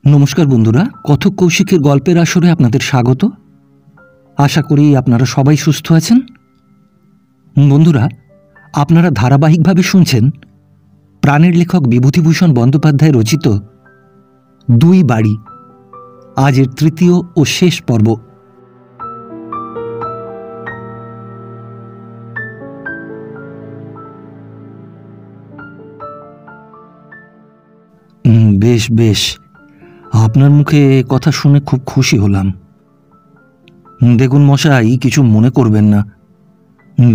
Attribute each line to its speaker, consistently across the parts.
Speaker 1: নমস্কার বন্ধুরা, কথক কৌশিকের গল্পের আসরে আপনাদের স্বাগত। আশা করি আপনারা সবাই সুস্থ আছেন। বন্ধুরা, আপনারা ধারাবাহিকভাবে শুনছেন প্রাণের লেখক বিভূতিভূষণ বন্দ্যোপাধ্যায় রচিত দুই বাড়ি, আজের তৃতীয় ও শেষ পর্ব। বেশ বেশ, আপনার মুখে কথা শুনে খুব খুশি হলাম। দেখুন মশাই, কিছু মনে করবেন না।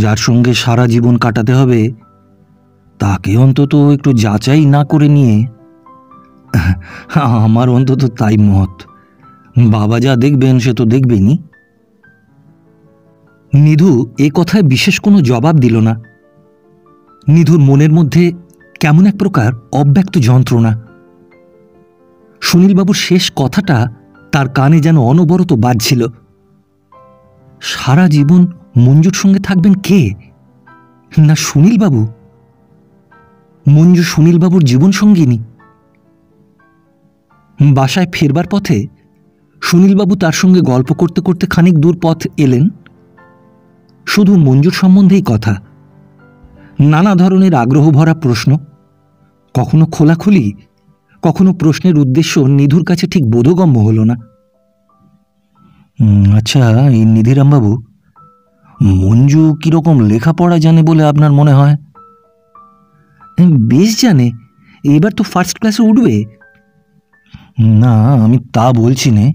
Speaker 1: যার সঙ্গে সারা জীবন কাটাতে হবে তাকে অন্তত একটু যাচাই না করে নিয়ে, আমার অন্তত তাই মত। বাবা যা দেখবেন সে তো দেখবেনই। নিধু এ কথায় বিশেষ কোনো জবাব দিল না। নিধুর মনের মধ্যে কেমন এক প্রকার অব্যক্ত যন্ত্রণা। সুনীলবাবুর শেষ কথাটা তার কানে যেন অনবরত বাজছিল। সারা জীবন মঞ্জুর সঙ্গে থাকবেন কে? না সুনীলবাবু? মঞ্জু সুনীলবাবুর জীবন সঙ্গিনী। বাসায় ফেরবার পথে সুনীলবাবু তার সঙ্গে গল্প করতে করতে খানিক দূর পথ এলেন। শুধু মঞ্জুর সম্বন্ধেই কথা, নানা ধরনের আগ্রহ ভরা প্রশ্ন, কখনো খোলাখুলি, কখনো প্রশ্নের উদ্দেশ্য নিধুর কাছে ঠিক বোধগম্য হল না। আচ্ছা, এই নিধিরামবাবু, মঞ্জু কিরকম লেখাপড়া জানে বলে আপনার মনে হয়? বেশ জানে, এবার তো ফার্স্ট ক্লাসে উঠবে। না, আমি তা বলছি নে।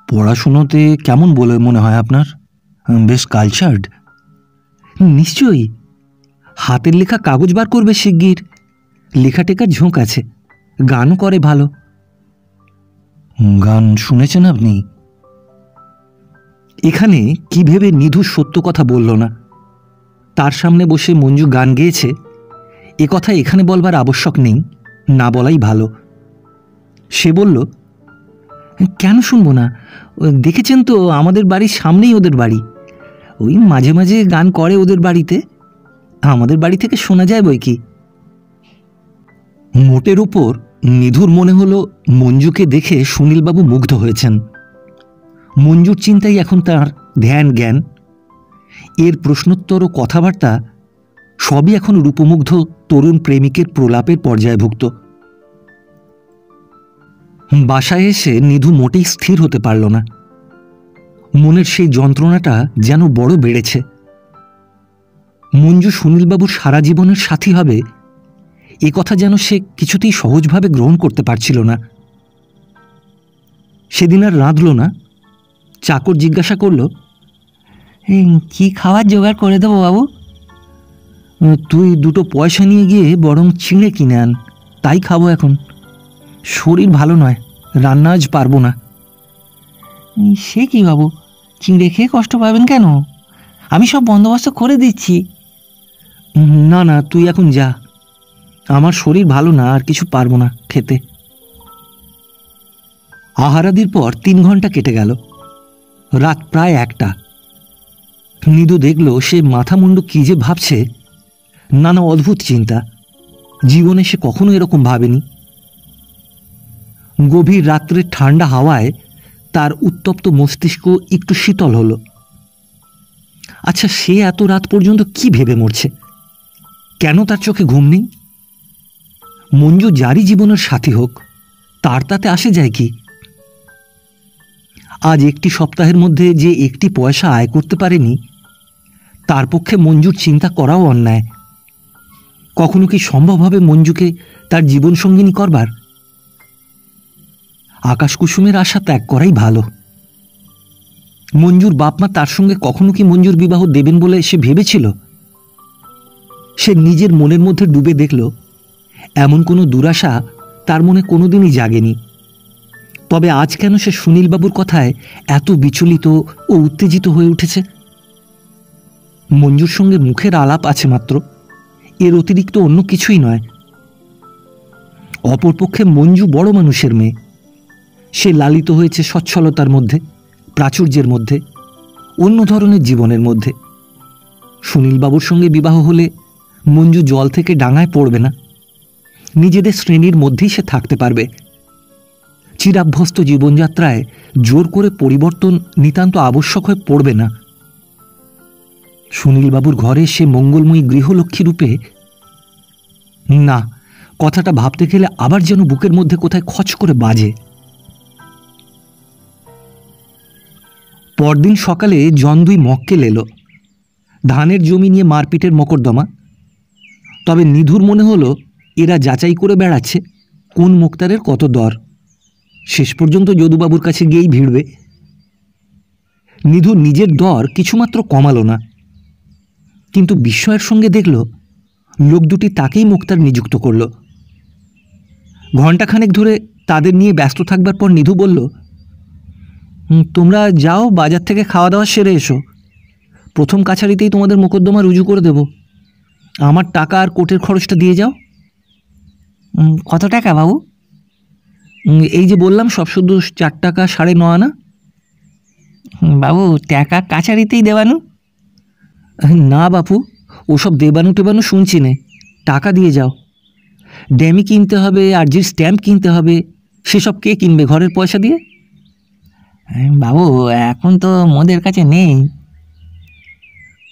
Speaker 1: পড়াশুনোতে কেমন বলে মনে হয় আপনার? বেশ কালচার্ড? নিশ্চয়ই, হাতের লেখা কাগজ বার করবে শিগগির। লেখা টেখার ঝোঁক আছে, গানও করে ভালো। গান শুনেছেন আপনি? এখানে কি ভেবে নিধু সত্য কথা বলল না। তার সামনে বসে মঞ্জু গান গেয়েছে এ কথা এখানে বলবার আবশ্যক নেই, না বলাই ভালো। সে বলল, কেন শুনবো না? দেখেছেন তো আমাদের বাড়ির সামনেই ওদের বাড়ি। ওই মাঝে মাঝে গান করে ওদের বাড়িতে, আমাদের বাড়ি থেকে শোনা যায় বই কি। মোটের উপর নিধুর মনে হলো মঞ্জুকে দেখে সুনীলবাবু মুগ্ধ হয়েছেন। মঞ্জুর চিন্তাই এখন তার ধ্যান জ্ঞান। এর প্রশ্নোত্তর ও কথাবার্তা সবই এখন রূপমুগ্ধ তরুণ প্রেমিকের প্রলাপের পর্যায়ভুক্ত। বাসায় এসে নিধু মোটেই স্থির হতে পারল না। মনের সেই যন্ত্রণাটা যেন বড় বেড়েছে। মঞ্জু সুনীলবাবুর সারা জীবনের সাথী হবে এ কথা যেন সে কিছুতেই সহজভাবে গ্রহণ করতে পারছিল না। সেদিন আর রাঁধল না। চাকর জিজ্ঞাসা করল, কি খাবার জোগাড় করে দেবো বাবু? তুই দুটো পয়সা নিয়ে গিয়ে বরং চিঁড়ে কিনে আন, তাই খাবো এখন। শরীর ভালো নয়, রান্না আজ পারবো না। সে কি বাবু, চিঁড়ে খেয়ে কষ্ট পাবেন কেন? আমি সব বন্দোবস্ত করে দিচ্ছি। না না, তুই এখন যা, আমার শরীর ভালো না, আর কিছু পারবো না খেতে। আহারাদির পর 3 ঘন্টা কেটে গেল। রাত প্রায় 1টা। নিধু দেখল সে মাথা মুন্ডু কি যে ভাবছে, নানা অদ্ভুত চিন্তা। জীবনে সে কখনো এরকম ভাবেনি। গভীর রাত্রের ঠান্ডা হাওয়ায় তার উত্তপ্ত মস্তিষ্ক একটু শীতল হল। আচ্ছা, সে এত রাত পর্যন্ত কি ভেবে মরছে? কেন তার চোখে ঘুম নেই? মঞ্জু যারই জীবনের সাথী হোক, তার তাতে আসে যায় কি? আজ একটি সপ্তাহের মধ্যে যে একটি পয়সা আয় করতে পারেনি, তার পক্ষে মঞ্জুর চিন্তা করাও অন্যায়। কখনো কি সম্ভব হবে মঞ্জুকে তার জীবনসঙ্গিনী করবার? আকাশকুসুমের আশা ত্যাগ করাই ভালো। মঞ্জুর বাপমা তার সঙ্গে কখনো কি মঞ্জুর বিবাহ দেবেন বলে সে ভেবেছিল? সে নিজের মনের মধ্যে ডুবে দেখল এমন কোনো দুরাশা তার মনে কোনোদিনই জাগেনি। তবে আজ কেন সে সুনীলবাবুর কথায় এত বিচলিত ও উত্তেজিত হয়ে উঠেছে? মঞ্জুর সঙ্গে মুখের আলাপ আছে মাত্র, এর অতিরিক্ত অন্য কিছুই নয়। অপরপক্ষে মঞ্জু বড় মানুষের মেয়ে। সে লালিত হয়েছে সচ্ছলতার মধ্যে, প্রাচুর্যের মধ্যে, অন্য ধরনের জীবনের মধ্যে। সুনীলবাবুর সঙ্গে বিবাহ হলে মঞ্জু জল থেকে ডাঙায় পড়বে না, নিজেদের শ্রেণীর মধ্যেই সে থাকতে পারবে। চিরাভ্যস্ত জীবনযাত্রায় জোর করে পরিবর্তন নিতান্ত আবশ্যক হয়ে পড়বে না। সুনীলবাবুর ঘরে সে মঙ্গলময়ী গৃহলক্ষ্মী রূপে না, কথাটা ভাবতে গেলে আবার যেন বুকের মধ্যে কোথায় খচ করে বাজে। পরদিন সকালে জন দুই মক্কেল এলো। ধানের জমি নিয়ে মারপিটের মকদ্দমা। তবে নিধুর মনে হলো এরা যাচাই করে বেড়াচ্ছে কোন মোক্তারের কত দর। শেষ পর্যন্ত যদুবাবুর কাছে গিয়েই ভিড়বে। নিধু নিজের দর কিছুমাত্র কমালো না, কিন্তু বিস্ময়ের সঙ্গে দেখল লোক দুটি তাকেই মোক্তার নিযুক্ত করল। ঘণ্টাখানেক ধরে তাদের নিয়ে ব্যস্ত থাকবার পর নিধু বলল, তোমরা যাও, বাজার থেকে খাওয়া দাওয়া সেরে এসো। প্রথম কাছারিতেই তোমাদের মোকদ্দমা রুজু করে দেব। আমার টাকা আর কোর্টের খরচটা দিয়ে যাও। কত টাকা বাবু? এই যে বললাম, সব শুধু 4 টাকা 9.5 আনা। বাবু, টাকা কাছারিতেই দেবানু? না বাপু, ওসব দেবানু টেবানু শুনছি নে, টাকা দিয়ে যাও। ড্যামি কিনতে হবে, আরজির স্ট্যাম্প কিনতে হবে, সেসব কে কিনবে ঘরের পয়সা দিয়ে? বাবু, এখন তো মোদের কাছে নেই।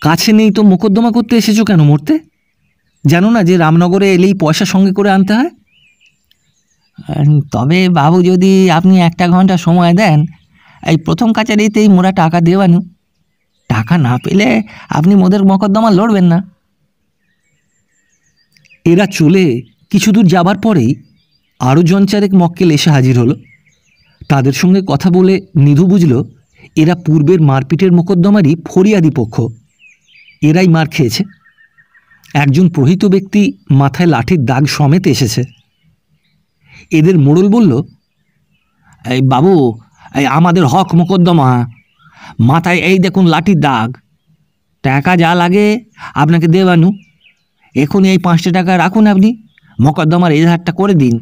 Speaker 1: কাছে নেই তো মোকদ্দমা করতে এসেছো কেন মরতে? জানো না যে রামনগরে এলেই পয়সা সঙ্গে করে আনতে হয়? তবে বাবু, যদি আপনি 1 ঘন্টা সময় দেন, এই প্রথম কাছারিতেই মোরা টাকা দেবানু। টাকা না পেলে আপনি মোদের মকদ্দমা লড়বেন না। এরা চলে কিছু দূর যাবার পরেই আরও জন 4 মক্কেল এসে হাজির হলো। তাদের সঙ্গে কথা বলে নিধু বুঝল এরা পূর্বের মারপিটের মোকদ্দমারই ফরিয়াদি পক্ষ। এরাই মার খেয়েছে। একজন প্রহিত ব্যক্তি মাথায় লাঠির দাগ সমেত এসেছে। এদের মোড়ল বলল, এই বাবু, এই আমাদের হক মোকদ্দমা, মাথায় এই দেখুন লাঠির দাগ। টাকা যা লাগে আপনাকে দেবানু। এখনই এই 5টা টাকা রাখুন, আপনি মোকদ্দমার এজাহারটা করে দিন।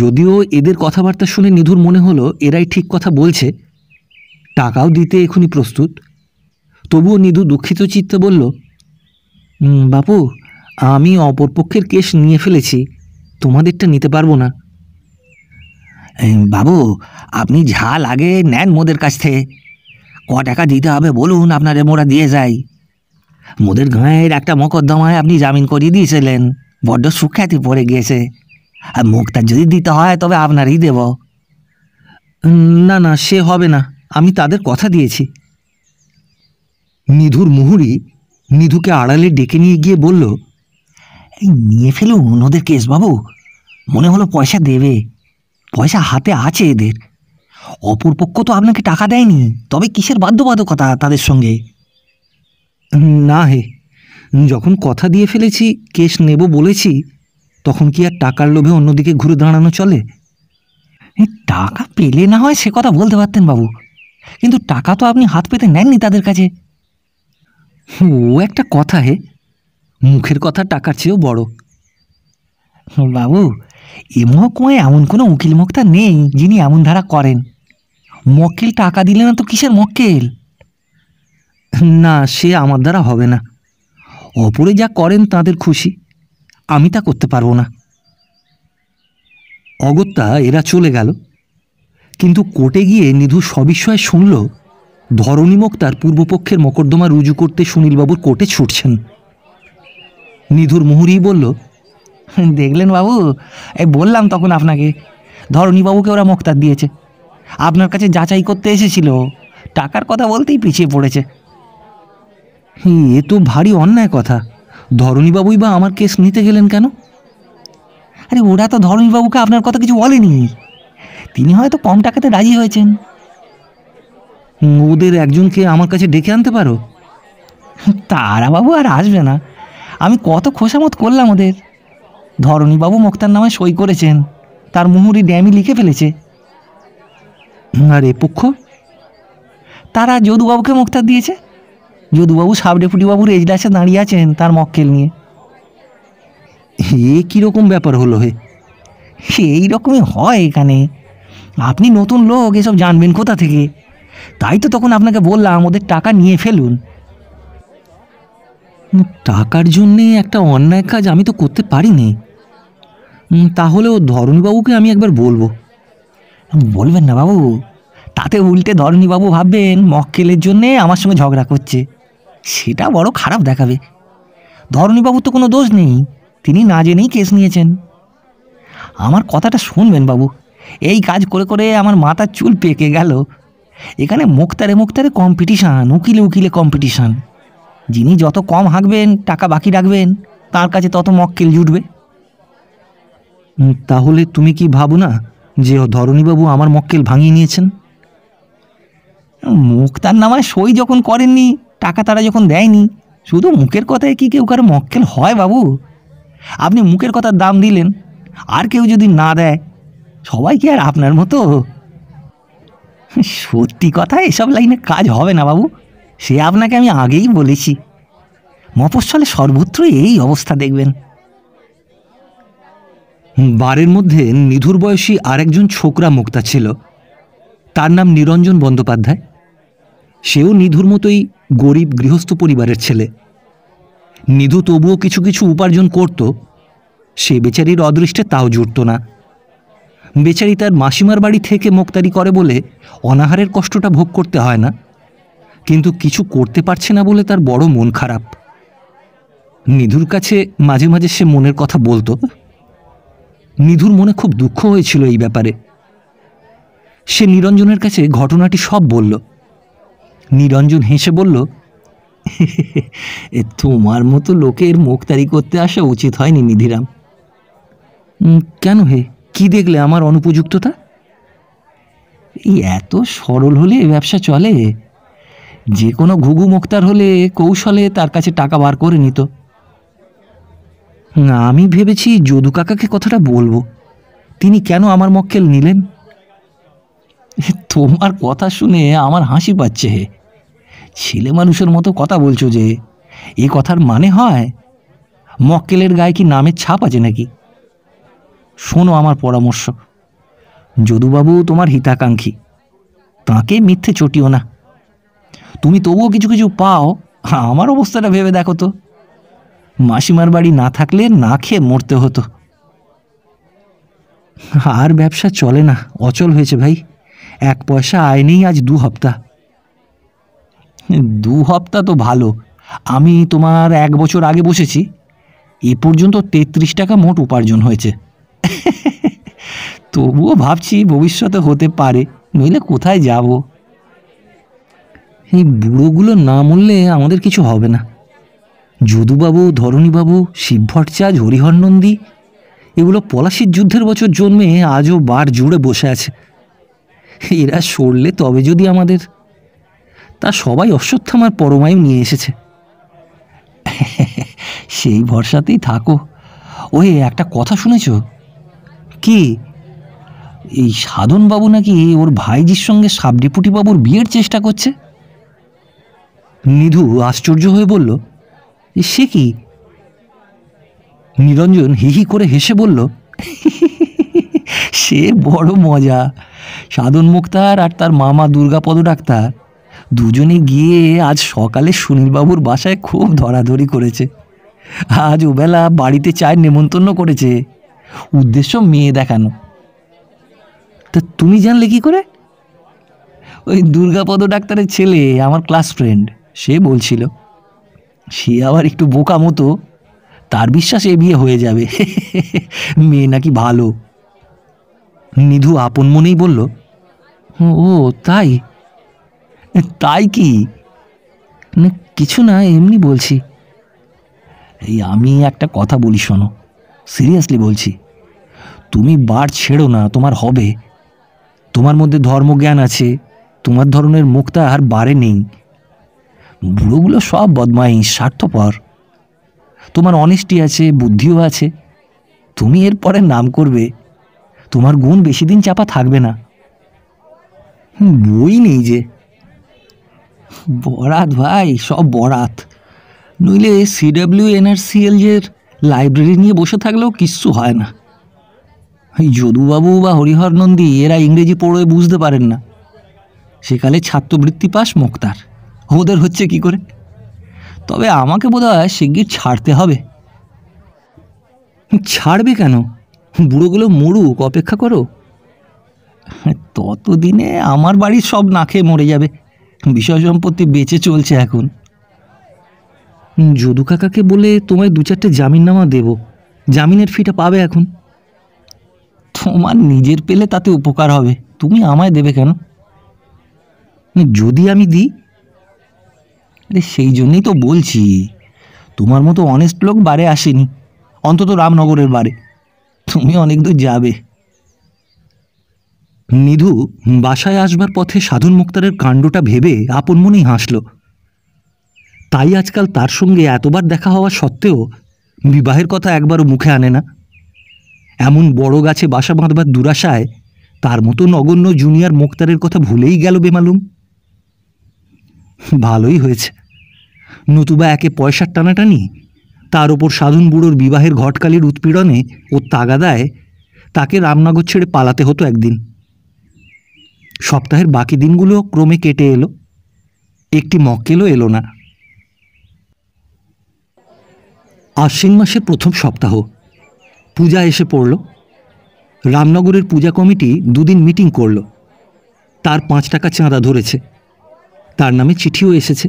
Speaker 1: যদিও এদের কথাবার্তা শুনে নিধুর মনে হলো এরাই ঠিক কথা বলছে, টাকাও দিতে এখনই প্রস্তুত। তবুও নিধু দুঃখিত চিত্তে বলল, বাপু, আমি অপরপক্ষের কেস নিয়ে ফেলেছি, তোমাদেরটা নিতে পারবো না। বাবু, আপনি যা লাগে নেন মোদের কাছ থেকে। ক টাকা দিতে হবে বলুন, আপনারে মোরা দিয়ে যাই। মোদের গাঁয়ের একটা মকদ্দমায় আপনি জামিন করিয়ে দিয়েছিলেন, বড্ড সুখ্যাতি পড়ে গিয়েছে। আর মুখটা যদি দিতে হয় তবে আপনারই দেব। না না, সে হবে না, আমি তাদের কথা দিয়েছি। নিধুর মুহুরি নিধুকে আড়ালে ডেকে নিয়ে গিয়ে বলল, এই নিয়ে ফেলুন ওদের কেস বাবু, মনে হলো পয়সা দেবে। পয়সা হাতে আছে এদের। অপরপক্ষ তো আপনাকে টাকা দেয়নি, তবে কিসের বাধ্যবাধকতা তাদের সঙ্গে? না হে, যখন কথা দিয়ে ফেলেছি, কেস নেব বলেছি, তখন কি আর টাকার লোভে অন্যদিকে ঘুরে দাঁড়ানো চলে? টাকা পেলে না হয় সে কথা বলতে পারতেন বাবু, কিন্তু টাকা তো আপনি হাত পেতে নেননি তাদের কাছে। ও একটা কথা হে, মুখের কথা টাকার চেয়েও বড়। বাবু, এ মহকুমায় এমন কোনো উকিল মোক্তা নেই যিনি এমন ধারা করেন। মক্কেল টাকা দিলে না তো কিসের মক্কেল? না, সে আমার দ্বারা হবে না। অপরে যা করেন তাদের খুশি, আমি তা করতে পারবো না। অগত্যা এরা চলে গেল। কিন্তু কোর্টে গিয়ে নিধু সবিস্ময়ে শুনল ধরণী মোক্তার পূর্বপক্ষের মকদ্দমা রুজু করতে সুনীলবাবুর কোর্টে ছুটছেন। নিধুর মুহুরি বলল, দেখলেন বাবু, এই বললাম তখন আপনাকে, ধরণীবাবুকে ওরা মোক্তার দিয়েছে। আপনার কাছে যাচাই করতে এসেছিল, টাকার কথা বলতেই পিছিয়ে পড়েছে। এ তো ভারী অন্যায় কথা। ধরণীবাবুই বা আমার কেস নিতে গেলেন কেন? আরে ওরা তো ধরণীবাবুকে আপনার কথা কিছু বলেনি, তিনি হয়তো কম টাকাতে রাজি হয়েছেন। ওদের একজনকে আমার কাছে ডেকে আনতে পারো? তারা বাবু আর আসবে না, আমি কত খোসামত করলাম ওদের। ধরণীবাবু মোক্তার নামে সই করেছেন, তার মুহুরি ড্যামি লিখে ফেলেছে। আর এ পক্ষ? তারা যদুবাবুকে মোক্তার দিয়েছে। যদুবাবু সাব ডেপুটি বাবুর এজলাসে দাঁড়িয়ে আছেন তার মক্কেল নিয়ে। এ কীরকম ব্যাপার হলো হে? এই রকমই হয় এখানে। আপনি নতুন লোক, এসব জানবেন কোথা থেকে? তাই তো তখন আপনাকে বললাম ওদের টাকা নিয়ে ফেলুন। টাকার জন্যে একটা অন্যায় কাজ আমি তো করতে পারিনি। তাহলেও ধরণীবাবুকে আমি একবার বলবো। বলবেন না বাবু, তাতে উল্টে ধরণীবাবু ভাববেন মক্কেলের জন্যে আমার সঙ্গে ঝগড়া করছে, সেটা বড় খারাপ দেখাবে। ধরণীবাবু তো কোনো দোষ নেই, তিনি না জেনেই কেস নিয়েছেন। আমার কথাটা শুনবেন বাবু, এই কাজ করে করে আমার মাথার চুল পেকে গেল। এখানে মুক্তারে মুক্তারে কম্পিটিশান, উকিলে উকিলে কম্পিটিশান। যিনি যত কম হাঁকবেন, টাকা বাকি রাখবেন, তার কাছে তত মক্কেল জুটবে। তাহলে তুমি কি ভাবো না যে ধরণীবাবু আমার মক্কেল ভাঙিয়ে নিয়েছেন? মুক্তার নামায় সই যখন করেননি, টাকা তারা যখন দেয়নি, শুধু মুখের কথায় কি কেউ কারো মক্কেল হয় বাবু? আপনি মুখের কথার দাম দিলেন, আর কেউ যদি না দেয়, সবাই কি আর আপনার মতো? সত্যি কথা, এসব লাইনে কাজ হবে না বাবু, সে আপনাকে আমি আগেই বলেছি। মফস্বলে সর্বত্রই এই অবস্থা দেখবেন। বারের মধ্যে নিধুর বয়সী আরেকজন ছোকরা মুক্তা ছিল, তার নাম নিরঞ্জন বন্দ্যোপাধ্যায়। সেও নিধুর মতোই গরিব গৃহস্থ পরিবারের ছেলে। নিধু তবুও কিছু কিছু উপার্জন করত, সে বেচারির অদৃষ্টে তাও জুটত না। বেচারি তার মাসিমার বাড়ি থেকে মোক্তারি করে বলে অনাহারের কষ্টটা ভোগ করতে হয় না, কিন্তু কিছু করতে পারছে না বলে তার বড় মন খারাপ। নিধুর কাছে মাঝে মাঝে সে মনের কথা বলতো। নিধুর মনে খুব দুঃখ হয়েছিল এই ব্যাপারে। সে নিরঞ্জনের কাছে ঘটনাটি সব বলল। নিরঞ্জন হেসে বলল, তোমার মতো লোকের মুখতারি করতে আসা উচিত হয়নি নিধিরাম। কেন হে, কি দেখলে আমার অনুপযুক্ততা? এই এত সরল হলে এ ব্যবসা চলে? যে কোনো ঘুঘু মুক্তার হলে কৌশলে তার কাছে টাকা বার করে নিত। আমি ভেবেছি যদু কাকাকে কথাটা বলবো, তিনি কেন আমার মক্কেল নিলেন। তোমার কথা শুনে আমার হাসি পাচ্ছে হে। ছেলে মানুষের মতো কথা বলছো যে, এ কথার মানে হয়? মক্কেলের গায়ে কি নামের ছাপ আছে নাকি? শোনো আমার পরামর্শ, যদুবাবু তোমার হিতাকাঙ্ক্ষী, তাঁকে মিথ্যে চটিও না। তুমি তবুও কিছু কিছু পাও, আমার অবস্থাটা ভেবে দেখো তো। মাসিমার বাড়ি না থাকলে না খেয়ে মরতে হতো। আর ব্যবসা চলে না, অচল হয়েছে ভাই। এক পয়সা আয় নেই আজ 2 হপ্তাহ। 2 হপ্তাহ তো ভালো, আমি তোমার 1 বছর আগে বসেছি, এ পর্যন্ত 33 টাকা মোট উপার্জন হয়েছে। তবুও ভাবছি ভবিষ্যতে হতে পারে, নইলে কোথায় যাব? এই বুড়োগুলো না মরলে আমাদের কিছু হবে না। যদুবাবু, ধরণীবাবু, শিব ভট্টাচার্য, হরিহর নন্দী, এগুলো পলাশির যুদ্ধের বছর জন্মে আজও বার জুড়ে বসে আছে। এরা সরলে তবে যদি আমাদের, তা সবাই অশ্বত্থামার পরমায়ু নিয়ে এসেছে। সেই ভরসাতেই থাকো। ওই একটা কথা শুনেছ? কি? এই সাধনবাবু নাকি ওর ভাইজির সঙ্গে সাবডেপুটি বাবুর বিয়ের চেষ্টা করছে। নিধু আশ্চর্য হয়ে বলল, সে কি? নিরঞ্জন হিহি করে হেসে বলল, সে বড় মজা। সাধন মুক্তার আর তার মামা দুর্গাপদ ডাক্তার দুজনে গিয়ে আজ সকালে সুনীলবাবুর বাসায় খুব ধরাধরি করেছে। আজ ওবেলা বাড়িতে চায়ের নেমন্তন্ন করেছে, উদ্দেশ্য মেয়ে দেখানো। তা তুমি জানলে কি করে? ওই দুর্গাপদ ডাক্তারের ছেলে, আমার ক্লাস ফ্রেন্ড, সে বলছিল। সে আবার একটু বোকা মতো, তার বিশ্বাস এ বিয়ে হয়ে যাবে, মেয়ে নাকি ভালো। নিধু আপন মনেই বলল, ও তাই? তাই কি? না কিছু না, এমনি বলছি। এই আমি একটা কথা বলি শোনো, সিরিয়াসলি বলছি, তুমি বার ছেড়ো না, তোমার হবে। তোমার মধ্যে ধর্মজ্ঞান আছে, তোমার ধরনের মুক্তা আর বারে নেই। বুড়োগুলো সব বদমাইশ, স্বার্থপর। তোমার অনেস্টি আছে, বুদ্ধিও আছে, তুমি এরপরে নাম করবে, তোমার গুণ বেশি দিন চাপা থাকবে না। বই নেই যে। বরাত ভাই, সব বরাত। নইলে CWNRCL এর লাইব্রেরি নিয়ে বসে থাকলেও কিচ্ছু হয় না। এই যদুবাবু বা হরিহর নন্দী এরা ইংরেজি পড়ে বুঝতে পারেন না, সেকালে ছাত্রবৃত্তি পাস মুক্তার, ওদের হচ্ছে কি করে? তবে আমাকে বোধ হয় শিগগির ছাড়তে হবে। ছাড়বে কেন? বুড়োগুলো মরুক, অপেক্ষা করো। ততদিনে আমার বাড়ির সব না খেয়ে মরে যাবে, বিষয় সম্পত্তি বেঁচে চলছে এখন। যদু কাকাকে বলে তোমায় 2-4টে জামিননামা দেব, জামিনের ফিটা পাবে এখন। তোমার নিজের পেলে তাতে উপকার হবে, তুমি আমায় দেবে কেন? যদি আমি দিই? আরে সেই জন্যই তো বলছি, তোমার মতো অনেস্ট লোক বারে আসেনি, অন্তত রামনগরের বারে। তুমি অনেক দূর যাবে। নিধু বাসায় আসবার পথে সাধন মুক্তারের কাণ্ডটা ভেবে আপন মনেই হাসল। তাই আজকাল তার সঙ্গে এতবার দেখা হওয়া সত্ত্বেও বিবাহের কথা একবারও মুখে আনে না। এমন বড় গাছে বাসা বাঁধবার দুরাশায় তার মতো নগণ্য জুনিয়র মুক্তারের কথা ভুলেই গেল বেমালুম। ভালোই হয়েছে, নতুবা একে পয়সার টানাটানি, তার ওপর সাধন বুড়োর বিবাহের ঘটকালির উৎপীড়নে ও তাগাদায় তাকে রামনগর ছেড়ে পালাতে হতো একদিন। সপ্তাহের বাকি দিনগুলো ক্রমে কেটে এলো, একটি মক্কেলও এলো না। আশ্বিন মাসের প্রথম সপ্তাহ, পূজা এসে পড়ল। রামনগরের পূজা কমিটি 2 দিন মিটিং করল। তার 5 টাকা চাঁদা ধরেছে, তার নামে চিঠিও এসেছে।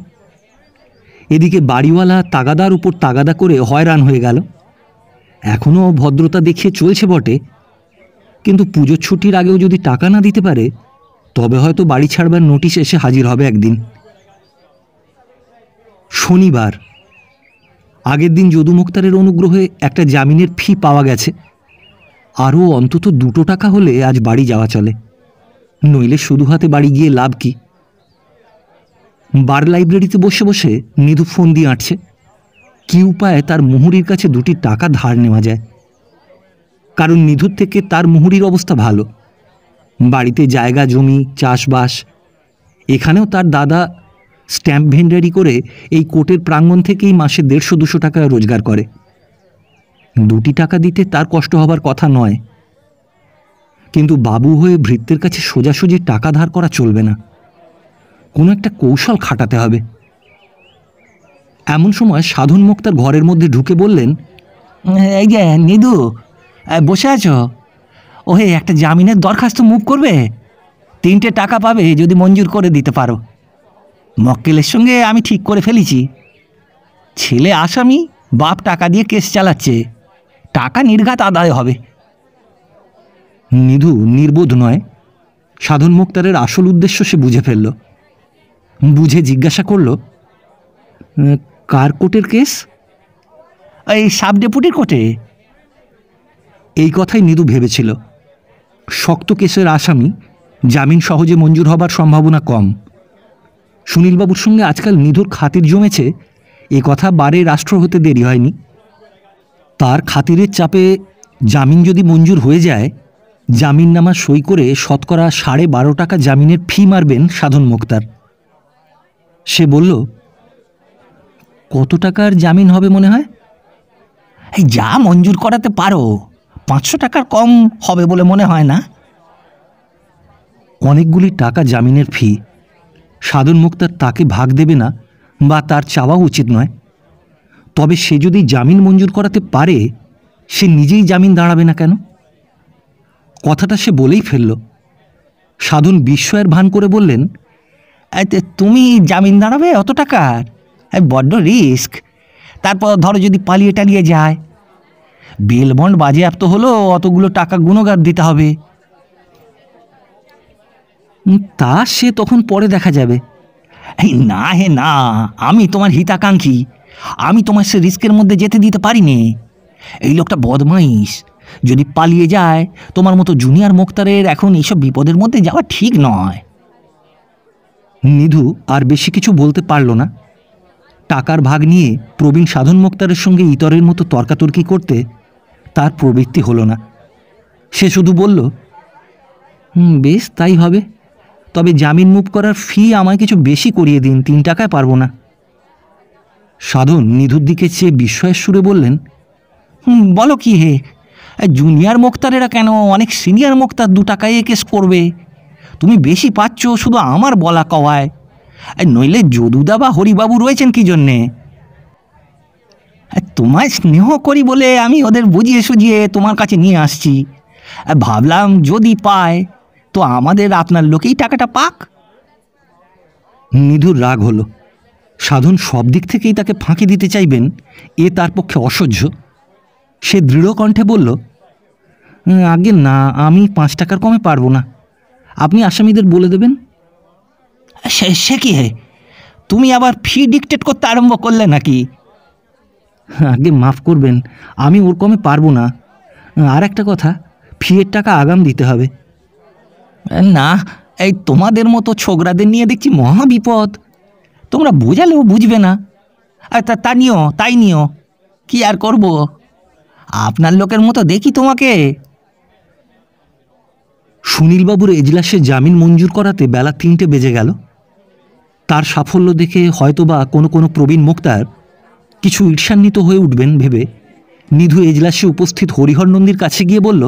Speaker 1: এদিকে বাড়িওয়ালা তাগাদার উপর তাগাদা করে হয়রান হয়ে গেল। এখনও ভদ্রতা দেখিয়ে চলছে বটে, কিন্তু পুজোর ছুটির আগেও যদি টাকা না দিতে পারে তবে হয়তো বাড়ি ছাড়বার নোটিশ এসে হাজির হবে একদিন। শনিবার, আগের দিন যদু মুক্তারের অনুগ্রহে একটা জামিনের ফি পাওয়া গেছে। আরও অন্তত 2 টাকা হলে আজ বাড়ি যাওয়া চলে, নইলে শুধু হাতে বাড়ি গিয়ে লাভ কি? বার লাইব্রেরিতে বসে বসে নিধু ফোন দিয়ে আঁটছে কি উপায়ে তার মুহুরির কাছে 2টি টাকা ধার নেওয়া যায়। কারণ নিধুর থেকে তার মুহুরির অবস্থা ভালো, বাড়িতে জায়গা জমি চাষবাস। এখানেও তার দাদা স্ট্যাম্প ভেন্ডারি করে এই কোর্টের প্রাঙ্গণ থেকেই মাসে 150-200 টাকা রোজগার করে। 2টি টাকা দিতে তার কষ্ট হবার কথা নয়, কিন্তু বাবু হয়ে ভৃত্যের কাছে সোজাসুজি টাকা ধার করা চলবে না, কোনো একটা কৌশল খাটাতে হবে। এমন সময় সাধন মুক্তার ঘরের মধ্যে ঢুকে বললেন, এই যে নিধু, বসে আছো? ওহে, একটা জামিনের দরখাস্ত মুভ করবে, 3টে টাকা পাবে যদি মঞ্জুর করে দিতে পারো। মক্কেলের সঙ্গে আমি ঠিক করে ফেলেছি, ছেলে আসামি, বাপ টাকা দিয়ে কেস চালাচ্ছে, টাকা নির্ঘাত আদায় হবে। নিধু নির্বোধ নয়, সাধন মুক্তারের আসল উদ্দেশ্য সে বুঝে ফেলল। বুঝে জিজ্ঞাসা করল, কার কোর্টের কেস? এই সাব ডেপুটির কোর্টে। এই কথাই নিধু ভেবেছিল। শক্ত কেসের আসামি, জামিন সহজে মঞ্জুর হবার সম্ভাবনা কম। সুনীলবাবুর সঙ্গে আজকাল নিধুর খাতির জমেছে, এ কথা বারে রাষ্ট্র হতে দেরি হয়নি। তার খাতিরের চাপে জামিন যদি মঞ্জুর হয়ে যায়, জামিননামা সই করে শতকরা 12.5 টাকা জামিনের ফি মারবেন সাধন মুক্তার। সে বলল, কত টাকার জামিন হবে মনে হয়? এই যা মঞ্জুর করাতে পারো, 500 টাকার কম হবে বলে মনে হয় না। অনেকগুলি টাকা জামিনের ফি, সাধন মুক্তার তাকে ভাগ দেবে না বা তার চাওয়া উচিত নয়। তবে সে যদি জামিন মঞ্জুর করাতে পারে, সে নিজেই জামিন দাঁড়াবে না কেন? কথাটা সে বলেই ফেলল। সাধন বিস্ময়ের ভান করে বললেন, তুমি জামিন দাঁড়াবে অত টাকার? বড্ড রিস্ক। তারপর ধরো যদি পালিয়ে টালিয়ে যায়, বেল বন্ড বাজেয়াপ্ত হলো, অতগুলো টাকা গুণগার দিতে হবে। তা সে তখন পরে দেখা যাবে। এই না হে না, আমি তোমার হিতাকাঙ্ক্ষী, আমি তোমার সে রিস্কের মধ্যে যেতে দিতে পারিনি। এই লোকটা বদমাইশ, যদি পালিয়ে যায়, তোমার মতো জুনিয়র মুক্তারের এখন এইসব বিপদের মধ্যে যাওয়া ঠিক নয়। নিধু আর বেশি কিছু বলতে পারল না। টাকার ভাগ নিয়ে প্রবীণ সাধন মুক্তারের সঙ্গে ইতরের মতো তর্কাতর্কি করতে তার প্রবৃত্তি হলো না। সে শুধু বলল, বেশ তাই হবে, তবে জামিন মুভ করার ফি আমায় কিছু বেশি করিয়ে দিন, 3 টাকায় পারবো না। সাধন নিধুর দিকে চেয়ে বিস্ময়ের সুরে বললেন, বলো কি হে, জুনিয়র মুক্তারেরা কেন, অনেক সিনিয়র মুক্তার 2 টাকায় কেস করবে। তুমি বেশি পাচ্ছ শুধু আমার বলা কওয়ায়, নইলে যদুদা বা হরিবাবু রয়েছেন কি জন্যে? তোমায় স্নেহ করি বলে আমি ওদের বুঝিয়ে সুঝিয়ে তোমার কাছে নিয়ে আসছি। ভাবলাম যদি পায় তো আমাদের আপনার লোকেই টাকাটা পাক। নিধুর রাগ হলো। সাধন সব দিক থেকেই তাকে ফাঁকি দিতে চাইবেন এ তার পক্ষে অসহ্য। সে দৃঢ় কণ্ঠে বলল, আগে না, আমি 5 টাকার কমে পারবো না, আপনি আসামিদের বলে দেবেন। সে কি হে, তুমি আবার ফি ডিকটেট করতে আরম্ভ করলে নাকি? আগে মাফ করবেন, আমি ওর কমে পারবো না। আর একটা কথা, ফিয়ের টাকা আগাম দিতে হবে। না, এই তোমাদের মতো ছোকরাদের নিয়ে দেখছি মহা বিপদ। তোমরা বোঝালেও বুঝবে না। তা নিও, তাই নিও, কি আর করব, আপনার লোকের মতো দেখি তোমাকে। সুনীলবাবুর এজলাসে জামিন মঞ্জুর করাতে বেলা 3টে বেজে গেল। তার সাফল্য দেখে হয়তোবা কোনো কোনো প্রবীণ মোক্তার কিছু ঈর্ষান্বিত হয়ে উঠবেন ভেবে নিধু এজলাসে উপস্থিত হরিহর নন্দীর কাছে গিয়ে বলল,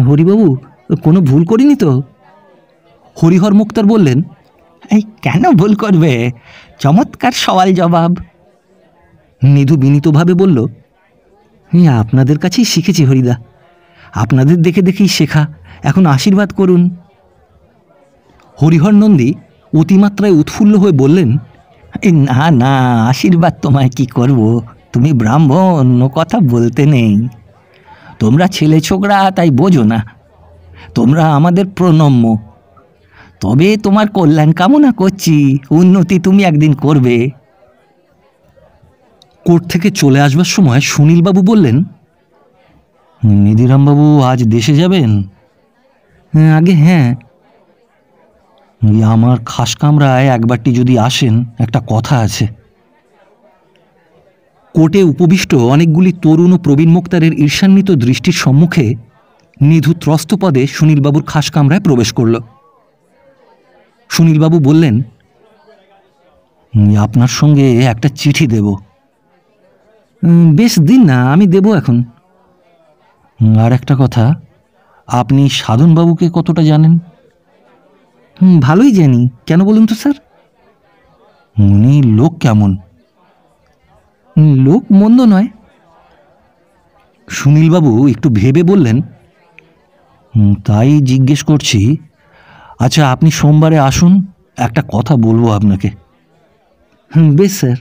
Speaker 1: হরিবাবু, কোনো ভুল করিনি তো? হরিহর মুক্তার বললেন, এই কেন ভুল করবে, চমৎকার সওয়াল জবাব। নিধু বিনীতভাবে বলল, আপনাদের কাছেই শিখেছি হরিদা, আপনাদের দেখে দেখেই শেখা, এখন আশীর্বাদ করুন। হরিহর নন্দী অতিমাত্রায় উৎফুল্ল হয়ে বললেন, না না, আশীর্বাদ তোমায় কি করব, তুমি ব্রাহ্মণ, ও কথা বলতে নেই। তোমরা ছেলে ছোকরা তাই বোঝো না, তোমরা আমাদের প্রণম্য। তবে তোমার কল্যাণ কামনা করছি, উন্নতি তুমি একদিন করবে। কোর্ট থেকে চলে আসবার সময় সুনীলবাবু বললেন, নিধিরামবাবু আজ দেশে যাবেন? আগে হ্যাঁ। আমার খাস কামরায় একবারটি যদি আসেন, একটা কথা আছে। কোর্টে উপবিষ্ট অনেকগুলি তরুণ ও প্রবীণ মোক্তারের ঈর্ষান্বিত দৃষ্টির সম্মুখে নিধু ত্রস্তপদে সুনীলবাবুর খাস কামরায় প্রবেশ করল। সুনীলবাবু বললেন, আপনার সঙ্গে একটা চিঠি দেব। বেশ, দিন না, আমি দেব এখন। আর একটা কথা, আপনি সাধনবাবুকে কতটা জানেন? ভালোই জানি, কেন বলুন তো স্যার? উনি লোক কেমন? লোক মন্দ নয়। সুনীলবাবু একটু ভেবে বললেন, তাই জিজ্ঞেস করছি। আচ্ছা, আপনি সোমবারে আসুন, একটা কথা বলবো আপনাকে। বেশ স্যার।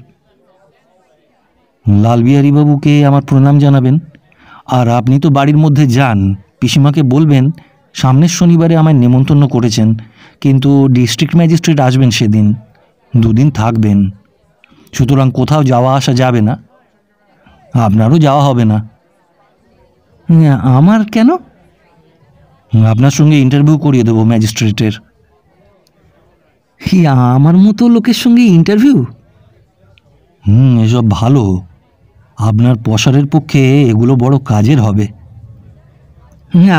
Speaker 1: লালবিহারীবাবুকে আমার প্রণাম জানাবেন। আর আপনি তো বাড়ির মধ্যে যান, পিসিমাকে বলবেন সামনের শনিবারে আমায় নেমন্তন্ন করেছেন, কিন্তু ডিস্ট্রিক্ট ম্যাজিস্ট্রেট আসবেন সেদিন, 2 দিন থাকবেন। সুতরাং কোথাও যাওয়া আসা যাবে না, আপনারও যাওয়া হবে না। আমার কেন? আপনার সঙ্গে ইন্টারভিউ করিয়ে দেবো ম্যাজিস্ট্রেটের। আমার মতো লোকের সঙ্গে ইন্টারভিউ? এসব ভালো, আপনার পসারের পক্ষে এগুলো বড় কাজের হবে।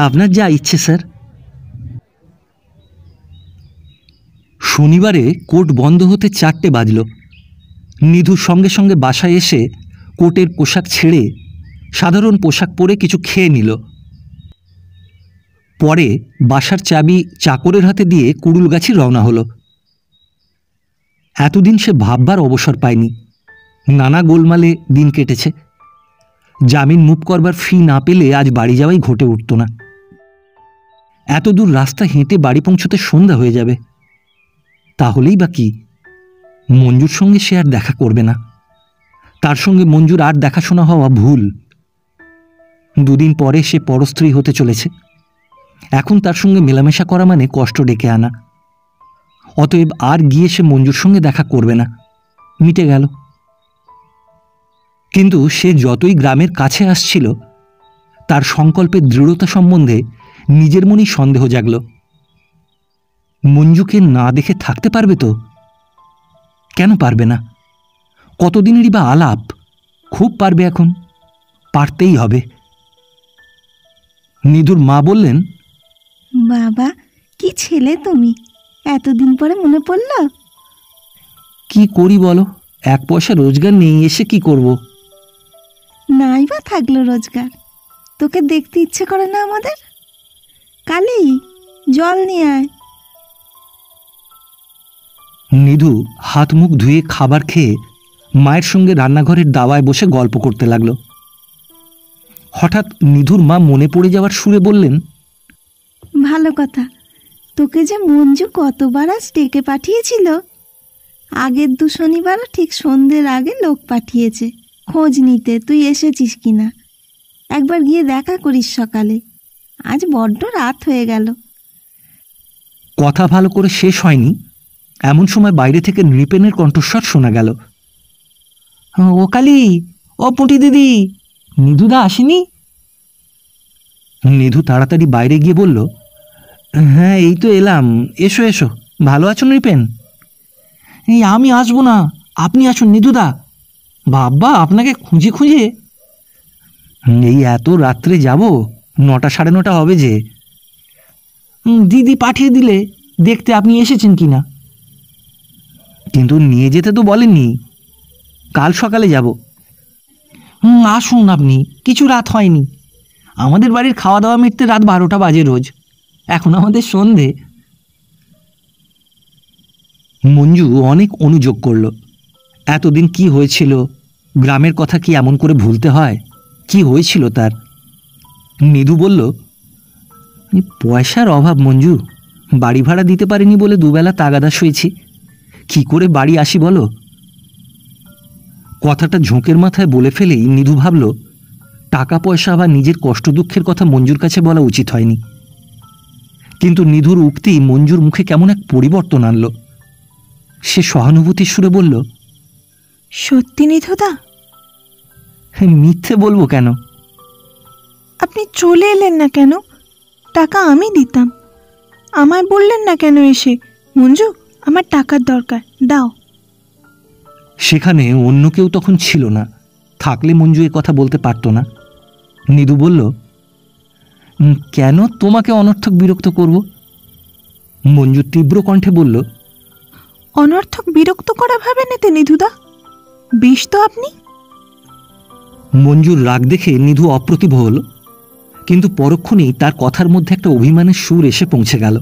Speaker 1: আপনার যা ইচ্ছে স্যার। শনিবারে কোর্ট বন্ধ হতে 4টে বাজল। নিধুর সঙ্গে সঙ্গে বাসায় এসে কোর্টের পোশাক ছেড়ে সাধারণ পোশাক পরে কিছু খেয়ে নিল। পরে বাসার চাবি চাকরের হাতে দিয়ে কুড়ুলগাছি রওনা হলো। এতদিন সে ভাববার অবসর পায়নি, নানা গোলমালে দিন কেটেছে। জামিন মুভ করবার ফি না পেলে আজ বাড়ি যাওয়াই ঘটে উঠত না। এত দূর রাস্তা হেঁটে বাড়ি পৌঁছতে সন্ধ্যা হয়ে যাবে। তাহলেই বা কি, মঞ্জুর সঙ্গে সে আর দেখা করবে না। তার সঙ্গে মঞ্জুর আর দেখাশোনা হওয়া ভুল। 2 দিন পরে সে পরস্ত্রী হতে চলেছে। এখন তার সঙ্গে মেলামেশা করা মানে কষ্ট ডেকে আনা। অতএব আর গিয়ে সে মঞ্জুর সঙ্গে দেখা করবে না, মিটে গেল। কিন্তু সে যতই গ্রামের কাছে আসছিল, তার সংকল্পের দৃঢ়তা সম্বন্ধে নিজের মনেই সন্দেহ জাগল। মঞ্জুকে না দেখে থাকতে পারবে তো? কেন পারবে না? কতদিনেরই বা আলাপ, খুব পারবে। এখন পারতেই হবে। নিধুর মা বললেন,
Speaker 2: বাবা, কি ছেলে তুমি, এতদিন পরে মনে পড়ল?
Speaker 1: কি করি বলো, 1 পয়সা রোজগার নেই, এসে কি করব?
Speaker 2: নাই বা থাকলো রোজগার, তোকে দেখতে ইচ্ছে করে না আমাদের? কালি, জল নিয়ে আয়।
Speaker 1: নিধু হাত মুখ ধুয়ে খাবার খেয়ে মায়ের সঙ্গে রান্নাঘরের দাওয়ায় বসে গল্প করতে লাগলো। হঠাৎ নিধুর মা মনে পড়ে যাওয়ার সুরে বললেন,
Speaker 2: ভালো কথা, তোকে যে মঞ্জু কতবার আজ ডেকে পাঠিয়েছিল। আগের 2 শনিবার ঠিক সন্ধ্যের আগে লোক পাঠিয়েছে খোঁজ নিতে তুই এসেছিস কিনা। একবার গিয়ে দেখা করিস সকালে, আজ বড্ড রাত হয়ে গেল।
Speaker 1: কথা ভালো করে শেষ হয়নি এমন সময় বাইরে থেকে নৃপেনের কণ্ঠস্বর শোনা গেল। ও কালী, ও পুঁটি দিদি, নিধুদা আসেনি? নিধু তাড়াতাড়ি বাইরে গিয়ে বলল, হ্যাঁ এই তো এলাম, এসো এসো। ভালো আছো নৃপেন? এই আমি আসবো না, আপনি আসুন নিধুদা। বাবা, আপনাকে খুঁজে খুঁজে এই এত রাত্রে যাব, 9টা সাড়ে 9টা হবে যে। দিদি পাঠিয়ে দিলে দেখতে আপনি এসেছেন কিনা। কিন্তু নিয়ে যেতে তো বলেননি, কাল সকালে যাব। আসুন আপনি, কিছু রাত হয়নি। আমাদের বাড়ির খাওয়া দাওয়া মিটতে রাত 12টা বাজে রোজ, এখন আমাদের সন্ধে। মঞ্জু অনেক অনুযোগ করল। এতদিন কি হয়েছিল, গ্রামের কথা কি এমন করে ভুলতে হয়? কি হয়েছিল তার? নিধু বলল, পয়সার অভাব মঞ্জু, বাড়ি ভাড়া দিতে পারিনি বলে দুবেলা তাগাদা শুয়েছি। কি করে বাড়ি আসি বলো? কথাটা ঝোঁকের মাথায় বলে ফেলেই নিধু ভাবল, টাকা পয়সা বা নিজের কষ্ট দুঃখের কথা মঞ্জুর কাছে বলা উচিত হয়নি। কিন্তু নিধুর উক্তি মঞ্জুর মুখে কেমন এক পরিবর্তন আনল। সে সহানুভূতির সুরে বলল,
Speaker 3: সত্যি নিধুদা?
Speaker 1: মিথ্যে বলবো কেন?
Speaker 3: আপনি চলে এলেন না কেন? টাকা আমি দিতাম। আমায় বললেন না কেন এসে, মঞ্জু আমার টাকার দরকার, দাও।
Speaker 1: সেখানে অন্য কেউ তখন ছিল না, থাকলে মঞ্জু এ কথা বলতে পারত না। নিধু বলল, কেন তোমাকে অনর্থক বিরক্ত করব? মঞ্জু তীব্র কণ্ঠে বলল,
Speaker 3: অনর্থক বিরক্ত করা ভাবেন এতে নিধুদা? বেশ তো আপনি।
Speaker 1: মঞ্জুর রাগ দেখে নিধু অপ্রতিভ হল, কিন্তু পরক্ষণেই তার কথার মধ্যে একটা অভিমানের সুর এসে পৌঁছে গেল।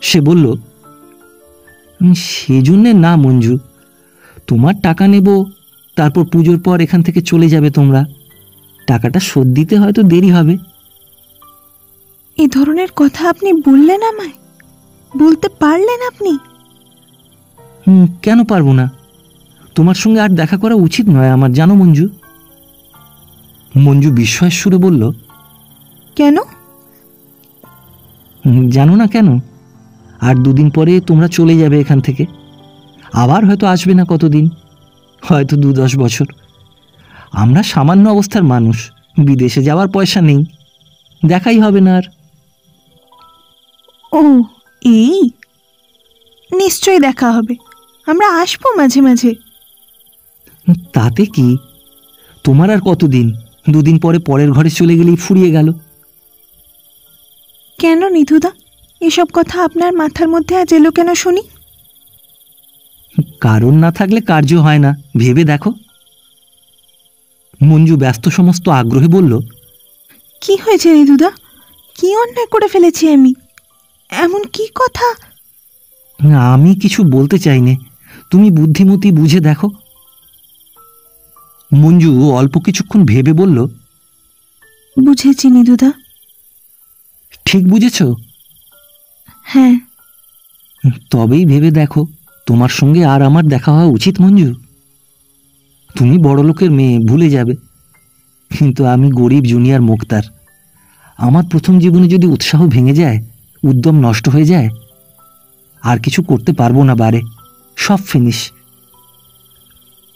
Speaker 1: সে বলল, সেজন্যে না মঞ্জু, তোমার টাকা নেব, তারপর পুজোর পর এখান থেকে চলে যাবে তোমরা। টাকাটা শোধ দিতে হয়তো দেরি হবে।
Speaker 3: এ ধরনের কথা আপনি বললেন আমায়? বলতে পারলেন আপনি?
Speaker 1: কেন পারবো না? তোমার সঙ্গে আর দেখা করা উচিত নয় আমার, জানো মঞ্জু। মঞ্জু বিস্ময়ের সুরে বলল,
Speaker 3: কেন?
Speaker 1: জানো না কেন? আর 2 দিন পরে তোমরা চলে যাবে এখান থেকে, আবার হয়তো আসবে না কতদিন, হয়তো 2-10 বছর। আমরা সামান্য অবস্থার মানুষ, বিদেশে যাওয়ার পয়সা নেই, দেখাই হবে না আর।
Speaker 3: ও এই, নিশ্চয়ই দেখা হবে, আমরা আসবো মাঝে মাঝে।
Speaker 1: তাতে কি, তোমার আর কতদিন? 2 দিন পরে পরের ঘরে চলে গেলেই ফুরিয়ে গেল।
Speaker 3: কেন নিধুদা, এসব কথা আপনার মাথার মধ্যে আজ এলো কেন শুনি?
Speaker 1: কারণ না থাকলে কার্য হয় না, ভেবে দেখো। মঞ্জু ব্যস্ত সমস্ত আগ্রহে বলল,
Speaker 3: কি হয়েছে নিধুদা? কি অন্যায় করে ফেলেছি আমি? এমন কি কথা?
Speaker 1: আমি কিছু বলতে চাইনে, তুমি বুদ্ধিমতী, বুঝে দেখো। মঞ্জু অল্প কিছুক্ষণ ভেবে বলল,
Speaker 3: বুঝেছি নিধুদা।
Speaker 1: ঠিক বুঝেছ?
Speaker 3: হ্যাঁ।
Speaker 1: তবেই ভেবে দেখো, তোমার সঙ্গে আর আমার দেখা হওয়া উচিত মঞ্জু। তুমি বড়লোকের মেয়ে, ভুলে যাবে, কিন্তু আমি গরিব জুনিয়র মুক্তার। আমার প্রথম জীবনে যদি উৎসাহ ভেঙে যায়, উদ্যম নষ্ট হয়ে যায়, আর কিছু করতে পারবো না, বারে সব ফিনিশ।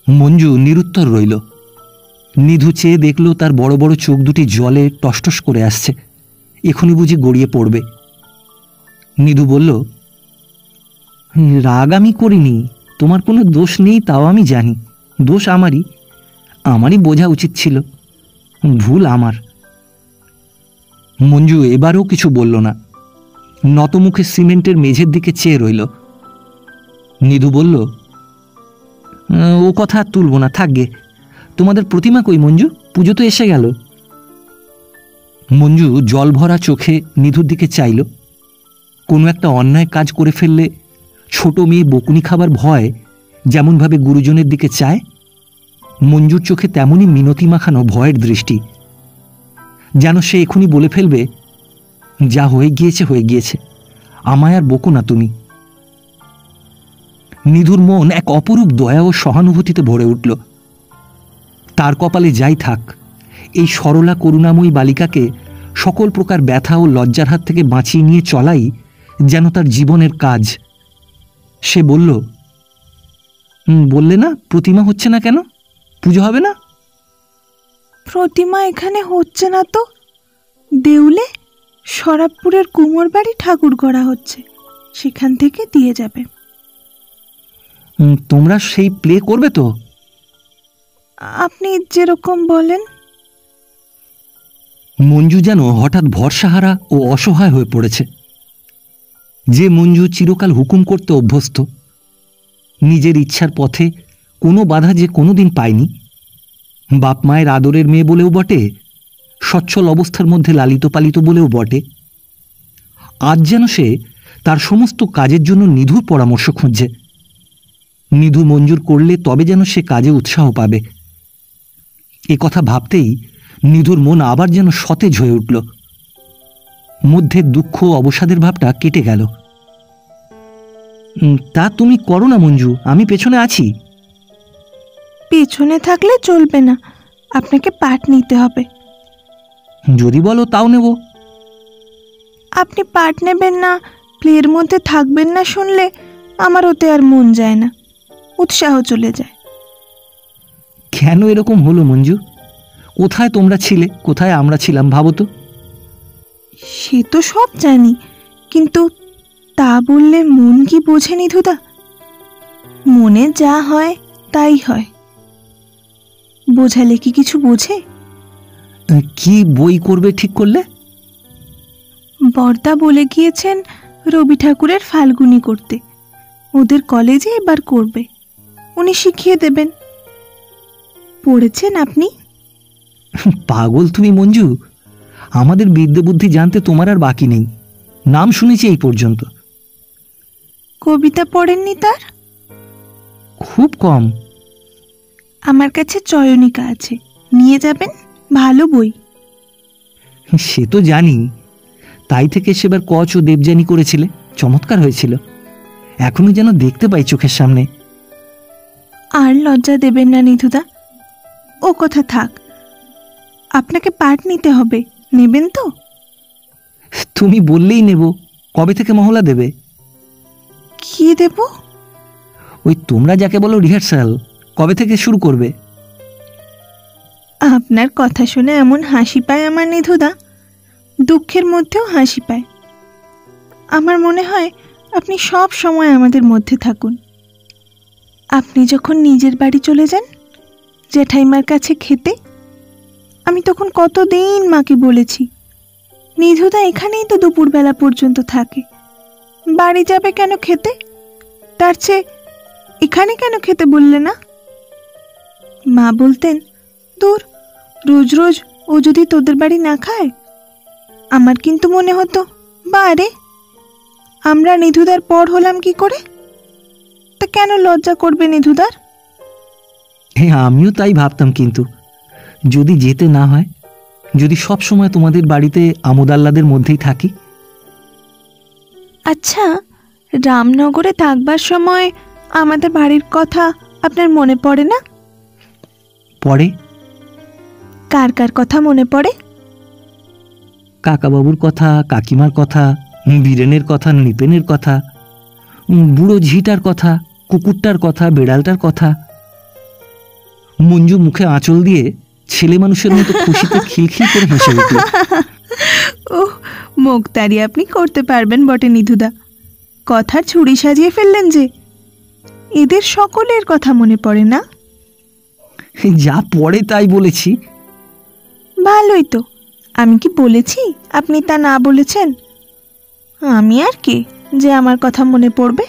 Speaker 1: মঞ্জু নিরুত্তর রইল। নিধু চেয়ে দেখল তার বড় বড় চোখ দুটি জলে টসটস করে আসছে, এখনই বুঝি গড়িয়ে পড়বে। নিধু বলল, রাগ আমি করিনি, তোমার কোনো দোষ নেই তাও আমি জানি। দোষ আমারই বোঝা উচিত ছিল, ভুল আমার। মঞ্জু এবারও কিছু বলল না, নতমুখে সিমেন্টের মেঝের দিকে চেয়ে রইল। নিধু বলল, ও কথা আর তুলব না, থাকবে। তোমাদের প্রতিমা কই মঞ্জু? পুজো তো এসে গেল। মঞ্জু জল ভরা চোখে নিধুর দিকে চাইল। কোনো একটা অন্যায় কাজ করে ফেললে ছোট মেয়ে বকুনি খাবার ভয় যেমনভাবে গুরুজনের দিকে চায়, মঞ্জুর চোখে তেমনই মিনতি মাখানো ভয়ের দৃষ্টি, যেন সে এখনই বলে ফেলবে, যা হয়ে গিয়েছে হয়ে গিয়েছে, আমায় আর বকো না তুমি। নিধুর মন এক অপরূপ দয়া ও সহানুভূতিতে ভরে উঠল। তার কপালে যাই থাক, এই সরলা করুণাময়ী বালিকাকে সকল প্রকার ব্যথা ও লজ্জার হাত থেকে বাঁচিয়ে নিয়ে চলাই যেন তার জীবনের কাজ। সে বলল, বললে না প্রতিমা হচ্ছে না কেন, পুজো হবে না?
Speaker 3: প্রতিমা এখানে হচ্ছে না তো, দেউলে শরাবপুরের কুমোর বাড়ি ঠাকুর করা হচ্ছে, সেখান থেকে দিয়ে যাবে।
Speaker 1: তোমরা সেই প্লে করবে তো?
Speaker 3: আপনি যেরকম বলেন।
Speaker 1: মঞ্জু যেন হঠাৎ ভরসাহারা ও অসহায় হয়ে পড়েছে। যে মঞ্জু চিরকাল হুকুম করতে অভ্যস্ত, নিজের ইচ্ছার পথে কোনো বাধা যে কোনোদিন পায়নি, বাপ মায়ের আদরের মেয়ে বলেও বটে, সচ্ছল অবস্থার মধ্যে লালিত পালিত বলেও বটে, আজ যেন সে তার সমস্ত কাজের জন্য নিধুর পরামর্শ খুঁজছে। নিধু মঞ্জুর করলে তবে যেন সে কাজে উৎসাহ পাবে। এ কথা ভাবতেই নিধুর মন আবার যেন সতেজ হয়ে উঠল। মধ্যে দুঃখ অবসাদের ভাবটা কেটে গেল। তা তুমি করো না মঞ্জু, আমি পেছনে আছি।
Speaker 3: পেছনে থাকলে চলবে না, আপনাকে পাঠ নিতে হবে।
Speaker 1: যদি বলো তাও নেব।
Speaker 3: আপনি পাঠ নেবেন না, প্লের মধ্যে থাকবেন না শুনলে আমার ওতে আর মন যায় না, উৎসাহ চলে যায়।
Speaker 1: কেন এরকম হলো মঞ্জু? কোথায় তোমরা ছিলে, কোথায় আমরা ছিলাম ভাবো তো।
Speaker 3: সে তো সব জানি, কিন্তু তা বললে মন কি বোঝে নিধুদা? মনে যা হয় তাই হয়, বোঝালে কি কিছু বোঝে?
Speaker 1: কি বই করবে ঠিক করলে?
Speaker 3: বর্দা বলে গিয়েছেন রবি ঠাকুরের ফাল্গুনি করতে, ওদের কলেজে এবার করবে, উনি শিখিয়ে দেবেন। পড়েছেন আপনি?
Speaker 1: পাগল তুমি মঞ্জু, আমাদের বিদ্যে বুদ্ধি জানতে তোমার আর বাকি নেই, নাম শুনেছি এই পর্যন্ত।
Speaker 3: কবিতা পড়েননি তার?
Speaker 1: খুব কম।
Speaker 3: আমার কাছে চয়নিকা আছে, নিয়ে যাবেন, ভালো বই।
Speaker 1: সে তো জানি, তাই থেকে সেবার কচ ও দেবযানী করেছিলে, চমৎকার হয়েছিল, এখনো যেন দেখতে পাই চোখের সামনে।
Speaker 3: আর লজ্জা দেবেন না নিধুদা, ও কথা থাক, আপনাকে পাঠ নিতে হবে, নেবেন তো?
Speaker 1: তুমি বললেই নেব। কবে থেকে মহলা দেবে?
Speaker 3: কি দেব?
Speaker 1: ওই তোমরা যাকে বলো রিহার্সাল, কবে থেকে শুরু করবে?
Speaker 3: আপনার কথা শুনে এমন হাসি পায় আমার নিধুদা, দুঃখের মধ্যেও হাসি পায়। আমার মনে হয় আপনি সব সময় আমাদের মধ্যে থাকুন। আপনি যখন নিজের বাড়ি চলে যান জেঠাইমার কাছে খেতে, আমি তখন কতদিন মাকে বলেছি, নিধুদা এখানেই তো দুপুরবেলা পর্যন্ত থাকে, বাড়ি যাবে কেন খেতে, তার চেয়ে এখানে কেন খেতে বললে না? মা বলতেন, দূর, রোজ রোজ ও যদি তোদের বাড়ি না খায়। আমার কিন্তু মনে হতো, বারে আমরা নিধুদার পর হলাম কি করে? তা কেন লজ্জা করবে নিধুদার?
Speaker 1: হ্যাঁ, আমিও তাই ভাবতাম, কিন্তু যদি যেতে না হয়, যদি সব সময় তোমাদের বাড়িতে আমোদ আহ্লাদের মধ্যেই থাকি।
Speaker 3: আচ্ছা, রামনগরে থাকবার সময় আমাদের বাড়ির কথা আপনার মনে পড়ে না?
Speaker 1: পরে।
Speaker 3: কার কার কথা মনে পড়ে?
Speaker 1: কাকাবাবুর কথা, কাকিমার কথা, বীরেনের কথা, নিপেনের কথা, বুড়ো ঝিটার কথা, কুকুরটার কথা, বেড়ালটার কথা। মঞ্জু মুখে আঁচল দিয়ে ছেলে মানুষের মতো খুশিতে খিলখিল করে হেসে উঠল।
Speaker 3: ওহ, মুখতারি আপনি করতে পারবেন বটে নিধুদা, কথার ছুরি সাজিয়ে ফেললেন যে। এদের সকলের কথা মনে পড়ে না?
Speaker 1: যা পড়ে তাই বলেছি।
Speaker 3: ভালোই তো, আমি কি বলেছি আপনি তা না বলেছেন? আমি আর কে যে আমার কথা মনে পড়বে?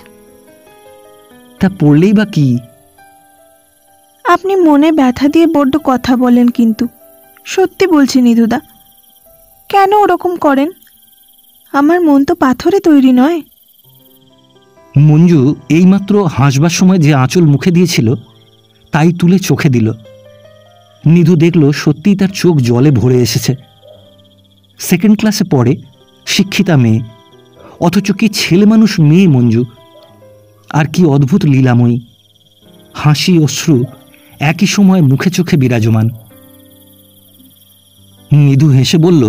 Speaker 1: তা পড়লেই বা কি?
Speaker 3: আপনি মনে ব্যথা দিয়ে বড্ড কথা বলেন, কিন্তু সত্যি বলছি নিধুদা, কেন ওরকম করেন? আমার মন তো পাথরে তৈরি নয়।
Speaker 1: মঞ্জু এইমাত্র হাসবার সময় যে আঁচল মুখে দিয়েছিল তাই তুলে চোখে দিল। নিধু দেখল সত্যিই তার চোখ জলে ভরে এসেছে। সেকেন্ড ক্লাসে পড়ে, শিক্ষিতা মেয়ে, অথচ কি ছেলে মানুষ মেয়ে মঞ্জু। আর কি অদ্ভুত লীলাময়ী, হাসি অশ্রু একই সময় মুখে চোখে বিরাজমান। নিধু হেসে বলল,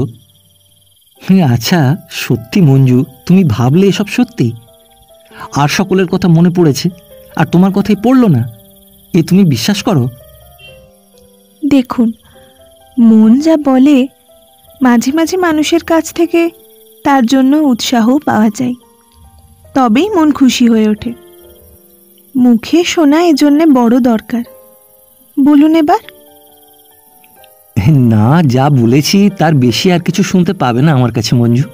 Speaker 1: আচ্ছা সত্যি মঞ্জু, তুমি ভাবলে এসব সত্যি? আর সকলের কথা মনে পড়েছে, আর তোমার কথাই পড়ল না, এ তুমি বিশ্বাস করো?
Speaker 3: দেখুন, মন যা বলে মাঝে মাঝে মানুষের কাছ থেকে তার জন্য উৎসাহও পাওয়া যায়, তবেই মন খুশি হয়ে ওঠে। মুখে শোনা এজন্যে বড় দরকার। বলুন এবার।
Speaker 1: না, যা বলেছি তার বেশি আর কিছু শুনতে পাবে না আমার কাছে মঞ্জু।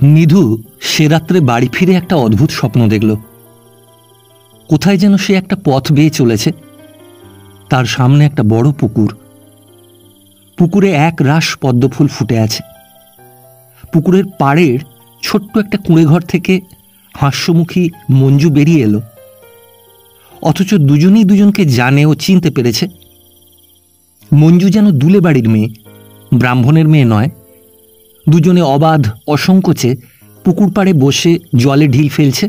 Speaker 1: নিধু সে রাত্রে বাড়ি ফিরে একটা অদ্ভুত স্বপ্ন দেখল। কোথায় যেন সে একটা পথ বেয়ে চলেছে, তার সামনে একটা বড় পুকুর। পুকুরে এক রাশ পদ্মফুল ফুটে আছে। পুকুরের পাড়ের ছোট্ট একটা কুঁড়ে ঘর থেকে হাস্যমুখী মঞ্জু বেরিয়ে এলো। অথচ দুজনেই দুজনকে জানে ও চিনতে পেরেছে। মঞ্জু যেন দুলে বাড়ির মেয়ে, ব্রাহ্মণের মেয়ে নয়। দুজনে অবাধ অসংকোচে পুকুর পাড়ে বসে জলে ঢিল ফেলছে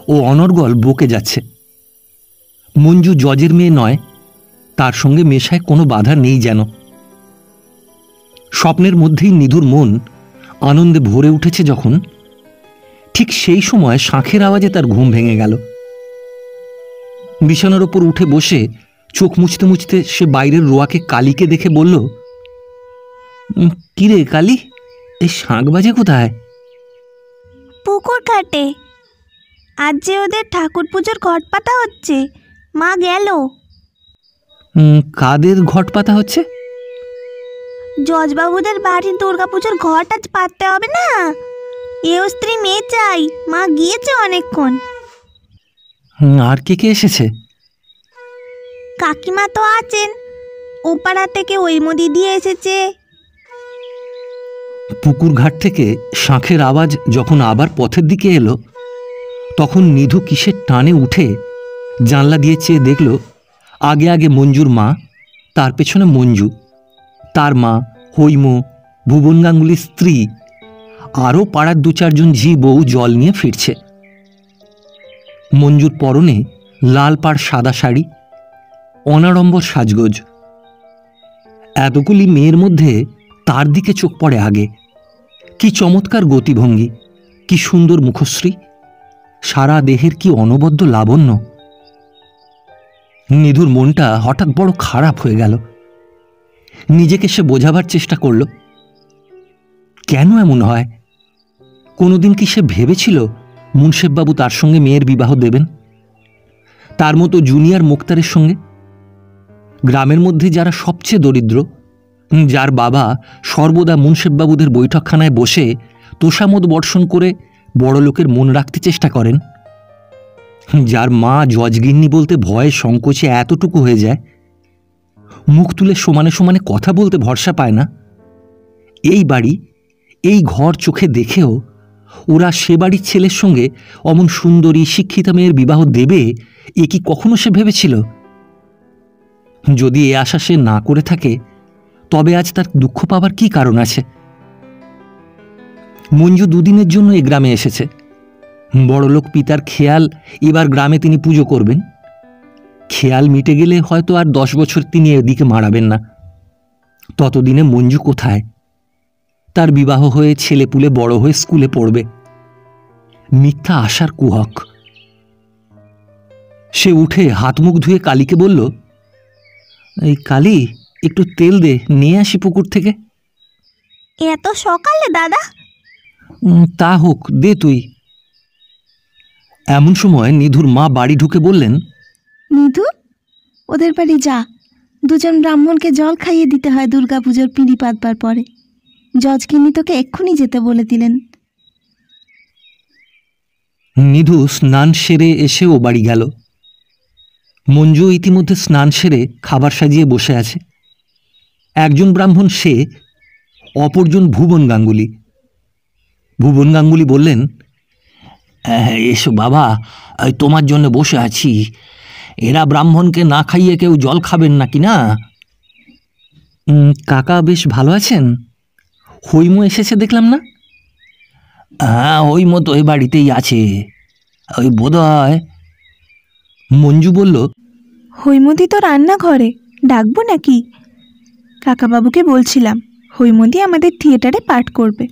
Speaker 1: ও অনর্গল বকে যাচ্ছে। মঞ্জু জজের মেয়ে নয়, তার সঙ্গে মেশায় কোনো বাধা নেই যেন। স্বপ্নের মধ্যেই নিধুর মন আনন্দে ভরে উঠেছে যখন, ঠিক সেই সময় শাঁখের আওয়াজে তার ঘুম ভেঙে গেল। বিছানার ওপর উঠে বসে চোখ মুছতে মুছতে সে বাইরের রোয়াকে কালীকে দেখে বলল, কিরে কালী, এই শাঁখ বাজে কোথায়?
Speaker 2: পুকুর ঘাটে। আজ যে ওদের ঠাকুর পুজোর ঘট পাতা হচ্ছে, মা গেল।
Speaker 1: কাদের ঘট পাতা হচ্ছে?
Speaker 2: জজবাবুদের বাড়ির দুর্গাপুজোর ঘট আজ পাততে হবে না, এও স্ত্রী মেয়ে চাই। মা গিয়েছে অনেকক্ষণ।
Speaker 1: আর কে কে এসেছে?
Speaker 2: কাকিমা তো আছেন, ওপাড়া থেকে ঐমো দিদি এসেছে।
Speaker 1: পুকুর ঘাট থেকে শাঁখের আওয়াজ যখন আবার পথের দিকে এলো, তখন নিধু কিসের টানে উঠে জানলা দিয়ে চেয়ে দেখল, আগে আগে মঞ্জুর মা, তার পেছনে মঞ্জু, তার মা, হৈমো, ভুবন গাঙ্গুলির স্ত্রী, আরও পাড়ার দু চারজন ঝি বউ জল নিয়ে ফিরছে। মঞ্জুর পরনে লাল পাড় সাদা শাড়ি, অনাড়ম্বর সাজগোজ। এতগুলি মেয়ের মধ্যে তার দিকে চোখ পড়ে আগে। কি চমৎকার গতিভঙ্গি, কি সুন্দর মুখশ্রী, সারা দেহের কি অনবদ্য লাবণ্য। নিধুর মনটা হঠাৎ বড় খারাপ হয়ে গেল। নিজেকে সে বোঝাবার চেষ্টা করল, কেন এমন হয়? কোনোদিন কি সে ভেবেছিল মুন্সেফবাবু তার সঙ্গে মেয়ের বিবাহ দেবেন? তার মতো জুনিয়র মোক্তারের সঙ্গে? গ্রামের মধ্যে যারা সবচেয়ে দরিদ্র, যার বাবা সর্বদা মুন্সেফবাবুদের বৈঠকখানায় বসে তোষামোদ বর্ষণ করে বড় লোকের মন রাখতে চেষ্টা করেন, যার মা জজগিন্নি বলতে ভয়ে সংকোচে এতটুকু হয়ে যায়, মুখ তুলে সমানে সমানে কথা বলতে ভরসা পায় না, এই বাড়ি এই ঘর চোখে দেখেও ওরা সে বাড়ির ছেলের সঙ্গে অমন সুন্দরী শিক্ষিতা মেয়ের বিবাহ দেবে, এ কি কখনো সে ভেবেছিল? যদি এ আশা সে না করে থাকে, তবে আজ তার দুঃখ পাবার কি কারণ আছে? মঞ্জু দুদিনের জন্য এ গ্রামে এসেছে। বড়লোক পিতার খেয়াল এবার গ্রামে তিনি পুজো করবেন। খেয়াল মিটে গেলে হয়তো আর 10 বছর তিনি এদিকে মারাবেন না। ততদিনে মঞ্জু কোথায়? তার বিবাহ হয়ে ছেলেপুলে বড় হয়ে স্কুলে পড়বে। মিথ্যা আশার কুহক। সে উঠে হাত মুখ ধুয়ে কালীকে বলল, এই কালী, একটু তেল দে, নিয়ে আসি পুকুর থেকে।
Speaker 2: এত সকালে দাদা?
Speaker 1: তা হোক, দে তুই। এমন সময় নিধুর মা বাড়ি ঢুকে বললেন,
Speaker 2: নিধু, ওদের বাড়ি যা। দুজন ব্রাহ্মণকে জল খাইয়ে দিতে হয় দুর্গাপুজোর পিঁড়ি পাতবার পরে। জজগিন্নি তোকে এক্ষুনি যেতে বলে দিলেন।
Speaker 1: নিধু স্নান সেরে এসে ও বাড়ি গেল। মঞ্জু ইতিমধ্যে স্নান সেরে খাবার সাজিয়ে বসে আছে। একজন ব্রাহ্মণ সে, অপরজন ভুবন গাঙ্গুলি। ভুবন গাঙ্গুলি বললেন, এসো বাবা, তোমার জন্য বসে আছি। এরা ব্রাহ্মণকে না খাইয়ে কেউ জল খাবেন নাকি না? কাকা বেশ ভালো আছেন? হৈমু এসেছে দেখলাম না? হ্যাঁ, হৈমু তো ওই বাড়িতেই আছে, ওই বোধ হয়। মঞ্জু বলল,
Speaker 3: হৈমদি তো রান্নাঘরে, ডাকবো নাকি? কাকাবাবুকে বলছিলাম হৈমদি আমাদের থিয়েটারে পাঠ করবে।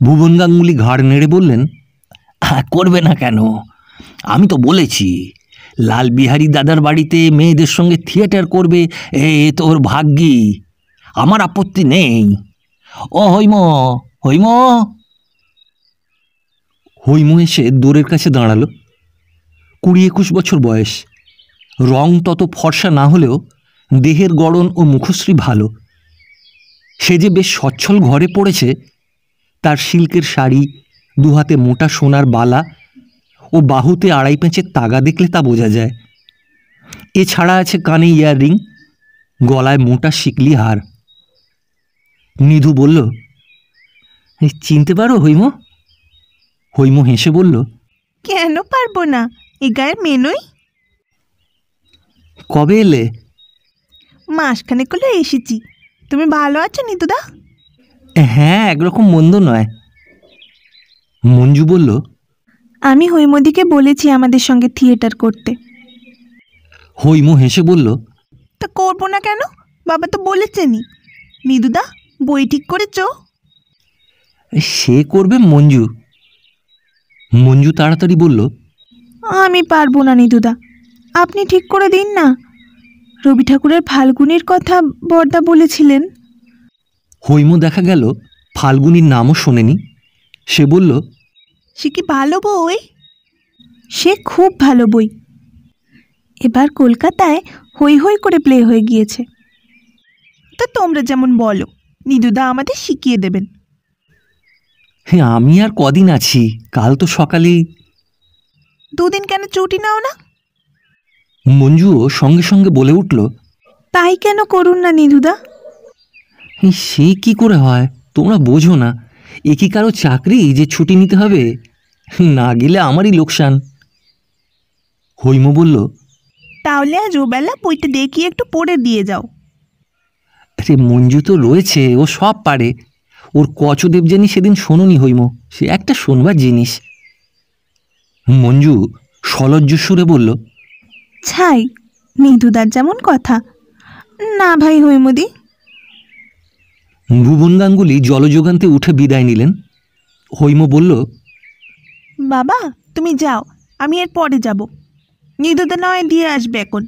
Speaker 1: ভুবন গাঙ্গুলি ঘাড় নেড়ে বললেন, হ্যাঁ, করবে না কেন? আমি তো বলেছি লাল বিহারী দাদার বাড়িতে মেয়েদের সঙ্গে থিয়েটার করবে, এ তোর ভাগ্যি। আমার আপত্তি নেই। ও হৈম, হৈম। হৈমু এসে দোরের কাছে দাঁড়ালো। 20-21 বছর বয়স, রং তত ফর্সা না হলেও দেহের গড়ন ও মুখশ্রী ভালো। সে যে বেশ সচ্ছল ঘরে পড়েছে, তার সিল্কের শাড়ি, দুহাতে মোটা সোনার বালা ও বাহুতে 2.5 পেঁচের তাগা দেখলে তা বোঝা যায়। এছাড়া আছে কানে ইয়াররিং, গলায় মোটা শিকলি হার। নিধু বলল, চিনতে পারো হৈমু? হৈমু হেসে বলল,
Speaker 3: কেন পারবো না, এ গায়ের মেয়ে নই?
Speaker 1: কবে এলে?
Speaker 3: মাসখানেক হলো এসেছি। তুমি ভালো আছো নিতুদা?
Speaker 1: হ্যাঁ, একরকম মন্দ নয়। মঞ্জু বলল,
Speaker 3: আমি হৈমদিকে বলেছি আমাদের সঙ্গে থিয়েটার করতে।
Speaker 1: হৈমু হেসে বলল,
Speaker 3: তা করবো না কেন? বাবা তো বলেছেনই। নিদুদা, বই ঠিক করেছ?
Speaker 1: সে করবে মঞ্জু। মঞ্জু তাড়াতাড়ি বলল,
Speaker 3: আমি পারবো না নিদুদা, আপনি ঠিক করে দিন না। রবি ঠাকুরের ফাল্গুনির কথা বড়দা বলেছিলেন।
Speaker 1: হৈমু দেখা গেল ফাল্গুনির নামও শোনেনি। সে বলল,
Speaker 3: সে কি ভালো বই? সে খুব ভালো বই। এবার কলকাতায় হই হই করে প্লে হয়ে গিয়েছে। তা তোমরা যেমন বলো, নিদুদা আমাদের শিখিয়ে দেবেন।
Speaker 1: হ্যাঁ, আমি আর কদিন আছি, কাল তো সকালেই।
Speaker 3: 2 দিন কেন ছুটি নাও না?
Speaker 1: মঞ্জুও সঙ্গে সঙ্গে বলে উঠল,
Speaker 3: তাই কেন করুন না নিদুদা?
Speaker 1: সে কি করে হয়, তোমরা বোঝো না। এ কি কারো চাকরি যে ছুটি নিতে হবে? না গেলে আমারই লোকসান। হৈমু বলল,
Speaker 3: তাহলে আজ ওবেলা বইটা দেখিয়ে একটু পড়ে দিয়ে যাও।
Speaker 1: আরে মঞ্জু তো রয়েছে, ও সব পারে। ওর কচদেব জানি সেদিন শোনোনি হৈমু, সে একটা শোনবার জিনিস। মঞ্জু সলজ্জ সুরে বলল,
Speaker 3: ছাই, নিদুদার যেমন কথা। না ভাই হৈমদি।
Speaker 1: ভুবন গাঙ্গুলি জলযোগান্তে উঠে বিদায় নিলেন। হৈমু বলল,
Speaker 3: বাবা তুমি যাও, আমি এর পরে যাব। নিদুদা নয় দিয়ে আসবে এখন।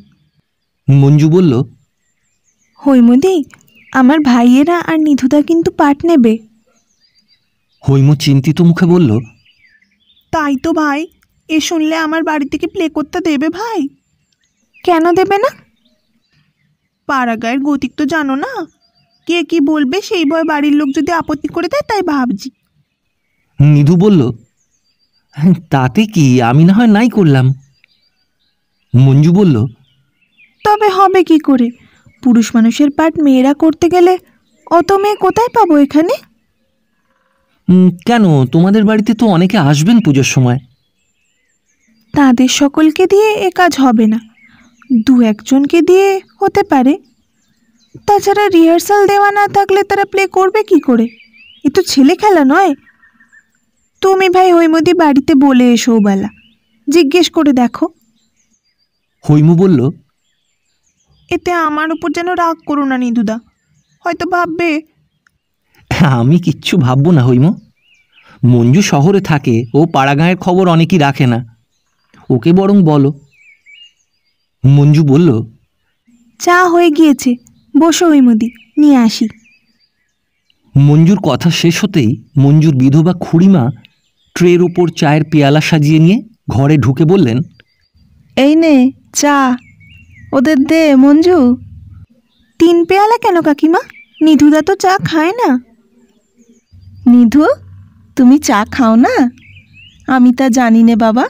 Speaker 1: মঞ্জু বলল,
Speaker 3: হৈমদি, আমার ভাইয়েরা আর নিধুদা কিন্তু পাঠ নেবে।
Speaker 1: হৈমু চিন্তিত মুখে বলল,
Speaker 3: তাই তো ভাই, এ শুনলে আমার বাড়ি থেকে প্লে করতে দেবে ভাই? কেন দেবে না? পাড়াগাঁয়ের গতিক তো জানো না, কে কি বলবে সেই ভয় বাড়ির লোক যদি আপত্তি করে দেয়, তাই ভাবছি।
Speaker 1: নিধু বলল, তাতে কি, আমি না হয় নাই করলাম। মঞ্জু বলল,
Speaker 3: তবে হবে কি করে? পুরুষ মানুষের পাঠ মেয়েরা করতে গেলে অত মেয়ে কোথায় পাবো এখানে?
Speaker 1: কেন, তোমাদের বাড়িতে তো অনেকে আসবেন পুজোর সময়।
Speaker 3: তাদের সকলকে দিয়ে এ কাজ হবে না, 2-1 জনকে দিয়ে হতে পারে। তাছাড়া রিহার্সাল দেওয়া না থাকলে তারা প্লে করবে কি করে? এ তো ছেলে খেলা নয়। তুমি ভাই হৈমদি বাড়িতে বলে এসো বেলা, জিজ্ঞেস করে দেখো।
Speaker 1: হৈমু বলল,
Speaker 3: এতে আমার উপর যেন রাগ করো না নিদুদা, হয়তো ভাববে।
Speaker 1: আমি কিচ্ছু ভাববো না হৈমু। মঞ্জু শহরে থাকে, ও পাড়াগাঁয়ের খবর অনেকেই রাখে না, ওকে বরং বলো। মঞ্জু বলল,
Speaker 3: চা হয়ে গিয়েছে, বসো হৈমদি, নিয়ে আসি।
Speaker 1: মঞ্জুর কথা শেষ হতেই মঞ্জুর বিধবা খুড়িমা ট্রের ওপর চায়ের পেয়ালা সাজিয়ে নিয়ে ঘরে ঢুকে বললেন,
Speaker 2: এই নে চা, ওদের দে মঞ্জু।
Speaker 3: 3 পেয়ালা কেন কাকিমা? নিধুদা তো চা খায় না।
Speaker 2: নিধু, তুমি চা খাও না? আমি তা জানি নে বাবা।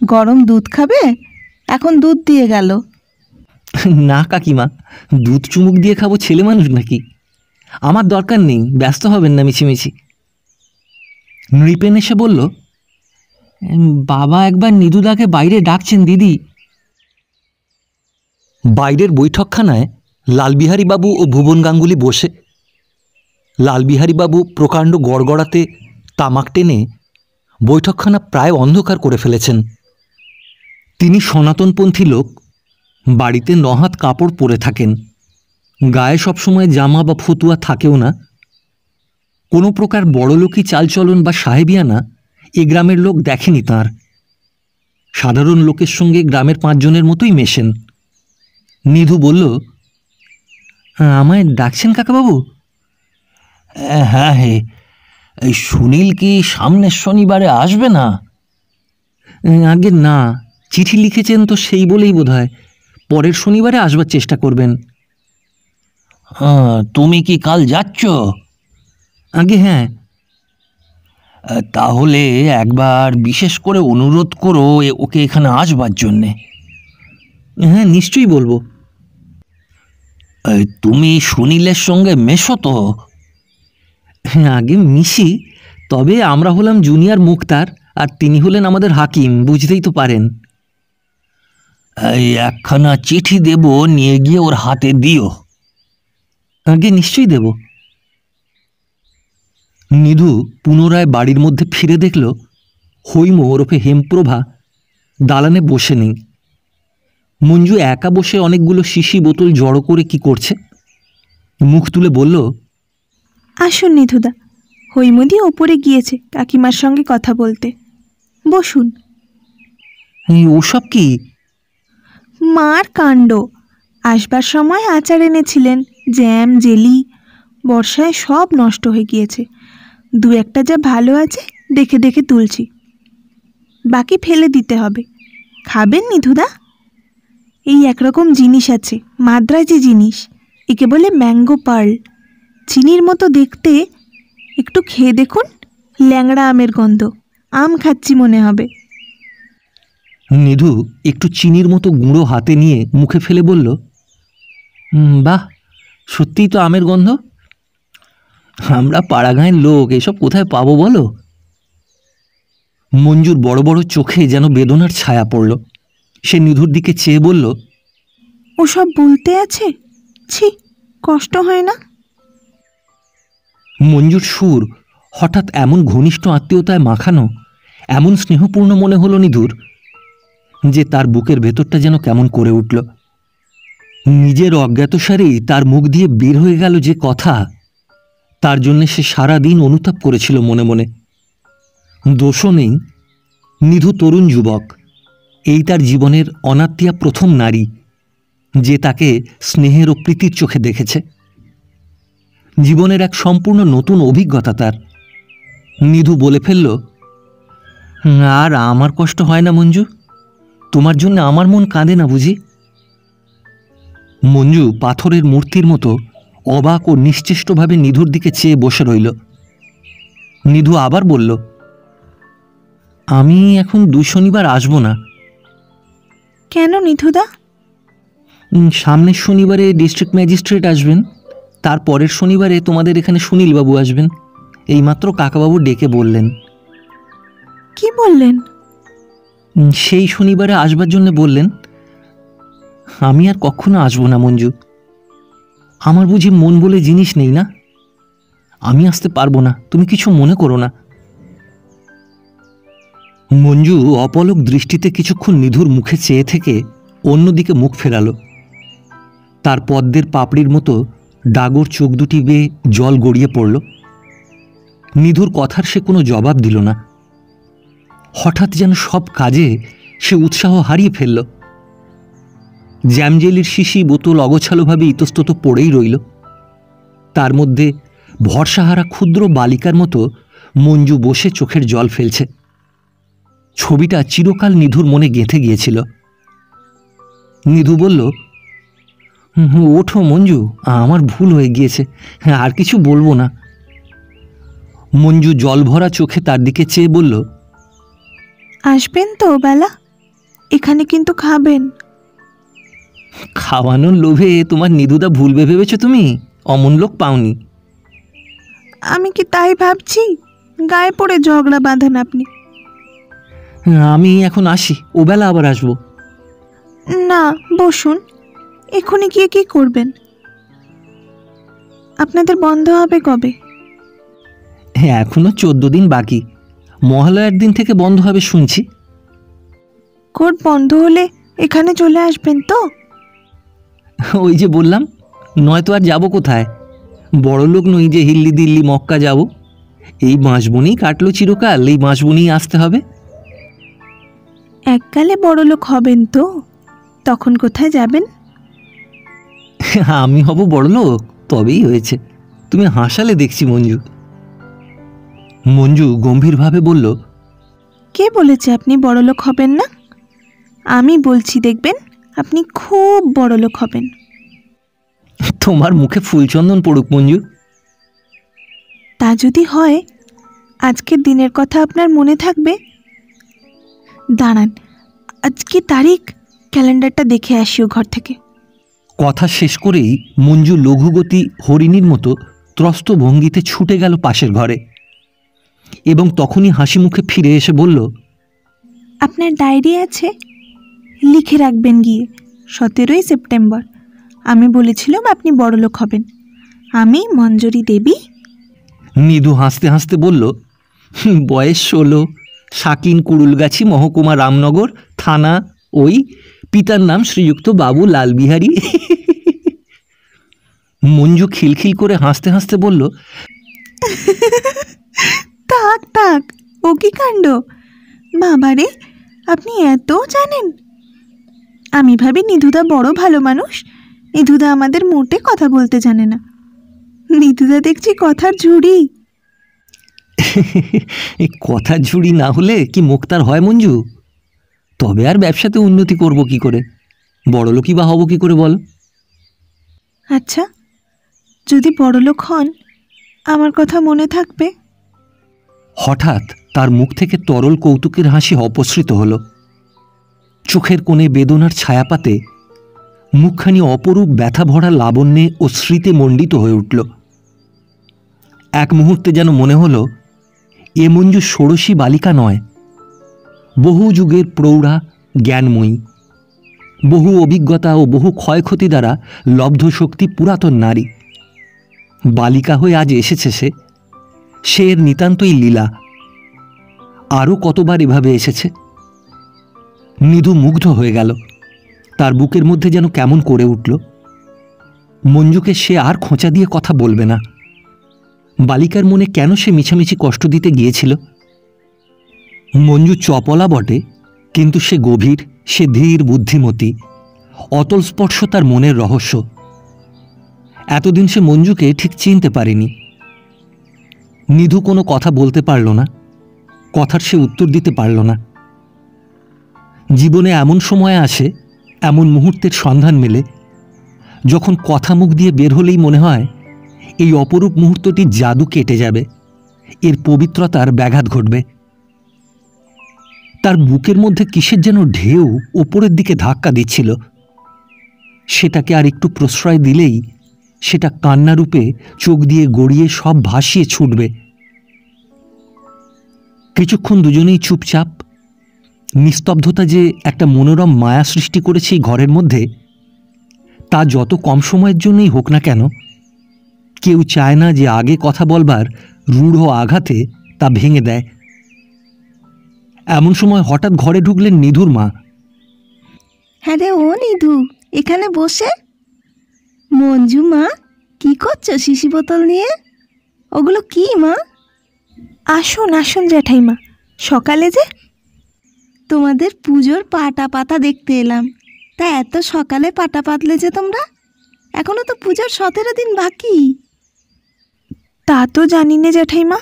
Speaker 2: গরম দুধ খাবে? এখন দুধ দিয়ে গেল।
Speaker 1: না কাকিমা, দুধ চুমুক দিয়ে খাবো ছেলে মানুষ নাকি? আমার দরকার নেই, ব্যস্ত হবেন না মিছিমিছি। নৃপেন এসে বলল, বাবা একবার নিধুদাকে বাইরে ডাকছেন দিদি। বাইরের বৈঠকখানায় লালবিহারীবাবু ও ভুবন গাঙ্গুলি বসে। লালবিহারীবাবু প্রকাণ্ড গড়গড়াতে তামাক টেনে বৈঠকখানা প্রায় অন্ধকার করে ফেলেছেন। তিনি সনাতনপন্থী লোক, বাড়িতে নহাত কাপড় পরে থাকেন, গায়ে সবসময় জামা বা ফতুয়া থাকেও না। কোনো প্রকার বড়লোকি চালচলন বা সাহেবিয়ানা এ গ্রামের লোক দেখেনি তাঁর। সাধারণ লোকের সঙ্গে গ্রামের 5 জনের মতোই মেশেন। নিধু বলল, আমায় ডাকছেন কাকাবাবু? হ্যাঁ হে, এই সুনীল কি সামনের শনিবারে আসবে না? আগে না, চিঠি লিখেছেন তো সেই বলেই বোধহয় পরের শনিবারে আসবার চেষ্টা করবেন। তুমি কি কাল যাচ্ছ? আগে হ্যাঁ। তাহলে একবার বিশেষ করে অনুরোধ করো ওকে এখানে আসবার জন্যে। হ্যাঁ, নিশ্চয়ই বলবো। তুমি সুনীলের সঙ্গে মেশো তো? হ্যাঁ, আগে মিশি, তবে আমরা হলাম জুনিয়র মুক্তার আর তিনি হলেন আমাদের হাকিম, বুঝতেই তো পারেন। এই একখানা চিঠি দেব, নিয়ে গিয়ে ওর হাতে দিও। আগে নিশ্চয়ই দেব। নিধু পুনরায় বাড়ির মধ্যে ফিরে দেখল হৈম ওরফে হেমপ্রভা দালানে বসে নেই। মঞ্জু একা বসে অনেকগুলো শিশি বোতল জড়ো করে কি করছে। মুখ তুলে বলল,
Speaker 3: আসুন নিধুদা, হৈমদি ওপরে গিয়েছে কাকিমার সঙ্গে কথা বলতে, বসুন।
Speaker 1: ওসব কি?
Speaker 3: মার কাণ্ড। আসবার সময় আচার এনেছিলেন, জ্যাম জেলি, বর্ষায় সব নষ্ট হয়ে গিয়েছে। 2-1টা যা ভালো আছে দেখে দেখে তুলছি, বাকি ফেলে দিতে হবে। খাবেন নিধুদা? এই একরকম জিনিস আছে, মাদ্রাজি জিনিস, একে বলে ম্যাঙ্গো পার্ল। চিনির মতো দেখতে, একটু খেয়ে দেখুন, ল্যাংড়া আমের গন্ধ, আম খাচ্ছি মনে হবে।
Speaker 1: নিধু একটু চিনির মতো গুঁড়ো হাতে নিয়ে মুখে ফেলে বলল, বাহ, সত্যিই তো আমের গন্ধ। আমরা পাড়াগাঁয়ের লোক, এসব কোথায় পাবো বলো? মঞ্জুর বড় বড় চোখে যেন বেদনার ছায়া পড়ল। সে নিধুর দিকে চেয়ে বলল,
Speaker 3: ওসব বলতে আছে? ছি, কষ্ট হয় না?
Speaker 1: মঞ্জুর সুর হঠাৎ এমন ঘনিষ্ঠ আত্মীয়তায় মাখানো, এমন স্নেহপূর্ণ মনে হলো নিধুর, যে তার বুকের ভেতরটা যেন কেমন করে উঠল। নিজের অজ্ঞাতসারেই তার মুখ দিয়ে বের হয়ে গেল যে কথা, তার জন্য সে সারা দিন অনুতাপ করেছিল মনে মনে। দোষও নেই, নিধু তরুণ যুবক, এই তার জীবনের অনাত্মীয়া প্রথম নারী যে তাকে স্নেহের ও প্রীতির চোখে দেখেছে। জীবনের এক সম্পূর্ণ নতুন অভিজ্ঞতা তার। নিধু বলে ফেলল, আর আমার কষ্ট হয় না মঞ্জু? তোমার জন্য আমার মন কাঁদে না বুঝি? মঞ্জু পাথরের মূর্তির মতো অবাক ও নিশ্চেষ্টভাবে নিধুর দিকে চেয়ে বসে রইল। নিধু আবার বলল, আমি এখন 2 শনিবার আসব না।
Speaker 3: কেন নিধুদা?
Speaker 1: সামনের শনিবারে ডিস্ট্রিক্ট ম্যাজিস্ট্রেট আসবেন, তার পরের শনিবারে তোমাদের এখানে সুনীলবাবু আসবেন। এইমাত্র কাকাবাবু ডেকে বললেন।
Speaker 3: কি বললেন?
Speaker 1: সেই শনিবারে আসবার জন্য বললেন। আমি আর কখনো আসবো না মঞ্জু। আমার বুঝি মন বলে জিনিস নেই না? আমি আসতে পারবো না, তুমি কিছু মনে করো না। মঞ্জু অপলক দৃষ্টিতে কিছুক্ষণ নিধুর মুখে চেয়ে থেকে অন্যদিকে মুখ ফেরালো। তার পদ্মের পাপড়ির মতো ডাগর চোখ দুটি বেয়ে জল গড়িয়ে পড়ল। নিধুর কথার সে কোনো জবাব দিল না। হঠাৎ যেন সব কাজে সে উৎসাহ হারিয়ে ফেলল। জ্যামজেলির শিশি বোতল অগোছালোভাবে ইতস্তত পড়েই রইল। তার মধ্যে ভরসাহারা ক্ষুদ্র বালিকার মতো মঞ্জু বসে চোখের জল ফেলছে। ছবিটা চিরকাল নিধুর মনে গেঁথে গিয়েছিল। নিধু বলল, ওঠো মঞ্জু, আমার ভুল হয়ে গিয়েছে, আর কিছু বলবো না। মঞ্জু জল ভরা চোখে তার দিকে চেয়ে বলল,
Speaker 3: আসবেন তো বেলা? এখানে কিন্তু খাবেন।
Speaker 1: খাওয়ানোর লোভে তোমার নিধুদা ভুলবে ভেবেছ তুমি? অমন লোক পাওনি।
Speaker 3: আমি কি তাই ভাবছি? গায়ে পড়ে ঝগড়া বাঁধান আপনি।
Speaker 1: আমি এখন আসি, ওবেলা আবার আসবো।
Speaker 3: না, বসুন, এখনই গিয়ে কি করবেন? আপনাদের বন্ধ হবে কবে?
Speaker 1: হ্যাঁ, এখনো 14 দিন বাকি। মহালয়ার দিন থেকে বন্ধ হবে শুনছি।
Speaker 3: কোর্ট বন্ধ হলে এখানে চলে আসবেন তো?
Speaker 1: ওই যে বললাম, নয়তো আর যাব কোথায়? বড় লোক নই যে হিল্লি দিল্লি মক্কা যাব। এই বাঁশবনেই কাটলো চিরকাল, এই বাঁশবনেই আসতে হবে।
Speaker 3: এককালে বড় লোক হবেন তো, তখন কোথায় যাবেন?
Speaker 1: আমি হব বড় লোক? তবেই হয়েছে। তুমি হাসালে দেখছি মঞ্জু। মঞ্জু গম্ভীরভাবে বলল,
Speaker 3: কে বলেছে আপনি বড় লোক হবেন না? আমি বলছি, দেখবেন আপনি খুব বড় লোক হবেন।
Speaker 1: তোমার মুখে ফুলচন্দন পড়ুক মঞ্জু।
Speaker 3: তা যদি হয়, আজকের দিনের কথা আপনার মনে থাকবে? দাঁড়ান, আজকে তারিখ, ক্যালেন্ডারটা দেখে আসিও ঘর থেকে।
Speaker 1: কথা শেষ করেই মঞ্জু লঘুগতি হরিণীর মতো ত্রস্ত ভঙ্গিতে ছুটে গেল পাশের ঘরে এবং তখনই হাসি মুখে ফিরে এসে বলল,
Speaker 3: আপনার ডায়েরি আছে? লিখে রাখবেন গিয়ে, 17ই সেপ্টেম্বর আমি বলেছিলাম আপনি বড়লোক হবেন। আমি মঞ্জরি দেবী।
Speaker 1: নিধু হাসতে হাসতে বলল, বয়স 16, শাকিন কুড়ুলগাছি, মহকুমা রামনগর, থানা ওই, পিতার নাম শ্রীযুক্ত বাবু লালবিহারী। মঞ্জু খিলখিল করে হাসতে হাসতে বলল,
Speaker 3: থাক থাক, ও কি কাণ্ড! বাবারে, আপনি এত জানেন! আমি ভাবি নিধুদা বড় ভালো মানুষ, নিধুদা আমাদের মোটে কথা বলতে জানে না। নিধুদা দেখছি কথার ঝুড়ি।
Speaker 1: এই কথার ঝুড়ি না হলে কি মুক্তার হয় মঞ্জু? তবে আর ব্যবসাতে উন্নতি করব কি করে? বড়লোকই বা হব কি করে বল?
Speaker 3: আচ্ছা, যদি বড়লোক হন, আমার কথা মনে থাকবে।
Speaker 1: হঠাৎ তার মুখ থেকে তরল কৌতুকের হাসি অপসৃত হল। চোখের কোণে বেদনার ছায়াপাতে মুখখানি অপরূপ ব্যথা ভরা লাবণ্যে ও স্মৃতি মণ্ডিত হয়ে উঠল। এক মুহূর্তে যেন মনে হলো এ মঞ্জু ষোড়শী বালিকা নয়, বহু যুগের প্রৌঢ়া, জ্ঞানময়ী, বহু অভিজ্ঞতা ও বহু ক্ষয়ক্ষতি দ্বারা লব্ধ শক্তি পুরাতন নারী। বালিকা হয়ে আজ এসেছে সে এর নিতান্তই লীলা। আরও কতবার এভাবে এসেছে। নিধু মুগ্ধ হয়ে গেল। তার বুকের মধ্যে যেন কেমন করে উঠল। মঞ্জুকে সে আর খোঁচা দিয়ে কথা বলবে না। বালিকার মনে কেন সে মিছামিছি কষ্ট দিতে গিয়েছিল? মঞ্জু চপলা বটে, কিন্তু সে গভীর, সে ধীর বুদ্ধিমতী। অতল স্পর্শ তার মনের রহস্য। এতদিন সে মঞ্জুকে ঠিক চিনতে পারেনি। নিধু কোনো কথা বলতে পারল না, কথার সে উত্তর দিতে পারল না। জীবনে এমন সময় আসে, এমন মুহূর্তের সন্ধান মেলে, যখন কথা মুখ দিয়ে বের হলেই মনে হয় এই অপরূপ মুহূর্তটির জাদু কেটে যাবে, এর পবিত্রতার ব্যাঘাত ঘটবে। তার বুকের মধ্যে কিসের যেন ঢেউ ওপরের দিকে ধাক্কা দিচ্ছিল। সেটাকে আর একটু প্রশ্রয় দিলেই সেটা কান্নারূপে চোখ দিয়ে গড়িয়ে সব ভাসিয়ে ছুটবে। কিছুক্ষণ দুজনেই চুপচাপ। নিস্তব্ধতা যে একটা মনোরম মায়া সৃষ্টি করেছে এই ঘরের মধ্যে, তা যত কম সময়ের জন্যই হোক না কেন, কেউ চায় না যে আগে কথা বলবার রূঢ় আঘাতে তা ভেঙে দেয়। এমন সময় হঠাৎ ঘরে ঢুকলেন নিধুর মা।
Speaker 2: হ্যাঁ রে, ও নিধু, এখানে বসে? মঞ্জু মা, কি করছো শিশি বোতল নিয়ে? ওগুলো কি মা?
Speaker 3: আসুন আসুন জ্যাঠাইমা, সকালে যে।
Speaker 2: তোমাদের পুজোর পাটা পাতা দেখতে এলাম। তা এত সকালে পাটা পাতলে যে তোমরা? এখনো তো পুজোর 17 দিন বাকি।
Speaker 3: তা তো জানি না জ্যাঠাইমা,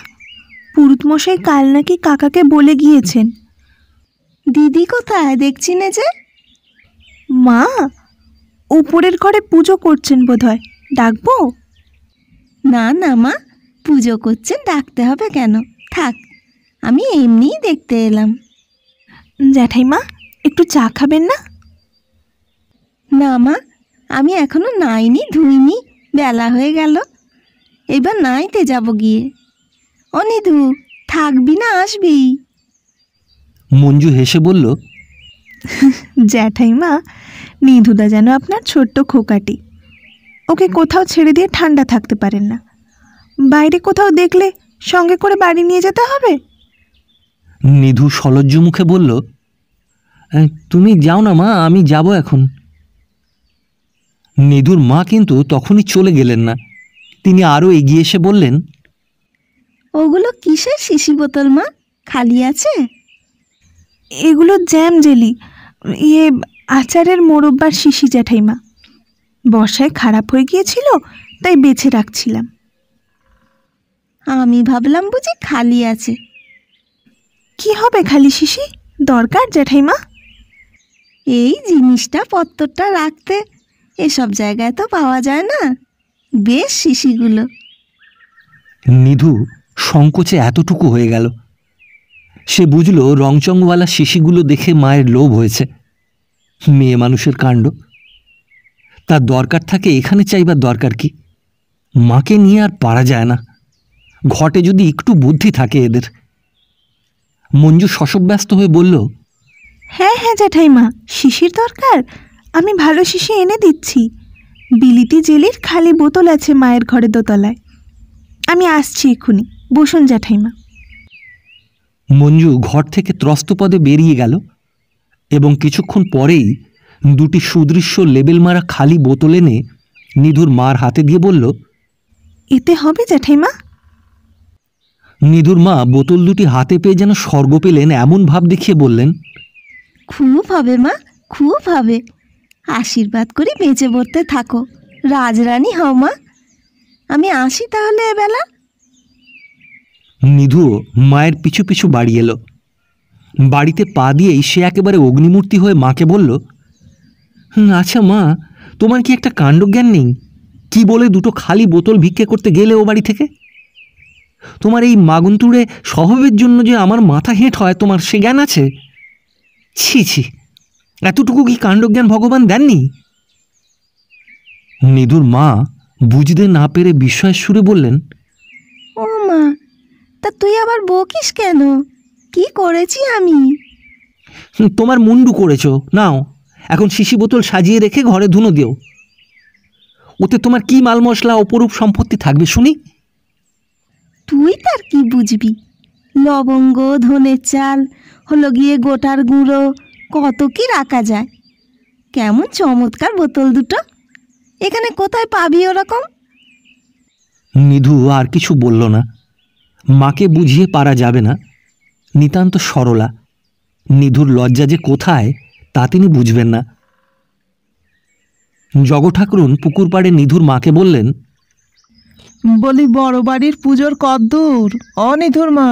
Speaker 3: পুরুতমশাই কাল নাকি কাকাকে বলে গিয়েছেন।
Speaker 2: দিদি কোথায় দেখছি না যে?
Speaker 3: মা উপরের ঘরে পুজো করছেন বোধহয়, ডাকবো?
Speaker 2: না না মা, পুজো করছেন, ডাকতে হবে কেন? থাক, আমি এমনিই দেখতে এলাম।
Speaker 3: জ্যাঠাইমা, একটু চা খাবেন না?
Speaker 2: না মা, আমি এখনো নাইনি ধুইনি, বেলা হয়ে গেল। এবার নাইতে যাব গিয়ে। ও নিধু, থাকবি না আসবি?
Speaker 1: মঞ্জু হেসে বলল,
Speaker 3: জ্যাঠাইমা, নিধুদা যেন আপনার ছোট্ট খোকাটি। ওকে কোথাও ছেড়ে দিয়ে ঠান্ডা থাকতে পারেন না। বাইরে কোথাও দেখলে সঙ্গে করে বাড়ি নিয়ে যেতে হবে।
Speaker 1: নিধু সলজ্জ মুখে বলল, তুমি যাও না মা, আমি যাব এখন। নিধুর মা কিন্তু তখনই চলে গেলেন না। তিনি আরও এগিয়ে এসে বললেন,
Speaker 2: ওগুলো কিসের শিশি বোতল মা, খালি আছে?
Speaker 3: এগুলো জ্যাম জেলি, আচারের মোরব্বার শিশি জ্যাঠাইমা। বর্ষায় খারাপ হয়ে গিয়েছিল, তাই বেছে রাখছিলাম।
Speaker 2: আমি ভাবলাম বুঝি খালি আছে।
Speaker 3: কি হবে খালি শিশি? দরকার জ্যাঠাইমা।
Speaker 2: এই জিনিসটা পত্তরটা রাখতে এসব জায়গায় তো পাওয়া যায় না, বেশ শিশিগুলো।
Speaker 1: নিধু সংকোচে এতটুকু হয়ে গেল। সে বুঝল রংচংওয়ালা শিশিগুলো দেখে মায়ের লোভ হয়েছে। মেয়ে মানুষের কাণ্ড। তার দরকার থাকে এখানে, চাইবার দরকার কি? মাকে নিয়ে আর পারা যায় না। ঘটে যদি একটু বুদ্ধি থাকে এদের। মঞ্জু শশব্যস্ত হয়ে বলল,
Speaker 3: হ্যাঁ হ্যাঁ জ্যাঠাইমা, শিশির দরকার? আমি ভালো শিশি এনে দিচ্ছি। বিলিতি জেলির খালি বোতল আছে মায়ের ঘরে দোতলায়। আমি আসছি এক্ষুনি, বসুন জ্যাঠাইমা।
Speaker 1: মঞ্জু ঘর থেকে ত্রস্তপদে বেরিয়ে গেল এবং কিছুক্ষণ পরেই দুটি সুদৃশ্য লেবেল মারা খালি বোতল এনে নিধুর মার হাতে দিয়ে বলল,
Speaker 3: এতে হবে জ্যাঠাইমা?
Speaker 1: নিধুর মা বোতল দুটি হাতে পেয়ে যেন স্বর্গ পেলেন এমন ভাব দেখিয়ে বললেন,
Speaker 2: খুব হবে মা, খুব হবে। আশীর্বাদ করি বেঁচে পড়তে থাকো, রাজরানী হও মা। আমি আসি তাহলে এবেলা।
Speaker 1: নিধুও মায়ের পিছু পিছু বাড়ি এলো। বাড়িতে পা দিয়েই সে একেবারে অগ্নিমূর্তি হয়ে মাকে বলল, আচ্ছা মা, তোমার কি একটা কাণ্ডজ্ঞান নেই? কি বলে দুটো খালি বোতল ভিক্ষে করতে গেলে ও বাড়ি থেকে? তোমার এই মাগুন্তুড়ে স্বভাবের জন্য যে আমার মাথা হেঁট হয়, তোমার সে জ্ঞান আছে? ছি ছি, এতটুকু কি কাণ্ডজ্ঞান ভগবান দেননি? নিধুর মা বুঝতে না পেরে বিস্ময়ের সুরে বললেন,
Speaker 2: ও মা, তা তুই আবার বকিস কেন? কি করেছি আমি?
Speaker 1: তোমার মুন্ডু করেছ। নাও এখন শিশি বোতল সাজিয়ে রেখে ঘরে ধুনো দিও। ওতে তোমার কি মাল মশলা অপরূপ সম্পত্তি থাকবে শুনি?
Speaker 2: তুই তার কি বুঝবি? লবঙ্গ, ধনের চাল, হলো গিয়ে গোটার গুঁড়ো, কত কি রাখা যায়। কেমন চমৎকার বোতল দুটো! এখানে কোথায় পাবি ওরকম?
Speaker 1: নিধু আর কিছু বলল না। মাকে বুঝিয়ে পারা যাবে না। নিতান্ত সরলা। নিধুর লজ্জা যে কোথায় তা তিনি বুঝবেন না। জগঠাকুরুন পুকুর পাড়ে নিধুর মাকে বললেন,
Speaker 4: বলি বড় বাড়ির পুজোর কদ্দূর অনিধুর মা?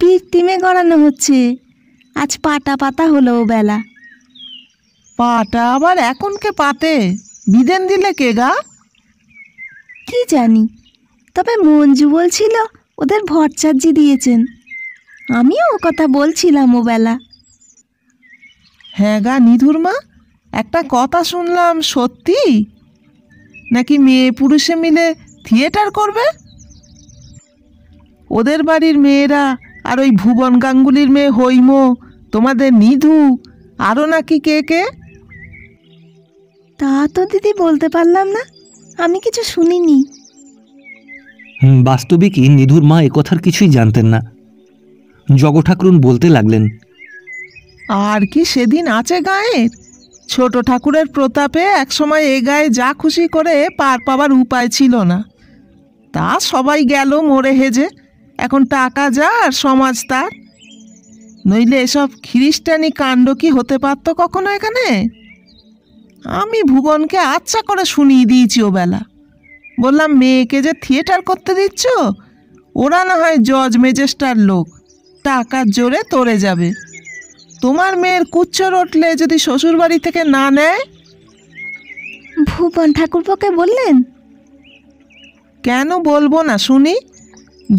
Speaker 2: পিত্তিমে গড়ানো হচ্ছে। আজ পাটা পাতা হলো ও বেলা।
Speaker 4: পাটা আবার এখনকে পাতে? বিদেন দিলে কে গা?
Speaker 2: কি জানি, তবে মঞ্জু বলছিল ওদের ভট্টাচার্যি দিয়েছেন। আমিও ও কথা বলছিলাম ও বেলা।
Speaker 4: হ্যাঁ গা নিধুর মা, একটা কথা শুনলাম, সত্যি নাকি মেয়ে পুরুষে মিলে থিয়েটার করবে? ওদের বাড়ির মেয়েরা আর ওই ভুবন গাঙ্গুলির মেয়ে হৈম, তোমাদের নিধু, আরও নাকি কে কে?
Speaker 2: তা তো দিদি বলতে পারলাম না, আমি কিছু শুনিনি।
Speaker 1: বাস্তবিকই নিধুর মা একথার কিছুই জানতেন না। জগঠাকুরুন বলতে লাগলেন,
Speaker 4: আর কি সেদিন আছে গায়ের? ছোট ঠাকুরের প্রতাপে একসময় এ গায়ে যা খুশি করে পার পাবার উপায় ছিল না। তা সবাই গেল মরে হেজে। এখন টাকা যার, সমাজ তার। নইলে এসব খ্রিস্টানি কাণ্ড কি হতে পারত কখনো এখানে? আমি ভুবনকে আচ্ছা করে শুনিয়ে দিয়েছি ও বেলা। বললাম, মেয়েকে যে থিয়েটার করতে দিচ্ছ, ওরা না হয় জজ ম্যাজিস্ট্রেট লোক, টাকার জোরে তরে যাবে। তোমার মেয়ের কুচ্ছ রটলে যদি শ্বশুর বাড়ি থেকে না নেয়?
Speaker 2: ভুবন ঠাকুরপোকে বললেন?
Speaker 4: কেন বলবো না শুনি।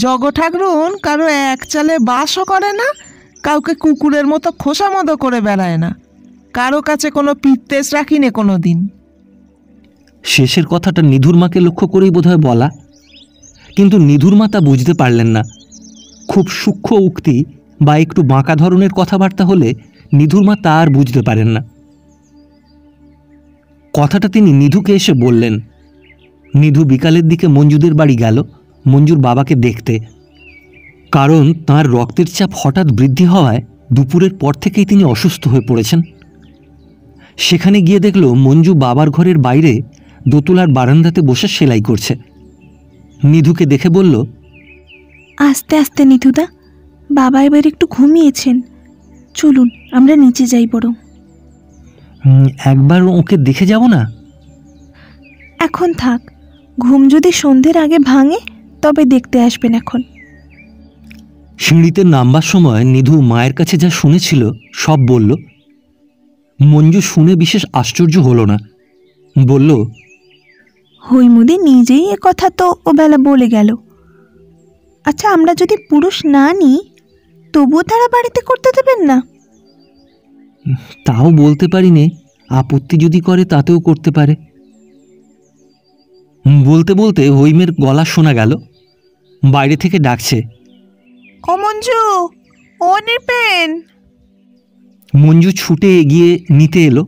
Speaker 4: জগঠাকুরুন কারো এক চালে বাসও করে না, কাউকে কুকুরের মতো খোসামতো করে বেড়ায় না, কারো কাছে কোনো পিত্তেস রাখিনে কোনো দিন।
Speaker 1: শেষের কথাটা নিধুর মাকে লক্ষ্য করেই বোধহয় বলা, কিন্তু নিধুর মা তা বুঝতে পারলেন না। খুব সূক্ষ্ম উক্তি বা একটু বাঁকা ধরনের কথাবার্তা হলে নিধুর মা তা আর বুঝতে পারেন না। কথাটা তিনি নিধুকে এসে বললেন। নিধু বিকালের দিকে মঞ্জুদের বাড়ি গেল মঞ্জুর বাবাকে দেখতে, কারণ তার রক্তের চাপ হঠাৎ বৃদ্ধি হওয়ায় দুপুরের পর থেকেই তিনি অসুস্থ হয়ে পড়েছেন। সেখানে গিয়ে দেখল মঞ্জু বাবার ঘরের বাইরে দোতলার বারান্দাতে বসে সেলাই করছে। নিধুকে দেখে বলল,
Speaker 3: আস্তে আস্তে নিধুদা, বাবা এবার একটু ঘুমিয়েছেন, চলুন আমরা নিচে যাই বরং।
Speaker 1: একবার ওকে দেখে যাব না?
Speaker 3: এখন থাক, ঘুম যদি সন্ধ্যের আগে ভাঙে তবে দেখতে আসবেন। এখন
Speaker 1: সিঁড়িতে নামবার সময় নিধু মায়ের কাছে যা শুনেছিল সব বলল। মঞ্জু শুনে বিশেষ আশ্চর্য হলো না, বলল,
Speaker 3: হৈমুদি নিজেই এ কথা তো ওবেলা বলে গেল। আচ্ছা, আমরা যদি পুরুষ না নিই তবুও তারা বাড়িতে করতে দেবেন না?
Speaker 1: তাও বলতে পারি নে, আপত্তি যদি করে তাতেও করতে পারে। বলতে বলতে হৈমের গলা শোনা গেল, বাইরে থেকে ডাকছে,
Speaker 3: ও মঞ্জু, ও নিপেন।
Speaker 1: মঞ্জু ছুটে এগিয়ে নিতে এলো।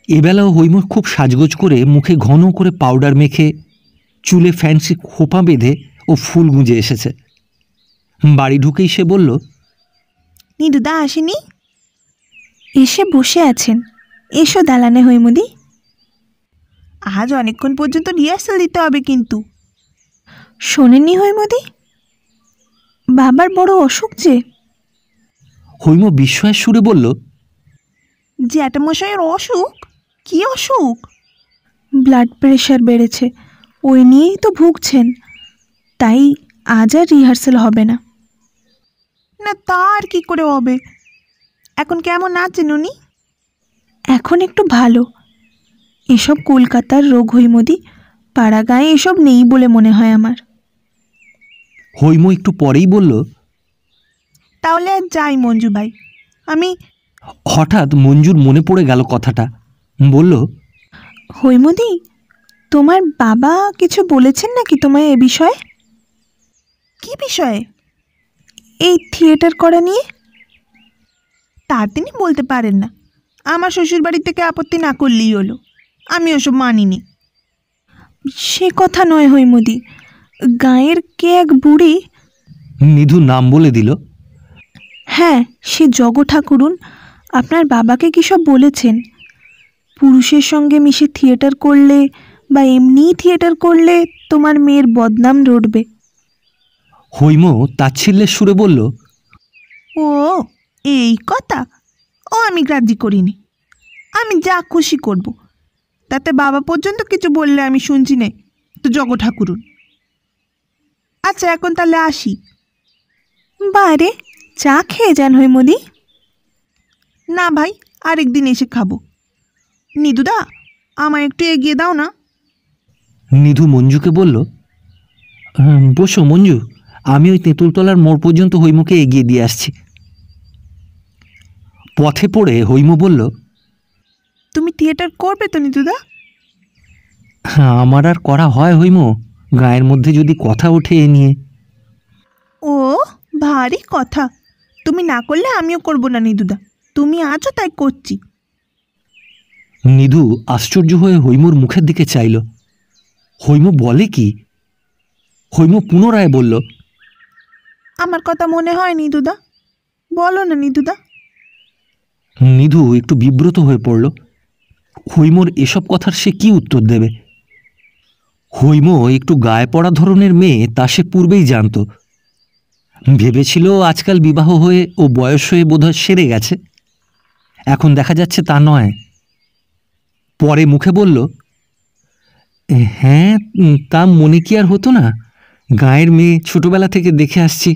Speaker 1: এবেলাও হৈম খুব সাজগোজ করে মুখে ঘন করে পাউডার মেখে চুলে ফ্যান্সি খোপা বেঁধে ও ফুল গুঁজে এসেছে। বাড়ি ঢুকেই সে বলল,
Speaker 3: নিধুদা আসেনি? এসে বসে আছেন, এসো দালানে হৈমুদি। আজ অনেকক্ষণ পর্যন্ত রিহার্সাল দিতে হবে কিন্তু। শোনেননি হৈমুদি, বাবার বড় অসুখ যে।
Speaker 1: হৈম বিস্ময়ের সুরে বলল,
Speaker 3: জ্যাঠামশাইয়ের অসুখ? কি অসুখ? ব্লাড প্রেশার বেড়েছে, ওই নিয়েই তো ভুগছেন, তাই আজ আর রিহার্সাল হবে না। না, তা আর কি করে হবে? এখন কেমন আছেন উনি? এখন একটু ভালো। এসব কলকাতার রোগ হৈমদি, পাড়া গায়ে এসব নেই বলে মনে হয় আমার।
Speaker 1: হৈম একটু পরেই বলল,
Speaker 3: তাহলে আর যাই মঞ্জু ভাই, আমি।
Speaker 1: হঠাৎ মঞ্জুর মনে পড়ে গেল কথাটা, বলল,
Speaker 3: হৈমদি, তোমার বাবা কিছু বলেছেন নাকি তোমায় এ বিষয়ে? কি বিষয়ে? এই থিয়েটার করা নিয়ে। তা তিনি বলতে পারেন না, আমার শ্বশুর বাড়ি থেকে আপত্তি না করলেই হলো, আমি ওসব মানিনি। সে কথা নয় হৈমদি, গাঁয়ের কে এক বুড়ি।
Speaker 1: নিধু নাম বলে দিল।
Speaker 3: হ্যাঁ, সে জগ ঠাকুরুন আপনার বাবাকে কী সব বলেছেন। পুরুষের সঙ্গে মিশে থিয়েটার করলে বা এমনিই থিয়েটার করলে তোমার মেয়ের বদনাম রটবে।
Speaker 1: হৈম তাচ্ছিল্যের সুরে বলল,
Speaker 3: ও এই কথা? ও আমি গ্রাহ্য করিনি, আমি যা খুশি করব, তাতে বাবা পর্যন্ত কিছু বললে আমি শুনছি নে তো জগ ঠাকুরুন। আচ্ছা, এখন তাহলে আসি। বারে, চা খেয়ে যান হৈমদি। না ভাই, আরেকদিন এসে খাবো। নিধুদা, আমায় একটু এগিয়ে দাও না।
Speaker 1: নিধু মঞ্জুকে বলল, বসো মঞ্জু, আমি ওই তেঁতুলতলার মোড় পর্যন্ত হৈমকে এগিয়ে দিয়ে আসছি। পথে পড়ে হৈম বলল,
Speaker 3: তুমি থিয়েটার করবে তো নিধুদা?
Speaker 1: আমার আর করা হয় হৈম, গায়ের মধ্যে যদি কথা ওঠে এ নিয়ে।
Speaker 3: ও ভারী কথা, তুমি না করলে আমিও করব না নিধুদা, তুমি আছো তাই করছি।
Speaker 1: নিধু আশ্চর্য হয়ে হৈমর মুখের দিকে চাইল। হৈম বলে কি? হৈম পুনরায় বলল,
Speaker 3: আমার কথা মনে হয় নিধুদা, বলো না নিধুদা।
Speaker 1: নিধু একটু বিব্রত হয়ে পড়ল। হৈমর এসব কথার সে কি উত্তর দেবে? হৈম একটু গায়ে পড়া ধরনের মেয়ে, তা সে পূর্বেই জানত। ভেবেছিল আজকাল বিবাহ হয়ে ও বয়স হয়ে বোধহয় সেরে গেছে, এখন দেখা যাচ্ছে তা নয়। পরে মুখে বলল, হ্যাঁ, তা মনে কি আর হতো না, গাঁয়ের মেয়ে, ছোটবেলা থেকে দেখে আসছি।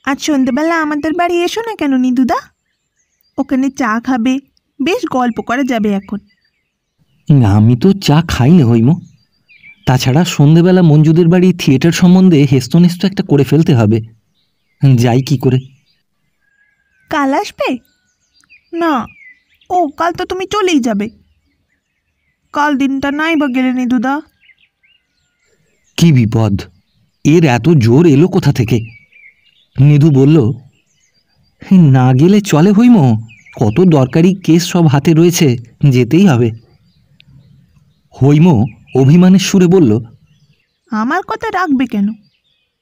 Speaker 3: আজ সন্ধ্যেবেলা আমাদের বাড়ি এসো না কেন নিধুদা, ওখানে চা খাবে, বেশ গল্প করা যাবে এখন।
Speaker 1: আমি তো চা খাই না হৈম, তাছাড়া সন্ধেবেলা মঞ্জুদের বাড়ি থিয়েটার সম্বন্ধে হেস্তনেস্ত একটা করে ফেলতে হবে, যাই কি করে।
Speaker 3: কাল আসবে? না, ও কাল তো তুমি চলেই যাবে। কাল দিনটা নাই বা গেলে নিধুদা।
Speaker 1: কি বিপদ, এর এত জোর এলো কোথা থেকে? নিধু বলল, না গেলে চলে হইম, কত দরকারি কেস সব হাতে রয়েছে, যেতেই হবে। হৈম অভিমানের সুরে বলল,
Speaker 3: আমার কথা রাখবে কেন?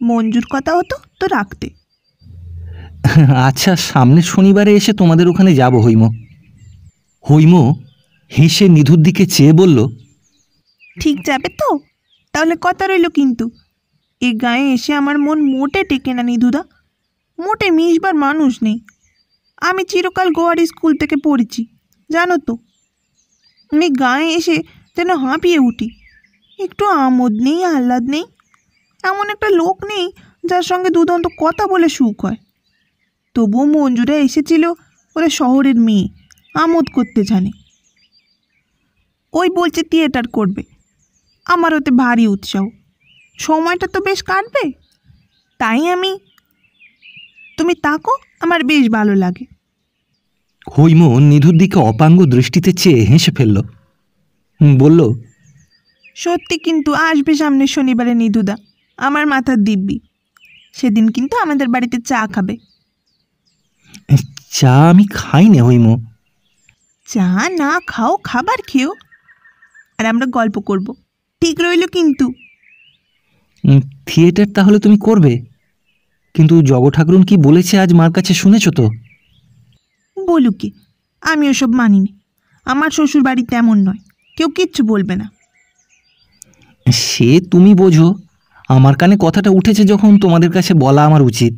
Speaker 3: মঞ্জুর কথা হতো তো রাখতে।
Speaker 1: আচ্ছা, সামনের শনিবারে এসে তোমাদের ওখানে যাব হৈম। হৈম হেসে নিধুর দিকে চেয়ে বলল,
Speaker 3: ঠিক যাবে তো? তাহলে কথা রইল কিন্তু। এ গায়ে এসে আমার মন মোটে টেকে না নিধুদা, মোটে মিশবার মানুষ নেই। আমি চিরকাল গোয়ারি স্কুল থেকে পড়েছি, জানো তো। আমি গায়ে এসে যেন হাঁপিয়ে উঠি, একটু আমোদ নেই, আহ্লাদ নেই। এমন একটা লোক নেই যার সঙ্গে দুদন্ত কথা বলে সুখ হয়। তবুও মঞ্জুরা এসেছিল, ওরা শহরের মেয়ে, আমোদ করতে জানে। ওই বলছে থিয়েটার করবে, আমার ওতে ভারী উৎসাহ। সময়টা তো বেশ কাটবে, তাই আমি। তুমি তাকো, আমার বেশ ভালো লাগে।
Speaker 1: হৈম নিধুর দিকে অপাঙ্গ দৃষ্টিতে চেয়ে হেসে ফেলল, বলল,
Speaker 3: সত্যি কিন্তু আসবে সামনের শনিবারে নিধুদা, আমার মাথার দিব্যি। সেদিন কিন্তু আমাদের বাড়িতে চা খাবে।
Speaker 1: চা আমি খাই না হৈম।
Speaker 3: চা না খাও, খাবার খেও, আর আমরা গল্প করব। ঠিক রইল কিন্তু।
Speaker 1: থিয়েটার তাহলে তুমি করবে? কিন্তু জগঠাকুরুন কি বলেছে আজ মার কাছে, শুনেছ তো?
Speaker 3: বলুক কি, আমি ওসব মানিনি। আমার শ্বশুর বাড়ি তেমন নয়, কেউ কিচ্ছু বলবে না।
Speaker 1: সে তুমি বোঝো, আমার কানে কথাটা উঠেছে যখন তোমাদের কাছে বলা আমার উচিত।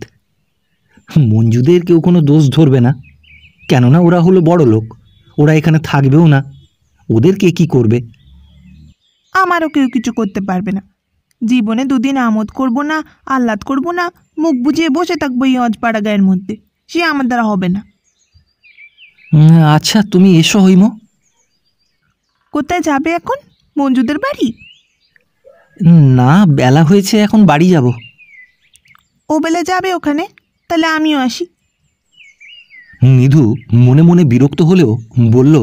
Speaker 1: মঞ্জুদের কেউ কোনো দোষ ধরবে না, কেননা ওরা হলো বড় লোক, ওরা এখানে থাকবেও না, ওদের কে কি করবে?
Speaker 3: আমারও কেউ কিছু করতে পারবে না। জীবনে দুদিন আমোদ করব না, আহ্লাদ করব না, মুখ বুঝিয়ে বসে থাকবো এই অজপাড়া গায়ের মধ্যে, সে আমার দ্বারা হবে না।
Speaker 1: আচ্ছা, তুমি এসো হৈম।
Speaker 3: কোথায় যাবে এখন? মঞ্জুদের বাড়ি?
Speaker 1: না, বেলা হয়েছে, এখন বাড়ি যাব।
Speaker 3: ও বেলা যাবে ওখানে, তাহলে আমিও আসি।
Speaker 1: নিধু মনে মনে বিরক্ত হলেও বলল,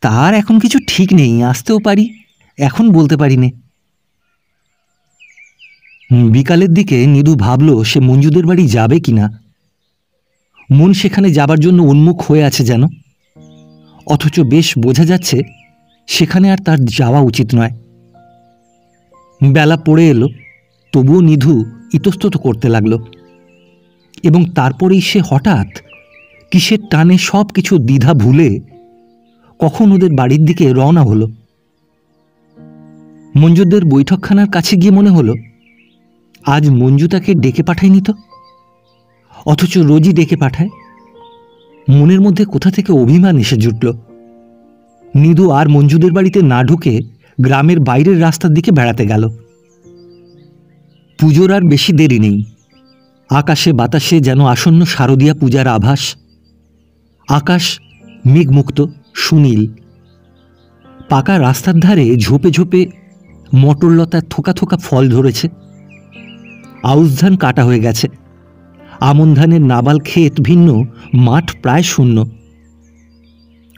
Speaker 1: তার এখন কিছু ঠিক নেই, আসতেও পারি, এখন বলতে পারি নে। বিকালের দিকে নিধু ভাবল সে মঞ্জুদের বাড়ি যাবে কিনা। মন সেখানে যাবার জন্য উন্মুখ হয়ে আছে যেন, অথচ বেশ বোঝা যাচ্ছে সেখানে আর তার যাওয়া উচিত নয়। বেলা পড়ে এলো, তবুও নিধু ইতস্তত করতে লাগলো, এবং তারপরেই সে হঠাৎ কিসের টানে সব কিছু দ্বিধা ভুলে কখন ওদের বাড়ির দিকে রওনা হলো। মঞ্জুদের বৈঠকখানার কাছে গিয়ে মনে হলো আজ মঞ্জু তাকে ডেকে পাঠায়নি তো, অথচ রোজই ডেকে পাঠায়। মনের মধ্যে কোথা থেকে অভিমান এসে জুটল। নিধু আর মঞ্জুদের বাড়িতে না ঢুকে গ্রামের বাইরের রাস্তার দিকে বেড়াতে গেল। পুজোর আর বেশি দেরি নেই, আকাশে বাতাসে যেন আসন্ন শারদীয়া পূজার আভাস। আকাশ মেঘমুক্ত, সুনীল। পাকা রাস্তার ধারে ঝোপে ঝোপে মটরলতার থোকা থোকা ফল ধরেছে। আউশ ধান কাটা হয়ে গেছে, আমন ধানের নাবাল ক্ষেত ভিন্ন, মাঠ প্রায় শূন্য।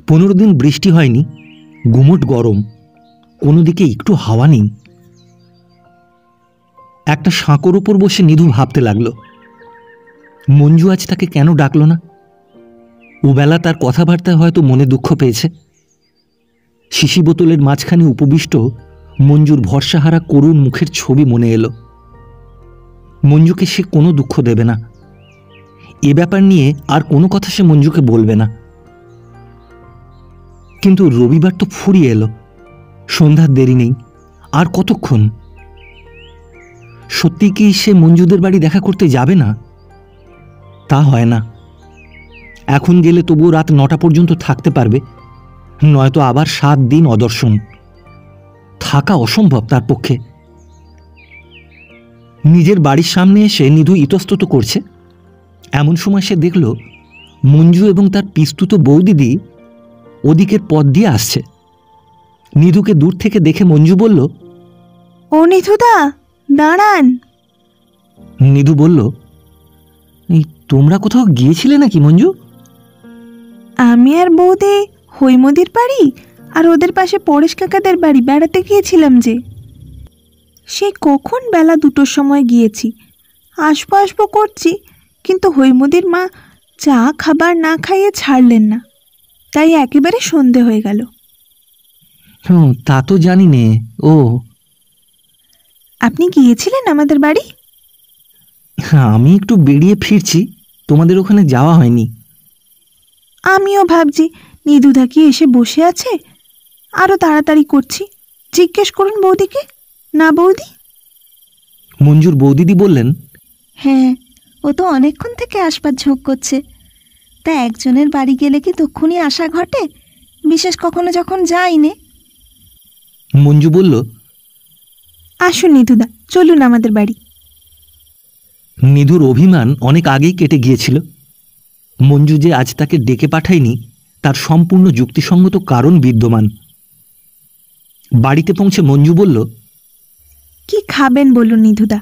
Speaker 1: 15 দিন বৃষ্টি হয়নি, গুমোট গরম, কোনো দিকে একটু হাওয়া নেই। একটা সাঁকোর ওপর বসে নিধু ভাবতে লাগলো, মঞ্জু আজ তাকে কেন ডাকল না? ওবেলা তার কথাবার্তায় হয়তো মনে দুঃখ পেয়েছে। শিশি বোতলের মাঝখানে উপবিষ্ট মঞ্জুর ভরসাহারা করুণ মুখের ছবি মনে এলো। মঞ্জুকে সে কোনো দুঃখ দেবে না, এ ব্যাপার নিয়ে আর কোনো কথা সে মঞ্জুকে বলবে না। কিন্তু রবিবার তো ফুরিয়ে এলো, সন্ধ্যার দেরি নেই, আর কতক্ষণ? সত্যি কি সে মঞ্জুদের বাড়ি দেখা করতে যাবে না? তা হয় না। এখন গেলে তবুও রাত 9টা পর্যন্ত থাকতে পারবে, নয়তো আবার 7 দিন অদর্শন। থাকা অসম্ভব তার পক্ষে। নিজের বাড়ির সামনে এসে নিধু ইতস্তত করছে, এমন সময় সে দেখল মঞ্জু এবং তার পিস্তুত বৌদিদি ওদিকের পথ দিয়ে আসছে। নিধুকে দূর থেকে দেখে মঞ্জু বলল,
Speaker 3: ও নিধুদা, দাঁড়ান।
Speaker 1: নিধু বলল, এই তোমরা কোথাও গিয়েছিলে নাকি মঞ্জু?
Speaker 3: আমি আর বৌদি হৈমদির বাড়ি আর ওদের পাশে পরেশ কাকাদের বাড়ি বেড়াতে গিয়েছিলাম যে। সেই কখন বেলা 2টোর সময় গিয়েছি, আসবো আসবো করছি, কিন্তু হৈমদির মা চা খাবার না খাইয়ে ছাড়লেন না, তাই একেবারে সন্ধে হয়ে গেল।
Speaker 1: তা তো জানি নে। ও,
Speaker 3: আপনি গিয়েছিলেন আমাদের বাড়ি?
Speaker 1: আমি একটু বেরিয়ে ফিরছি, তোমাদের ওখানে যাওয়া হয়নি।
Speaker 3: আমিও ভাবছি নিধুদা কি এসে বসে আছে, আরও তাড়াতাড়ি করছি। জিজ্ঞেস করুন বৌদিকে। না বৌদি?
Speaker 1: মঞ্জুর বৌদিদি বললেন,
Speaker 2: হ্যাঁ, ও তো অনেকক্ষণ থেকে আসবার ঝোঁক করছে। তা একজনের বাড়ি গেলে কি তক্ষুনি আসা ঘটে, বিশেষ কখনো যখন যাইনে।
Speaker 1: মঞ্জু বলল,
Speaker 3: আসুন নিধুদা, চলুন আমাদের বাড়ি।
Speaker 1: নিধুর অভিমান অনেক আগেই কেটে গিয়েছিল। মঞ্জু যে আজ তাকে ডেকে পাঠায়নি তার সম্পূর্ণ যুক্তিসঙ্গত কারণ বিদ্যমান। বাড়িতে পৌঁছে মঞ্জু বলল,
Speaker 3: কি খাবেন বলুন নিধুদা?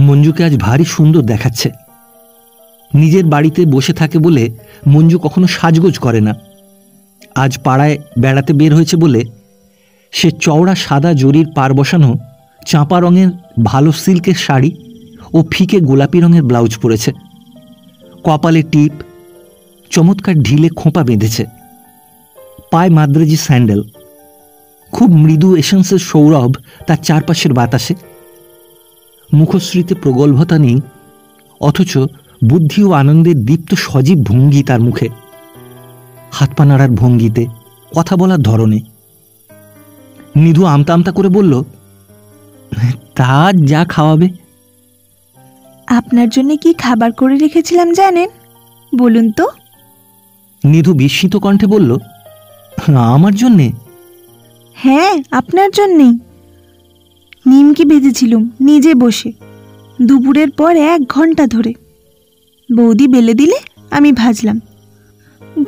Speaker 1: মঞ্জুকে আজ ভারী সুন্দর দেখাচ্ছে। নিজের বাড়িতে বসে থাকে বলে মঞ্জু কখনো সাজগোজ করে না। আজ পাড়ায় বেড়াতে বের হয়েছে বলে সে চওড়া সাদা জরির পার বসানো চাঁপা রঙের ভালো সিল্কের শাড়ি ও ফিকে গোলাপি রঙের ব্লাউজ পরেছে। কপালে টিপ, চমৎকার ঢিলে খোঁপা বেঁধেছে, পায়ে মাদ্রাজি স্যান্ডেল। খুব মৃদু এসেন্সের সৌরভ তার চারপাশের বাতাসে। মুখশ্রীতে প্রগল্ভতা নেই, অথচ বুদ্ধি ও আনন্দের দীপ্ত সজীব ভঙ্গি তার মুখে, হাত পা নাড়ার ভঙ্গিতে, কথা বলার ধরনে। নিধু আমতা আমতা করে বলল, তা যা খাওয়াবে।
Speaker 3: আপনার জন্য কি খাবার করে রেখেছিলাম জানেন? বলুন তো।
Speaker 1: নিধু বিস্মিত কণ্ঠে বলল, আমার জন্যে?
Speaker 3: হ্যাঁ, আপনার জন্যেই। নিমকি ভেজেছিলুম নিজে বসে, দুপুরের পর 1 ঘন্টা ধরে। বৌদি বেলে দিলে আমি ভাজলাম।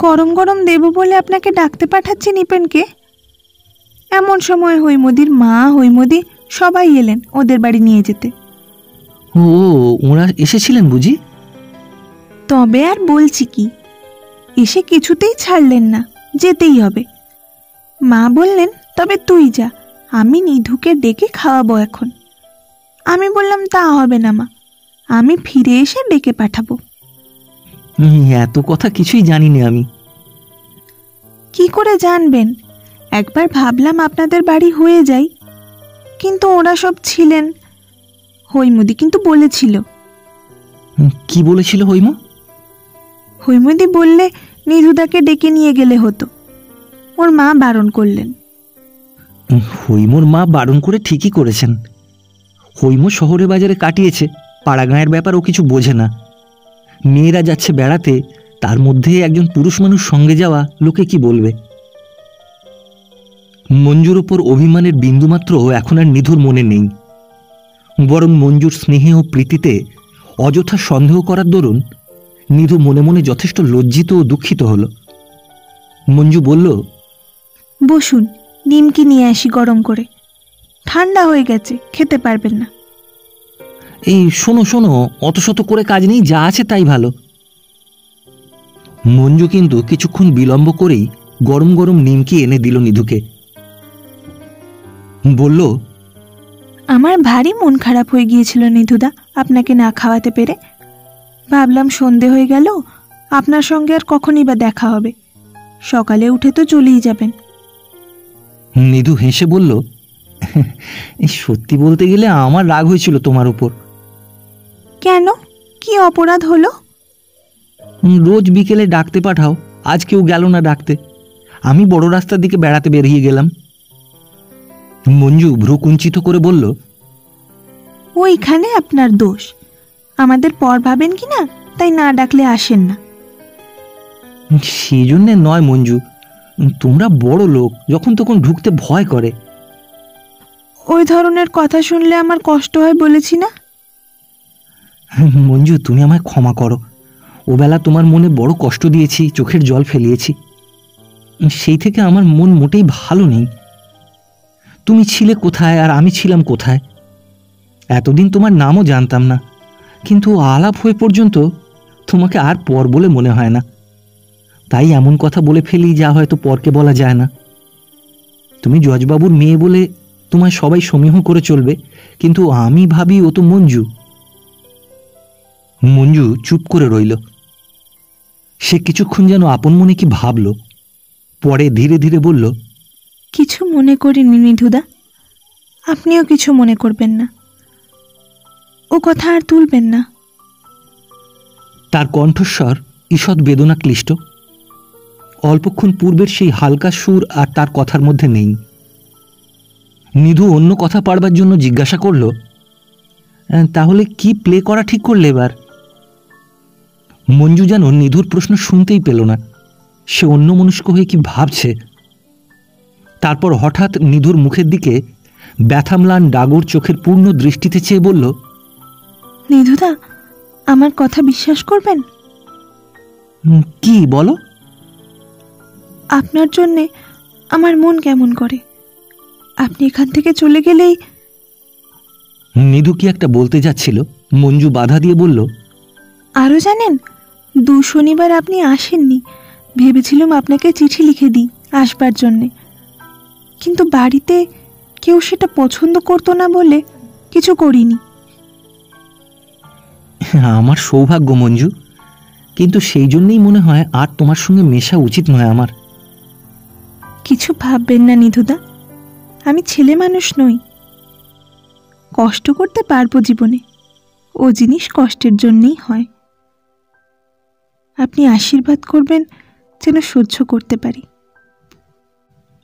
Speaker 3: গরম গরম দেব বলে আপনাকে ডাকতে পাঠাচ্ছি নিপেনকে। এমন সময় হৈমদির মা, হৈমদি সবাই এলেন ওদের বাড়ি নিয়ে যেতে।
Speaker 1: ও, ওরা এসেছিলেন বুঝি?
Speaker 3: তবে আর বলছি কি, এসে কিছুতেই ছাড়লেন না, যেতেই হবে। মা বললেন, তবে তুই যা, আমি নিধুকে ডেকে খাওয়াবো এখন। আমি বললাম, তা হবে না মা, আমি ফিরে এসে ডেকে পাঠাবো।
Speaker 1: এত কথা কিছুই জানি না আমি।
Speaker 3: কি করে জানবেন? একবার ভাবলাম আপনাদের বাড়ি হয়ে যাই, কিন্তু ওরা সব ছিলেন। হৈমদি কিন্তু বলেছিল।
Speaker 1: কি বলেছিল হৈম?
Speaker 3: হৈমদি বললে নিধুদাকে ডেকে নিয়ে গেলে হতো, ওর মা বারণ করলেন।
Speaker 1: হৈমর মা বারণ করে ঠিকই করেছেন। হৈম শহরে বাজারে কাটিয়েছে, পাড়া গাঁয়ের ব্যাপার ও কিছু বোঝে না। মেয়েরা যাচ্ছে বেড়াতে, তার মধ্যে একজন পুরুষ মানুষ সঙ্গে যাওয়া, লোকে কি বলবে? মঞ্জুর ওপর অভিমানের বিন্দুমাত্র এখন আর নিধুর মনে নেই, বরং মঞ্জুর স্নেহে ও প্রীতিতে অযথা সন্দেহ করার দরুন নিধু মনে মনে যথেষ্ট লজ্জিত ও দুঃখিত হল। মঞ্জু বলল,
Speaker 3: বসুন, নিমকি নিয়ে আসি গরম করে। ঠান্ডা হয়ে গেছে, খেতে পারবেন না।
Speaker 1: এই শোনো শোনো, অত শত করে কাজ নেই, যা আছে তাই ভালো। মঞ্জু কিন্তু কিছুক্ষণ বিলম্ব করেই গরম গরম নিমকি এনে দিল নিধুকে। বলল,
Speaker 3: আমার ভারী মন খারাপ হয়ে গিয়েছিল নিধুদা আপনাকে না খাওয়াতে পেরে। ভাবলাম সন্ধে হয়ে গেল, আপনার সঙ্গে আর কখনই বা দেখা হবে, সকালে উঠে তো চলেই যাবেন।
Speaker 1: নিধু হেসে বলল, সত্যি বলতে গেলে আমার রাগ হয়েছিল তোমার উপর।
Speaker 3: কেন? কি অপরাধ হলো?
Speaker 1: রোজ বিকেলে ডাকতে পাঠাও, আজ কেউ গেল না ডাকতে, আমি বড় রাস্তার দিকে বেড়াতে বেরিয়ে গেলাম। মঞ্জু ভ্রু কুঞ্চিত করে বলল,
Speaker 3: ওইখানে আপনার দোষ। আমাদের পর ভাবেন কি না, তাই না ডাকলে আসেন না।
Speaker 1: সেই জন্যে নয় মঞ্জু, তোমরা বড় লোক, যখন তখন ঢুকতে ভয় করে।
Speaker 3: ওই ধরনের কথা শুনলে আমার কষ্ট হয় বলেছি না?
Speaker 1: মঞ্জু, তুমি আমায় ক্ষমা করো। ওবেলা তোমার মনে বড় কষ্ট দিয়েছি, চোখের জল ফেলিয়েছি। সেই থেকে আমার মন মোটেই ভালো নেই। তুমি ছিলে কোথায় আর আমি ছিলাম কোথায়? এতদিন তোমার নামও জানতাম না, কিন্তু আলাপ হয়ে পর্যন্ত তোমাকে আর পর বলে মনে হয় না। তাই এমন কথা বলে ফেলি যা হয়তো পরকে বলা যায় না। তুমি জজবাবুর মেয়ে বলে তোমায় সবাই সমীহ করে চলবে, কিন্তু আমি ভাবি ও তো মঞ্জু। মঞ্জু চুপ করে রইল। সে কিছুক্ষণ যেন আপন মনে কি ভাবল, পরে ধীরে ধীরে বলল,
Speaker 3: কিছু মনে করিনি নিধুদা, আপনিও কিছু মনে করবেন না, ও কথা আর তুলবেন না।
Speaker 1: তার কণ্ঠস্বর ঈষৎ বেদনা ক্লিষ্ট। অল্পক্ষণ পূর্বের সেই হালকা সুর আর তার কথার মধ্যে নেই। নিধু অন্য কথা পাড়বার জন্য জিজ্ঞাসা করল, তাহলে কি প্লে করা ঠিক করলে এবার? মঞ্জু যেন নিধুর প্রশ্ন শুনতেই পেল না। সে অন্যমনস্ক হয়ে কি ভাবছে। তারপর হঠাৎ নিধুর মুখের দিকে ব্যথাম্লান ডাগর চোখের পূর্ণ দৃষ্টিতে চেয়ে বলল,
Speaker 3: নিধুদা, আমার কথা বিশ্বাস করবেন?
Speaker 1: কি বলো?
Speaker 3: আপনার জন্যে আমার মন কেমন করে। আপনি এখান থেকে চলে গেলেই।
Speaker 1: নিধু কি একটা বলতে যাচ্ছিল, মঞ্জু বাধা দিয়ে বলল,
Speaker 3: আরও জানেন, 2 শনিবার আপনি আসেননি। ভেবেছিলাম আপনাকে চিঠি লিখে দিই আসবার জন্যে, কিন্তু বাড়িতে কেউ সেটা পছন্দ করতো না বলে কিছু করিনি।
Speaker 1: আমার সৌভাগ্য মঞ্জু, কিন্তু সেই জন্যই মনে হয় আর তোমার সঙ্গে মেশা উচিত নয় আমার।
Speaker 3: কিছু ভাববেন না নিধুদা, আমি ছেলে মানুষ নই। কষ্ট করতে পারবো জীবনে, ও জিনিস কষ্টের জন্যই হয়। আপনি আশীর্বাদ করবেন যেন সহ্য করতে পারি।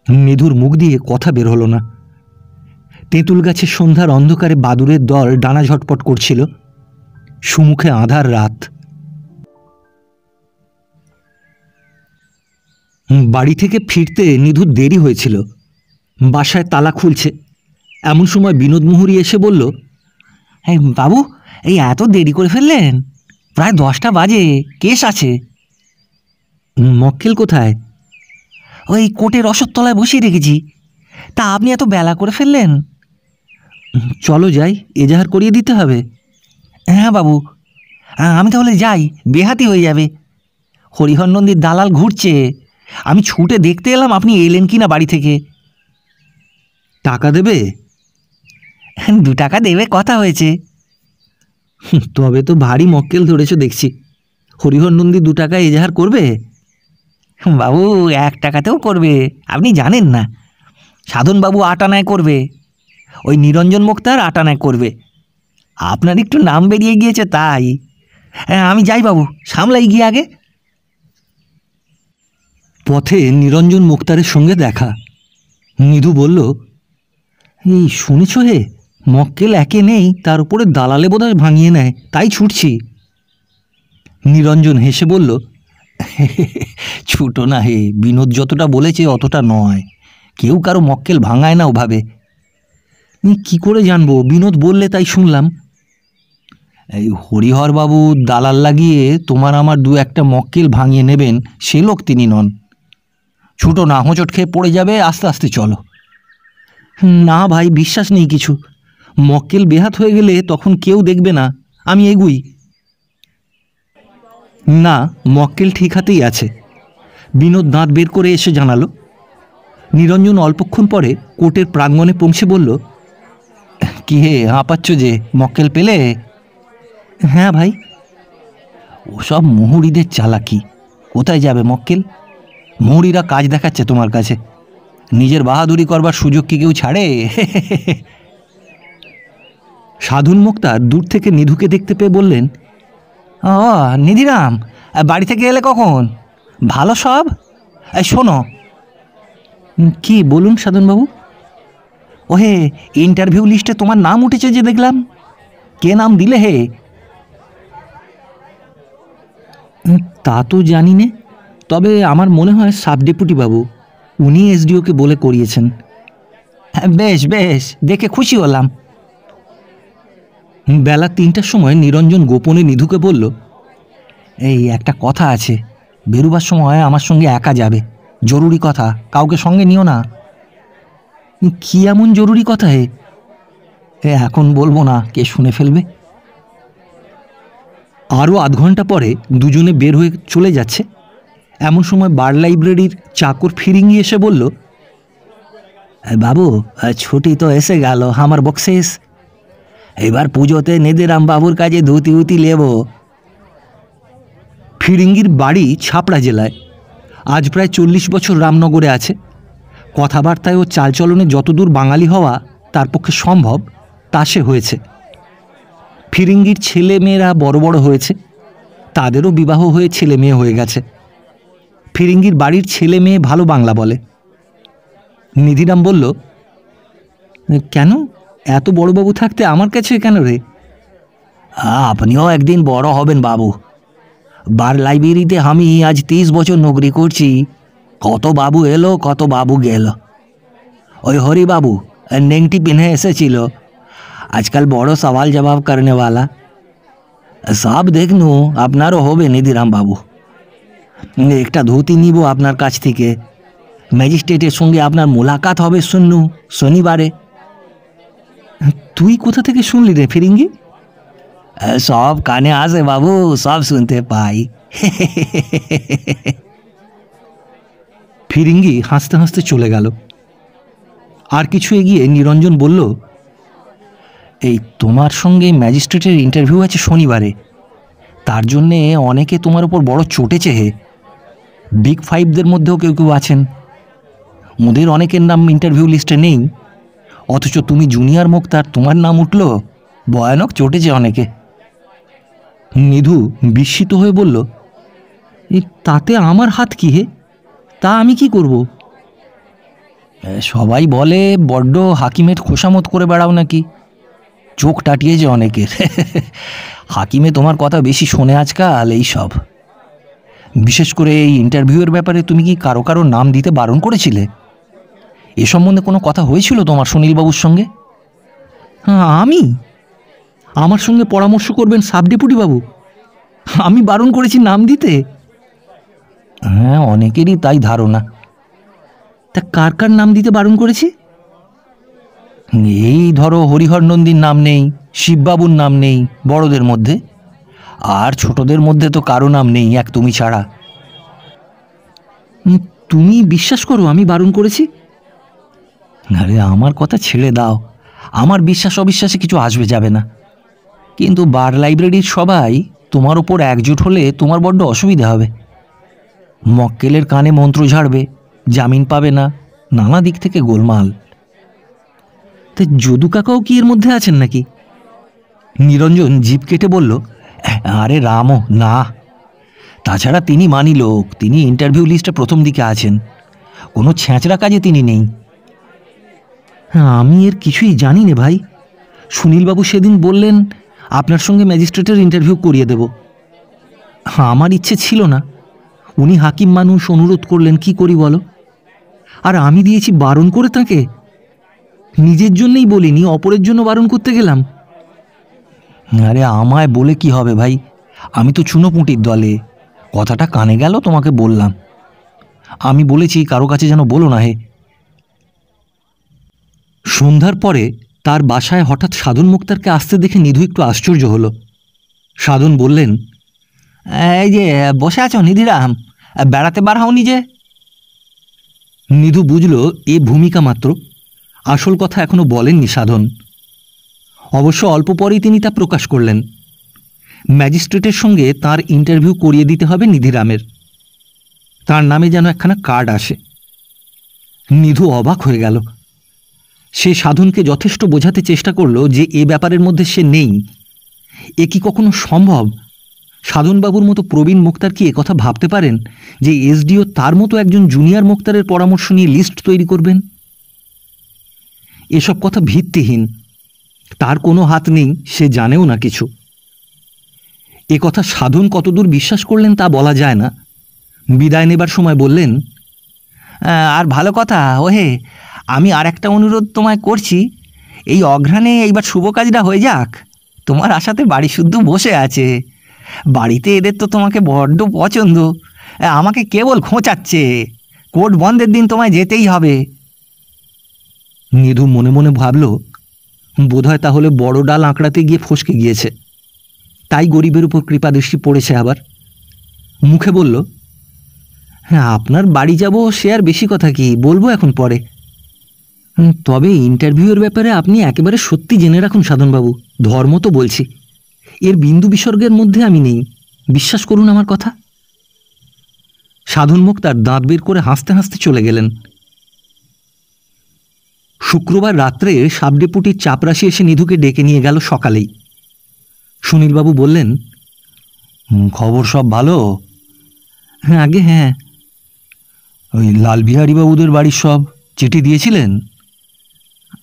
Speaker 1: নিধুর মুখ দিয়ে কথা বের হলো না। তেঁতুল গাছের সন্ধ্যার অন্ধকারে বাদুড়ের দল ডানা ঝটপট করছিল। সুমুখে আঁধার রাত। বাড়ি থেকে ফিরতে নিধুর দেরি হয়েছিল। বাসায় তালা খুলছে, এমন সময় বিনোদ মুহুরী এসে বলল, এই বাবু, এই এত দেরি করে ফেললেন? প্রায় 10টা বাজে, কেস আছে। মক্কেল কোথায়? ওই কোর্টের রসদতলায় বসিয়ে রেখেছি। তা আপনি এত বেলা করে ফেললেন? চলো যাই, এজাহার করিয়ে দিতে হবে। হ্যাঁ বাবু, আমি তাহলে যাই, বেহাতি হয়ে যাবে। হরিহর নন্দীর দালাল ঘুরছে, আমি ছুটে দেখতে এলাম আপনি এলেন কি না বাড়ি থেকে। টাকা দেবে? 2 টাকা দেবে কথা হয়েছে। তবে তো ভারী মক্কেল ধরেছ দেখছি। হরিহর নন্দী 2 টাকা এজাহার করবে? বাবু 1 টাকাতেও করবে, আপনি জানেন না। সাধনবাবু 8 আনায় করবে, ওই নিরঞ্জন মুক্তার 8 আনায় করবে। আপনার একটু নাম বেরিয়ে গিয়েছে তাই। হ্যাঁ আমি যাই বাবু, সামলাই গিয়ে আগে। পথে নিরঞ্জন মুক্তারের সঙ্গে দেখা। নিধু বলল, এই শুনেছ হে, মক্কেল একে নেই, তার উপরে দালালে বোধহয় ভাঙিয়ে নেয়, তাই ছুটছি। নিরঞ্জন হেসে বলল, ছুটো না হে, বিনোদ যতটা বলেছে অতটা নয়। কেউ কারো মক্কেল ভাঙায় না ওভাবে। কি করে জানবো? বিনোদ বললে তাই শুনলাম। এই হরিহরবাবু দালাল লাগিয়ে তোমার আমার 2-1টা মক্কেল ভাঙিয়ে নেবেন, সে লোক তিনি নন। ছুটো না, হোঁচট খেয়ে পড়ে যাবে, আস্তে আস্তে চলো। না ভাই, বিশ্বাস নেই কিছু। মক্কেল বেহাত হয়ে গেলে তখন কেউ দেখবে না, আমি এগুই। না, মক্কেল ঠিক হাতেই আছে। বিনোদ দাঁত বের করে এসে জানালো। নিরঞ্জন অল্পক্ষণ পরে কোর্টের প্রাঙ্গণে পৌঁছে বলল, কি হে হাঁপাচ্ছ যে, মক্কেল পেলে? হ্যাঁ ভাই। ওসব মুহুরিদের চালাকি, কোথায় যাবে মক্কেল? মুহুরিরা কাজ দেখাচ্ছে তোমার কাছে, নিজের বাহাদুরি করবার সুযোগ কি কেউ ছাড়ে? সাধন মুক্তার দূর থেকে নিধুকে দেখতে পেয়ে বললেন, ও নিধিরাম, বাড়ি থেকে এলে কখন? ভালো সব? শোনো। কি বলুন সাধনবাবু? ওহে, ইন্টারভিউ লিস্টে তোমার নাম উঠেছে যে দেখলাম। কে নাম দিলে হে? তা তো জানি নে, তবে আমার মনে হয় সাব ডেপুটি বাবু, উনি এসডিওকে বলে করিয়েছেন। বেশ বেশ, দেখে খুশি হলাম। বেলা 3টার সময় নিরঞ্জন গোপনে নিধুকে বলল, এই একটা কথা আছে, বেরুবার সময় আমার সঙ্গে একা যাবে, জরুরি কথা, কাউকে সঙ্গে নিও না। কি এমন জরুরি কথা হে? এখন বলবো না, কে শুনে ফেলবে। আরও আধ ঘন্টা পরে দুজনে বের হয়ে চলে যাচ্ছে। এমন সময় বার লাইব্রেরির চাকর ফিরিঙ্গি এসে বলল, বাবু ছুটি তো এসে গেল আমার বক্সেস। এবার পুজোতে নেদেরাম বাবুর কাছে ধুতি উতি লেব, ফিরিঙ্গির বাড়ি ছাপড়া জেলায়। আজ প্রায় 40 বছর রামনগরে আছে। কথাবার্তায় ও চালচলনে যতদূর বাঙালি হওয়া তার পক্ষে সম্ভব তা সে হয়েছে। ফিরিঙ্গির ছেলে মেয়েরা বড় বড় হয়েছে, তাদেরও বিবাহ হয়ে ছেলে মেয়ে হয়ে গেছে। ফিরিঙ্গির বাড়ির ছেলে মেয়ে ভালো বাংলা বলে। নিধিরাম বলল, কেন এত বড়বাবু থাকতে আমার কাছে কেন রে? আপনিও একদিন বড় হবেন বাবু। বার লাইব্রেরিতে আমি আজ 30 বছর নৌকরি করছি। কত বাবু এলো, কত বাবু গেল। ওই হরি বাবু নেংটি পিনে এসেছিল, আজকাল বড় সওয়াল জবাব করনে वाला। সব দেখনু আপনারও হবে নিধিরাম বাবু। একটা ধুতি নিব আপনার কাছ থেকে। ম্যাজিস্ট্রেটের সঙ্গে আপনার মোলাকাত হবে শুননু শনিবারে। তুই কোথা থেকে শুনলি রে ফিরিঙ্গি? সব কানে আসে বাবু, সব শুনতে পাই। ফিরিঙ্গি হাসতে হাসতে চলে গেল। আর কিছু এগিয়ে নিরঞ্জন বলল, এই তোমার সঙ্গে ম্যাজিস্ট্রেটের ইন্টারভিউ আছে শনিবারে, তার জন্যে অনেকে তোমার উপর বড় চটেছে হে। বিগ ফাইভদের মধ্যেও কেউ কেউ আছেন, ওদের অনেকের নাম ইন্টারভিউ লিস্টে নেই, অথচ তুমি জুনিয়র মুক্তার, তোমার নাম উঠল, ভয়ানক চটেছে অনেকে। নিধু বিস্মিত হয়ে বলল, তাতে আমার হাত কি হে? তা আমি কি করব? সবাই বলে বড্ড হাকিমের খোসামত করে বেড়াও নাকি, চোখ টাটিয়েছে অনেকের। হাকিমে তোমার কথা বেশি শোনে আজকাল এই সব। বিশেষ করে এই ইন্টারভিউয়ের ব্যাপারে তুমি কি কারো কারো নাম দিতে বারণ করেছিলে? এ সম্বন্ধে কোনো কথা হয়েছিল তোমার সুনীলবাবুর সঙ্গে? হ্যাঁ, আমি? আমার সঙ্গে পরামর্শ করবেন সাব ডেপুটি বাবু? আমি বারণ করেছি নাম দিতে? হ্যাঁ, অনেকেরই তাই ধারণা। তা কার কার নাম দিতে বারণ করেছি? এই ধরো, হরিহর নন্দীর নাম নেই, শিববাবুর নাম নেই বড়দের মধ্যে, আর ছোটদের মধ্যে তো কারো নাম নেই, এক তুমি ছাড়া। তুমি বিশ্বাস করো আমি বারণ করেছি? আরে আমার কথা ছেড়ে দাও, আমার বিশ্বাস অবিশ্বাসে কিছু আসবে যাবে না। কিন্তু বার লাইব্রেরির সবাই তোমার ওপর একজোট হলে তোমার বড্ড অসুবিধা হবে। মক্কেলের কানে মন্ত্র ঝাড়বে, জামিন পাবে না, নানা দিক থেকে গোলমাল। তা যদু কাকাও কি এর মধ্যে আছেন নাকি? নিরঞ্জন জিভ কেটে বলল, আরে রামও না। তাছাড়া তিনি মানি লোক, তিনি ইন্টারভিউ লিস্টে প্রথম দিকে আছেন, কোনো ছ্যাঁচড়া কাজে তিনি নেই। আমি এর কিছুই জানি না ভাই। সুনীলবাবু সেদিন বললেন আপনার সঙ্গে ম্যাজিস্ট্রেটের ইন্টারভিউ করিয়ে দেব। আমার ইচ্ছে ছিল না, উনি হাকিম মানুষ, অনুরোধ করলেন, কি করি বলো? আর আমি দিয়েছি বারণ করে তাকে। নিজের জন্যই বলিনি, অপরের জন্য বারণ করতে গেলাম। আরে আমায় বলে কি হবে ভাই, আমি তো চুনোপুঁটির দলে। কথাটা কানে গেল, তোমাকে বললাম। আমি বলেছি কারো কাছে যেন বলো না হে। সন্ধ্যার পরে তার বাসায় হঠাৎ সাধন মুক্তারকে আসতে দেখে নিধু একটু আশ্চর্য হলো। সাধন বললেন, এই যে বসে আছো নিধিরাম, বেড়াতে বার হও নিজে? নিধু বুঝল এ ভূমিকা মাত্র, আসল কথা এখনো বলেননি সাধন। অবশ্য অল্প পরেই তিনি তা প্রকাশ করলেন। ম্যাজিস্ট্রেটের সঙ্গে তার ইন্টারভিউ করিয়ে দিতে হবে নিধিরামের। তার নামে যেন একখানা কার্ড আসে। নিধু অবাক হয়ে গেল। সে সাধনকে যথেষ্ট বোঝাতে চেষ্টা করল যে এ ব্যাপারের মধ্যে সে নেই। এ কি কখনো সম্ভব? সাধনবাবুর মতো প্রবীণ মুক্তার কি একথা ভাবতে পারেন যে এসডিও তার মতো একজন জুনিয়র মুক্তারের পরামর্শ নিয়ে লিস্ট তৈরি করবেন? এসব কথা ভিত্তিহীন, তার কোনো হাত নেই, সে জানেও না কিছু। এ কথা সাধন কতদূর বিশ্বাস করলেন তা বলা যায় না। বিদায় নেবার সময় বললেন, আর ভালো কথা ওহে, আমি আর একটা অনুরোধ তোমায় করছি, এই অঘ্রাণে এইবার শুভ কাজটা হয়ে যাক। তোমার আশাতে বাড়ি শুদ্ধ বসে আছে। বাড়িতে এদের তো তোমাকে বড্ড পছন্দ, আমাকে কেবল খোঁচাচ্ছে। কোর্ট বন্ধের দিন তোমায় যেতেই হবে। নিধু মনে মনে ভাবল, বোধহয় তাহলে বড় ডাল আঁকড়াতে গিয়ে ফসকে গিয়েছে, তাই গরিবের উপর কৃপাদৃষ্টি পড়েছে। আবার মুখে বলল, হ্যাঁ আপনার বাড়ি যাব, সে আর বেশি কথা কি বলবো এখন পরে। তবে ইন্টারভিউয়ের ব্যাপারে আপনি একেবারে সত্যি জেনে রাখুন সাধনবাবু, ধর্ম তো বলছি, এর বিন্দু বিসর্গের মধ্যে আমি নেই, বিশ্বাস করুন আমার কথা। সাধনমুখ তার দাঁত বের করে হাসতে হাসতে চলে গেলেন। শুক্রবার রাত্রে সাবডেপুটির চাপরাশি এসে নিধুকে ডেকে নিয়ে গেল সকালেই। সুনীলবাবু বললেন, খবর সব ভালো? হ্যাঁ আগে হ্যাঁ। ওই লালবিহারী বাবুদের বাড়ির সব চিঠি দিয়েছিলেন?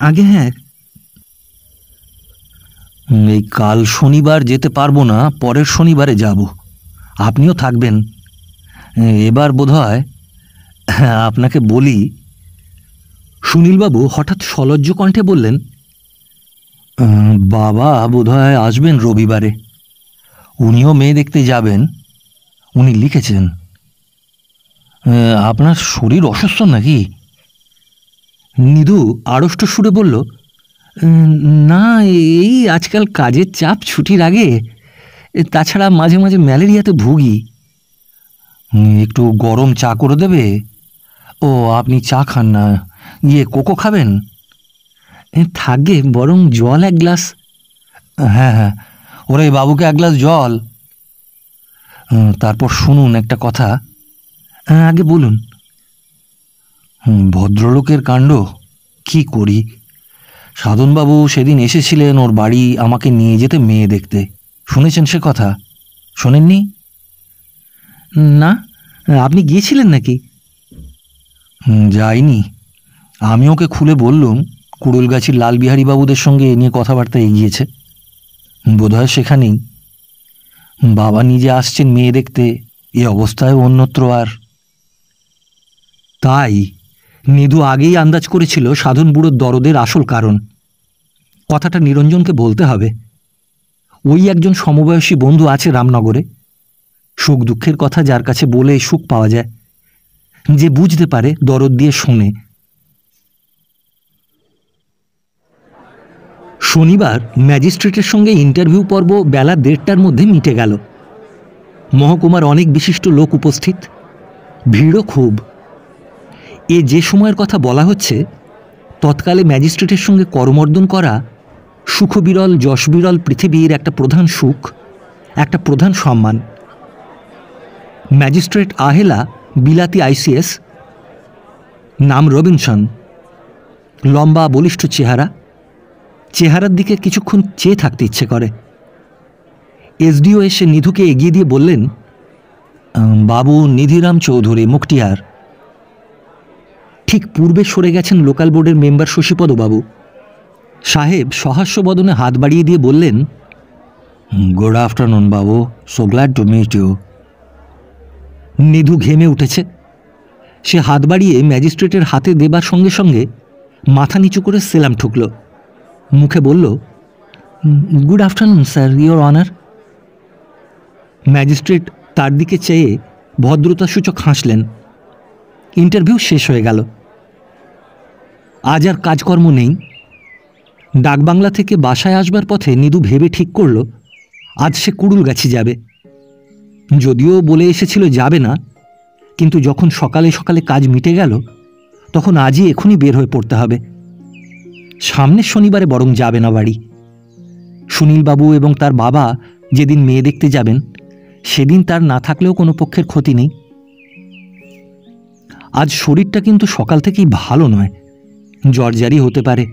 Speaker 1: আগে হ্যাঁ। এই কাল শনিবার যেতে পারবো না, পরের শনিবারে যাব, আপনিও থাকবেন। এবার বোধহয় আপনাকে বলি। সুনীলবাবু হঠাৎ সলজ্জ কণ্ঠে বললেন, বাবা বোধহয় আসবেন রবিবারে, উনিও মেয়ে দেখতে যাবেন। উনি লিখেছেন। আপনার শরীর অসুস্থ নাকি? নিধু আড়ষ্ট সুরে বলল, না, এই আজকাল কাজের চাপ, ছুটির আগে, তাছাড়া মাঝে মাঝে ম্যালেরিয়াতে ভুগি। একটু গরম চা করে দেবে? ও আপনি চা খান না, কোকো খাবেন? থাকবে, বরং জল এক গ্লাস। হ্যাঁ হ্যাঁ, ওরে বাবুকে এক গ্লাস জল। তারপর শুনুন একটা কথা। আগে বলুন। ভদ্রলোকের কাণ্ড, কি করি। সাধনবাবু সেদিন এসেছিলেন ওর বাড়ি আমাকে নিয়ে যেতে মেয়ে দেখতে, শুনেছেন সে কথা? শোনেননি? না, আপনি গিয়েছিলেন নাকি? যাইনি। আমি ওকে খুলে বললুম কুড়ুলগাছির লালবিহারী বাবুদের সঙ্গে এ নিয়ে কথাবার্তা এগিয়েছে, বোধহয় সেখানেই। বাবা নিজে আসছেন মেয়ে দেখতে, এ অবস্থায় অন্যত্র আর। তাই নিধু আগেই আন্দাজ করেছিল সাধন বুড়োর দরদের আসল কারণ। কথাটা নিরঞ্জনকে বলতে হবে। ওই একজন সমবয়সী বন্ধু আছে রামনগরে, সুখ দুঃখের কথা যার কাছে বলে সুখ পাওয়া যায়, যে বুঝতে পারে, দরদ দিয়ে শোনে। শনিবার ম্যাজিস্ট্রেটের সঙ্গে ইন্টারভিউ পর্ব বেলা 1:30টার মধ্যে মিটে গেল। মহকুমার অনেক বিশিষ্ট লোক উপস্থিত, ভিড়ও খুব। যে সময়ের কথা বলা হচ্ছে, তৎকালে ম্যাজিস্ট্রেটের সঙ্গে করমর্দন করা সুখবিরল যশবিরল পৃথিবীর একটা প্রধান সুখ, একটা প্রধান সম্মান। ম্যাজিস্ট্রেট আহেলা বিলাতি আইসিএস, নাম রবিনসন, লম্বা বলিষ্ঠ চেহারার দিকে কিছুক্ষণ চেয়ে থাকতে ইচ্ছে করে। এসডিও এসে নিধুকে এগিয়ে দিয়ে বললেন, বাবু নিধিরাম চৌধুরী, মুক্তিয়ার। ঠিক পূর্বে সরে গেছেন লোকাল বোর্ডের মেম্বার শশীপদবাবু। সাহেব সহাস্য বদনে হাত বাড়িয়ে দিয়ে বললেন, গুড আফটারনুন বাবু, so glad to meet you. Nidhu ঘেমে উঠেছে। সে হাত বাড়িয়ে ম্যাজিস্ট্রেটের হাতে দেবার সঙ্গে সঙ্গে মাথা নিচু করে সেলাম ঠুকল। মুখে বলল, good afternoon sir, your honour. Magistrate তার দিকে চেয়ে ভদ্রতাসূচক হাসলেন। ইন্টারভিউ শেষ হয়ে গেল। আজ আর কাজকর্ম নেই। ডাকবাংলা থেকে বাসায় আসবার পথে নিধু ভেবে ঠিক করল আজ সে কুড়ুলগাছি যাবে। যদিও বলে এসেছিল যাবে না, কিন্তু যখন সকালে সকালে কাজ মিটে গেল, তখন আজই এখনই বের হয়ে পড়তে হবে। সামনের শনিবারে বরং যাবে না বাড়ি। সুনীলবাবু এবং তার বাবা যেদিন মেয়ে দেখতে যাবেন, সেদিন তার না থাকলেও কোনো পক্ষের ক্ষতি নেই। আজ শরীরটা কিন্তু সকাল থেকেই ভালো নয়, জ্বরজারি হতে পারে।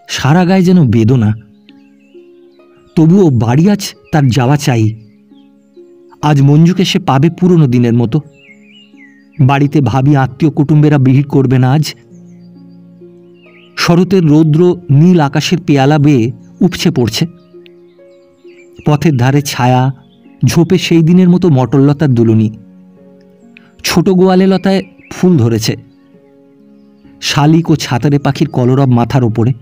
Speaker 1: সারা গায়ে যেন বেদনা। তবুও বাড়ি আজ তার যাওয়া চাই। আজ মঞ্জুকে সে পাবে পুরনো দিনের মতো। বাড়িতে ভাবি আত্মীয় কুটুম্বেরা ভিড় করবে না আজ। শরতের রৌদ্র নীল আকাশের পেয়ালা বেয়ে উপচে পড়ছে। পথের ধারে ছায়া ঝোপে সেই দিনের মতো মটরলতার দুলুনি। ছোট গোয়ালে লতায় ফুল ধরেছে। শালিক ও ছাতারে পাখির কলরব মাথার ওপরে।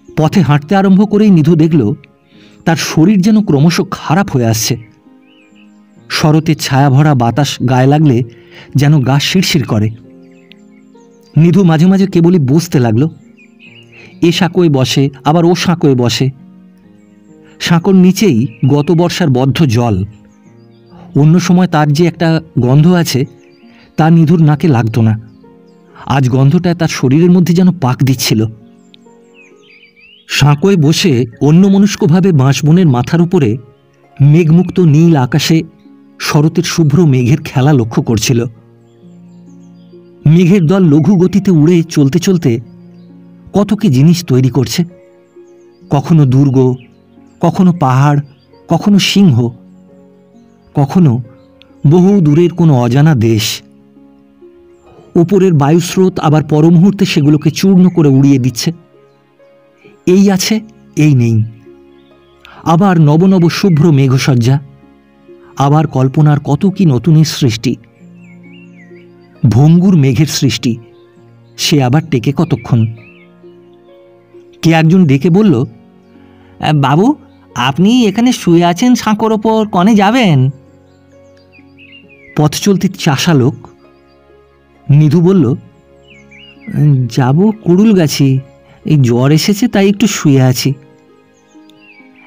Speaker 1: পথে হাঁটতে আরম্ভ করেই নিধু দেখল তার শরীর যেন ক্রমশ খারাপ হয়ে আসছে। শরতের ছায়া ভরা বাতাস গায়ে লাগলে যেন গা শিরশির করে। নিধু মাঝে মাঝে কেবলই বসতে লাগলো। এ সাঁকোয় বসে, আবার ও সাঁকোয় বসে। সাঁকোর নিচেই গত বর্ষার বদ্ধ জল। অন্য সময় তার যে একটা গন্ধ আছে, তা নিধুর নাকে লাগতো না। আজ গন্ধটা তার শরীরের মধ্যে যেন পাক দিচ্ছিল। সাঁকোয় বসে অন্যমনস্কভাবে বাঁশবনের মাথার উপরে মেঘমুক্ত নীল আকাশে শরতের শুভ্র মেঘের খেলা লক্ষ্য করছিল। মেঘের দল লঘু গতিতে উড়ে চলতে চলতে কত কি জিনিস তৈরি করছে, কখনো দুর্গ, কখনো পাহাড়, কখনো সিংহ, কখনো বহু দূরের কোনো অজানা দেশ। ওপরের বায়ুস্রোত আবার পরমুহূর্তে সেগুলোকে চূর্ণ করে উড়িয়ে দিচ্ছে। এই আছে, এই নেই। আবার নব নব শুভ্র মেঘসজ্জা, আবার কল্পনার কত কি নতুনের সৃষ্টি। ভঙ্গুর মেঘের সৃষ্টি, সে আবার টেকে কতক্ষণ। কে একজন ডেকে বলল, বাবু, আপনি এখানে শুয়ে আছেন সাঁকোর ওপর, কনে যাবেন? পথ চলতি চাষা লোক। নিধু বলল, যাব কুড়ুলগাছি, এই জ্বর এসেছে তাই একটু শুয়ে আছি।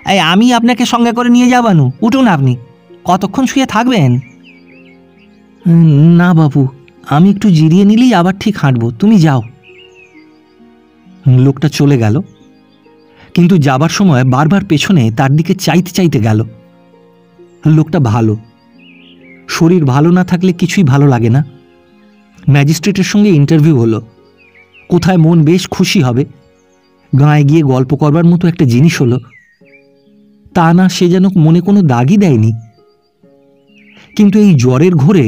Speaker 1: এই আমি আপনাকে সঙ্গে করে নিয়ে যাবানু, উঠুন আপনি, কতক্ষণ শুয়ে থাকবেন? না বাবু, আমি একটু জিরিয়ে নিলেই আবার ঠিক হাঁটবো, তুমি যাও। লোকটা চলে গেল, কিন্তু যাবার সময় বারবার পেছনে তার দিকে চাইতে চাইতে গেল। লোকটা ভালো, শরীর ভালো না থাকলে কিছুই ভালো লাগে না। ম্যাজিস্ট্রেটের সঙ্গে ইন্টারভিউ হলো, কোথায় মন বেশ খুশি হবে, গাঁয়ে গিয়ে গল্প করবার মতো একটা জিনিস হলো। তা না, সে যেন মনে কোনো দাগই দেয়নি। কিন্তু এই জ্বরের ঘোরে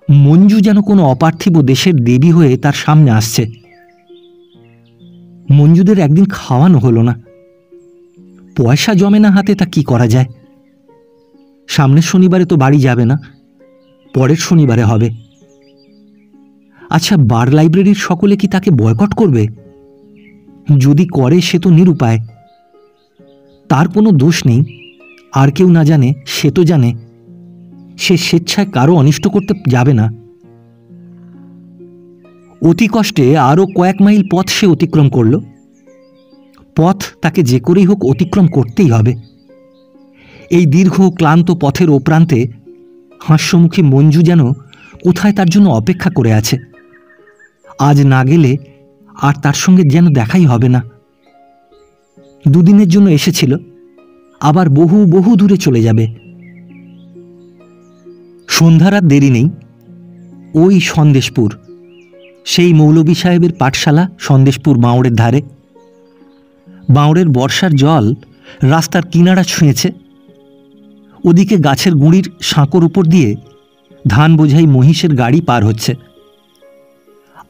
Speaker 1: মঞ্জু যেন কোনো অপার্থিব দেশের দেবী হয়ে তার সামনে আসছে। মঞ্জুদের একদিন খাওয়ানো হলো না, পয়সা জমে না হাতে, তা কি করা যায়? সামনের শনিবারে তো বাড়ি যাবে না, পরের শনিবারে হবে। আচ্ছা, বার লাইব্রেরির সকলে কি তাকে বয়কট করবে? যদি করে সে তো নিরুপায়। তার কোনো দোষ নেই, আর কেউ না জানে সে তো জানে। সে স্বেচ্ছায় কারো অনিষ্ট করতে যাবে না। অতি কষ্টে আরও কয়েক মাইল পথ সে অতিক্রম করল। পথ তাকে যে করেই হোক অতিক্রম করতেই হবে। এই দীর্ঘ ক্লান্ত পথের ও প্রান্তে হাস্যমুখী মঞ্জু যেন কোথায় তার জন্য অপেক্ষা করে আছে। আজ না গেলে আর তার সঙ্গে যেন দেখাই হবে না। দুদিনের জন্য এসেছিল, আবার বহু বহু দূরে চলে যাবে। সন্ধ্যার আর দেরি নেই। ওই সন্দেশপুর, সেই মৌলভী সাহেবের পাঠশালা সন্দেশপুর বাঁওড়ের ধারে। বাঁওড়ের বর্ষার জল রাস্তার কিনারা ছুঁয়েছে। ওদিকে গাছের গুঁড়ির সাঁকোর উপর দিয়ে ধান বোঝাই মহিষের গাড়ি পার হচ্ছে।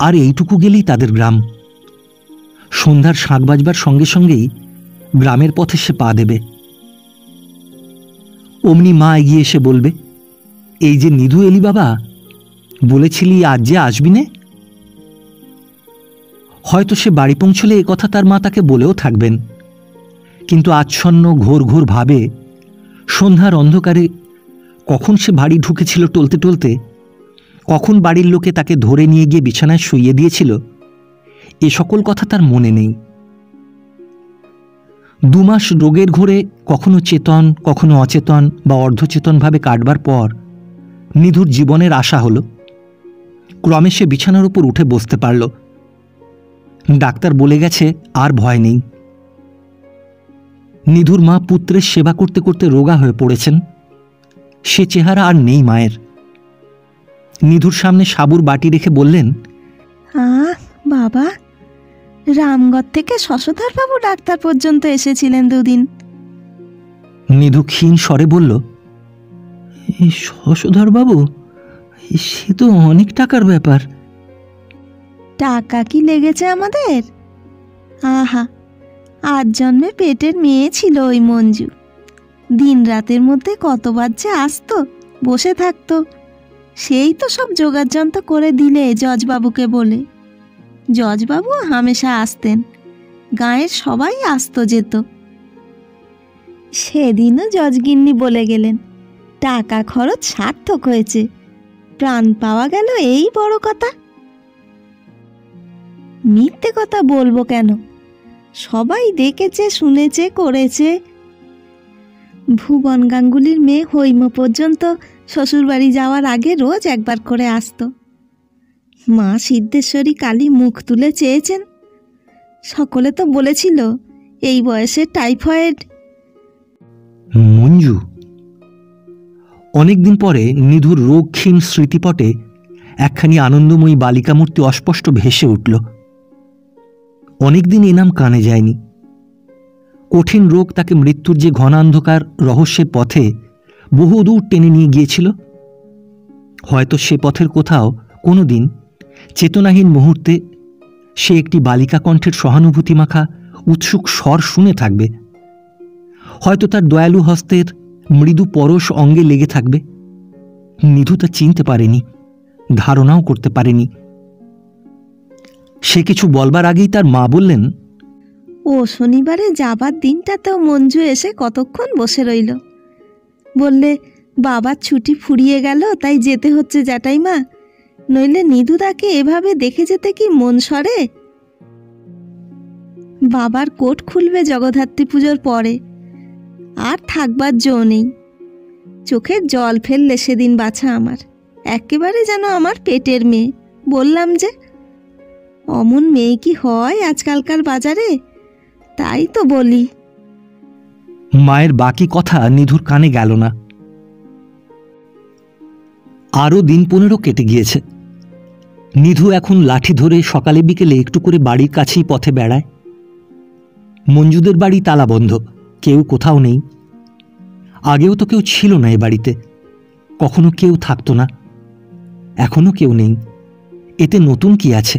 Speaker 1: আর এইটুকু গেলেই তাদের গ্রাম। সন্ধ্যার শাঁখ বাজবার সঙ্গে সঙ্গেই গ্রামের পথে সে পা দেবে। অমনি মা এগিয়ে এসে বলবে, এই যে নিধু এলি বাবা, বলেছিলি আজ যে আসবি নে। হয়তো সে বাড়ি পৌঁছলে এ কথা তার মা তাকে বলেও থাকবেন, কিন্তু আচ্ছন্ন ঘোর ঘোর ভাবে সন্ধ্যার অন্ধকারে কখন সে বাড়ি ঢুকেছিল টলতে টলতে, কখন বাড়ির লোকে তাকে ধরে নিয়ে গিয়ে বিছানায় শুইয়ে দিয়েছিল, এ সকল কথা তার মনে নেই। 2 মাস রোগের ঘোরে কখনো চেতন, কখনো অচেতন বা অর্ধচেতনভাবে কাটবার পর নিধুর জীবনের আশা হলো। ক্রমে সে বিছানার উপর উঠে বসতে পারল। ডাক্তার বলে গেছে আর ভয় নেই। নিধুর মা পুত্রের সেবা করতে করতে রোগা হয়ে পড়েছেন। সে চেহারা আর নেই মায়ের। নিধুর সামনে সাবুর বাটি রেখে বললেন,
Speaker 2: বাবা, রামগড় থেকে শশধরবাবু ডাক্তার পর্যন্ত এসেছিলেন 2 দিন।
Speaker 1: নিধু ক্ষীণ স্বরে বলল, শশধরবাবু, সে তো অনেক টাকার ব্যাপার।
Speaker 2: টাকা কি লেগেছে আমাদের? আহা, 8 জন্মে পেটের মেয়ে ছিল ওই মঞ্জু। দিন রাতের মধ্যে কতবার যে আসতো, বসে থাকতো। সেই তো সব জোগাড়যন্ত্র করে দিলে জজবাবুকে বলে। জজবাবু হামেশা আসতেন, গাঁয়ের সবাই আসতো যেত। সেদিনও জজগিন্নি বলে গেলেন, টাকা খরচ সার্থক হয়েছে, প্রাণ পাওয়া গেল, এই বড় কথা। মিথ্যে কথা বলবো কেন? সবাই দেখেছে, শুনেছে, করেছে। ভুবন গাঙ্গুলির মেয়ে হৈম পর্যন্ত শ্বশুরবাড়ি যাওয়ার আগে রোজ একবার করে আসতো। মা সিদ্ধেশ্বরী কালী মুখ তুলে চেয়েছেন। সকলে তো বলেছিল এই বয়সে টাইফয়েড।
Speaker 1: মঞ্জু, অনেকদিন পরে নিধুর রোগক্ষীণ স্মৃতিপটে একখানি আনন্দময়ী বালিকা মূর্তি অস্পষ্ট ভেসে উঠল। অনেকদিন এ নাম কানে যায়নি। কঠিন রোগ তাকে মৃত্যুর যে ঘনান্ধকার রহস্যের পথে বহুদূর টেনে নিয়ে গিয়েছিল। হয়তো সে পথের কোথাও কোনোদিন চেতনাহীন মুহূর্তে সে একটি বালিকা কণ্ঠের সহানুভূতি মাখা উৎসুক স্বর শুনে থাকবে। হয়তো তার দয়ালু হস্তের মৃদু পরশ অঙ্গে লেগে থাকবে। নিধু তা চিনতে পারেনি, ধারণাও করতে পারেনি। সে কিছু বলবার আগেই তার মা বললেন,
Speaker 2: ও শনিবারে যাবার দিনটাতেও মঞ্জু এসে কতক্ষণ বসে রইল। বললে বাবার ছুটি ফুরিয়ে গেল তাই যেতে হচ্ছে জ্যাঠাইমা, নইলে নিধুদাকে এভাবে দেখে যেতে কি মন সরে। বাবার কোট খুলবে জগদ্ধাত্রী পুজোর পরে, আর থাকবার জো নেই। চোখের জল ফেললে সেদিন বাছা আমার, একেবারে যেন আমার পেটের মেয়ে। বললাম যে অমন মেয়ে কি হয় আজকালকার বাজারে, তাই তো বলি।
Speaker 1: মায়ের বাকি কথা নিধুর কানে গেল না। আরও দিন 15 কেটে গিয়েছে। নিধু এখন লাঠি ধরে সকালে বিকেলে একটু করে বাড়ির কাছেই পথে বেড়ায়। মঞ্জুদের বাড়ি তালা বন্ধ, কেউ কোথাও নেই। আগেও তো কেউ ছিল না এ বাড়িতে, কখনো কেউ থাকতো না, এখনো কেউ নেই। এতে নতুন কি আছে?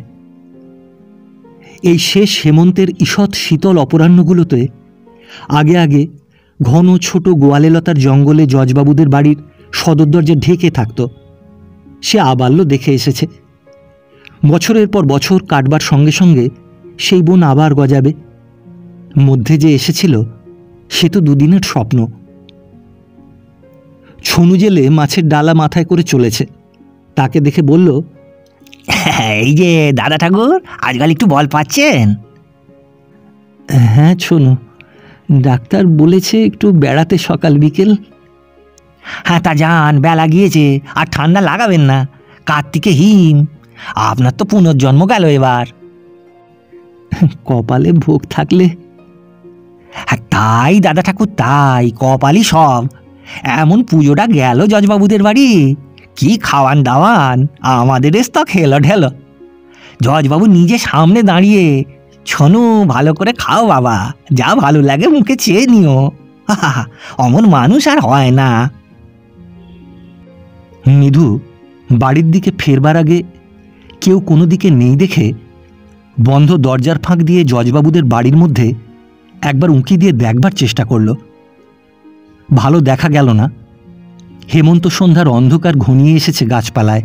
Speaker 1: এই শেষ হেমন্তের ঈষৎ শীতল অপরাহ্নগুলোতে আগে আগে ঘন ছোট গোয়ালেলতার জঙ্গলে জজবাবুদের বাড়ির সদর দরজা ঢেকে থাকত। সে আবাল্য দেখে এসেছে। বছরের পর বছর কাটবার সঙ্গে সঙ্গে সেই বন আবার গজাবে। মধ্যে যে এসেছিল সে তো দুদিনের স্বপ্ন। ছনু জেলে মাছের ডালা মাথায় করে চলেছে। তাকে দেখে বলল,
Speaker 5: এই যে দাদা ঠাকুর, আজকাল একটু বল পাচ্ছেন?
Speaker 1: হ্যাঁ ছনু, ডাক্তার বলেছে একটু বেড়াতে সকাল বিকেল।
Speaker 5: হ্যাঁ তা যান, বেলা গিয়েছে, আর ঠান্ডা লাগাবেন না। কার্তিকে হিম, আপনার তো পুনর্জন্ম গেল এবার।
Speaker 1: কপালে ভোগ থাকলে।
Speaker 5: হ্যাঁ তাই দাদা ঠাকুর, তাই কপালই সব। এমন পুজোটা গেল জজবাবুদের বাড়ি, কি খাওয়ান দাওয়ান, আমাদের তো খেলো ঢেলো। জজবাবু নিজে সামনে দাঁড়িয়ে, ছনু ভালো করে খাও বাবা, যা ভালো লাগে মুখে চেয়ে নিও। অমন মানুষ আর হয় না।
Speaker 1: নিধু বাড়ির দিকে ফেরবার আগে কেউ কোনো দিকে নেই দেখে বন্ধ দরজার ফাঁক দিয়ে জজবাবুদের বাড়ির মধ্যে একবার উঁকি দিয়ে দেখবার চেষ্টা করল। ভালো দেখা গেল না। হেমন্ত সন্ধ্যার অন্ধকার ঘনিয়ে এসেছে গাছপালায়।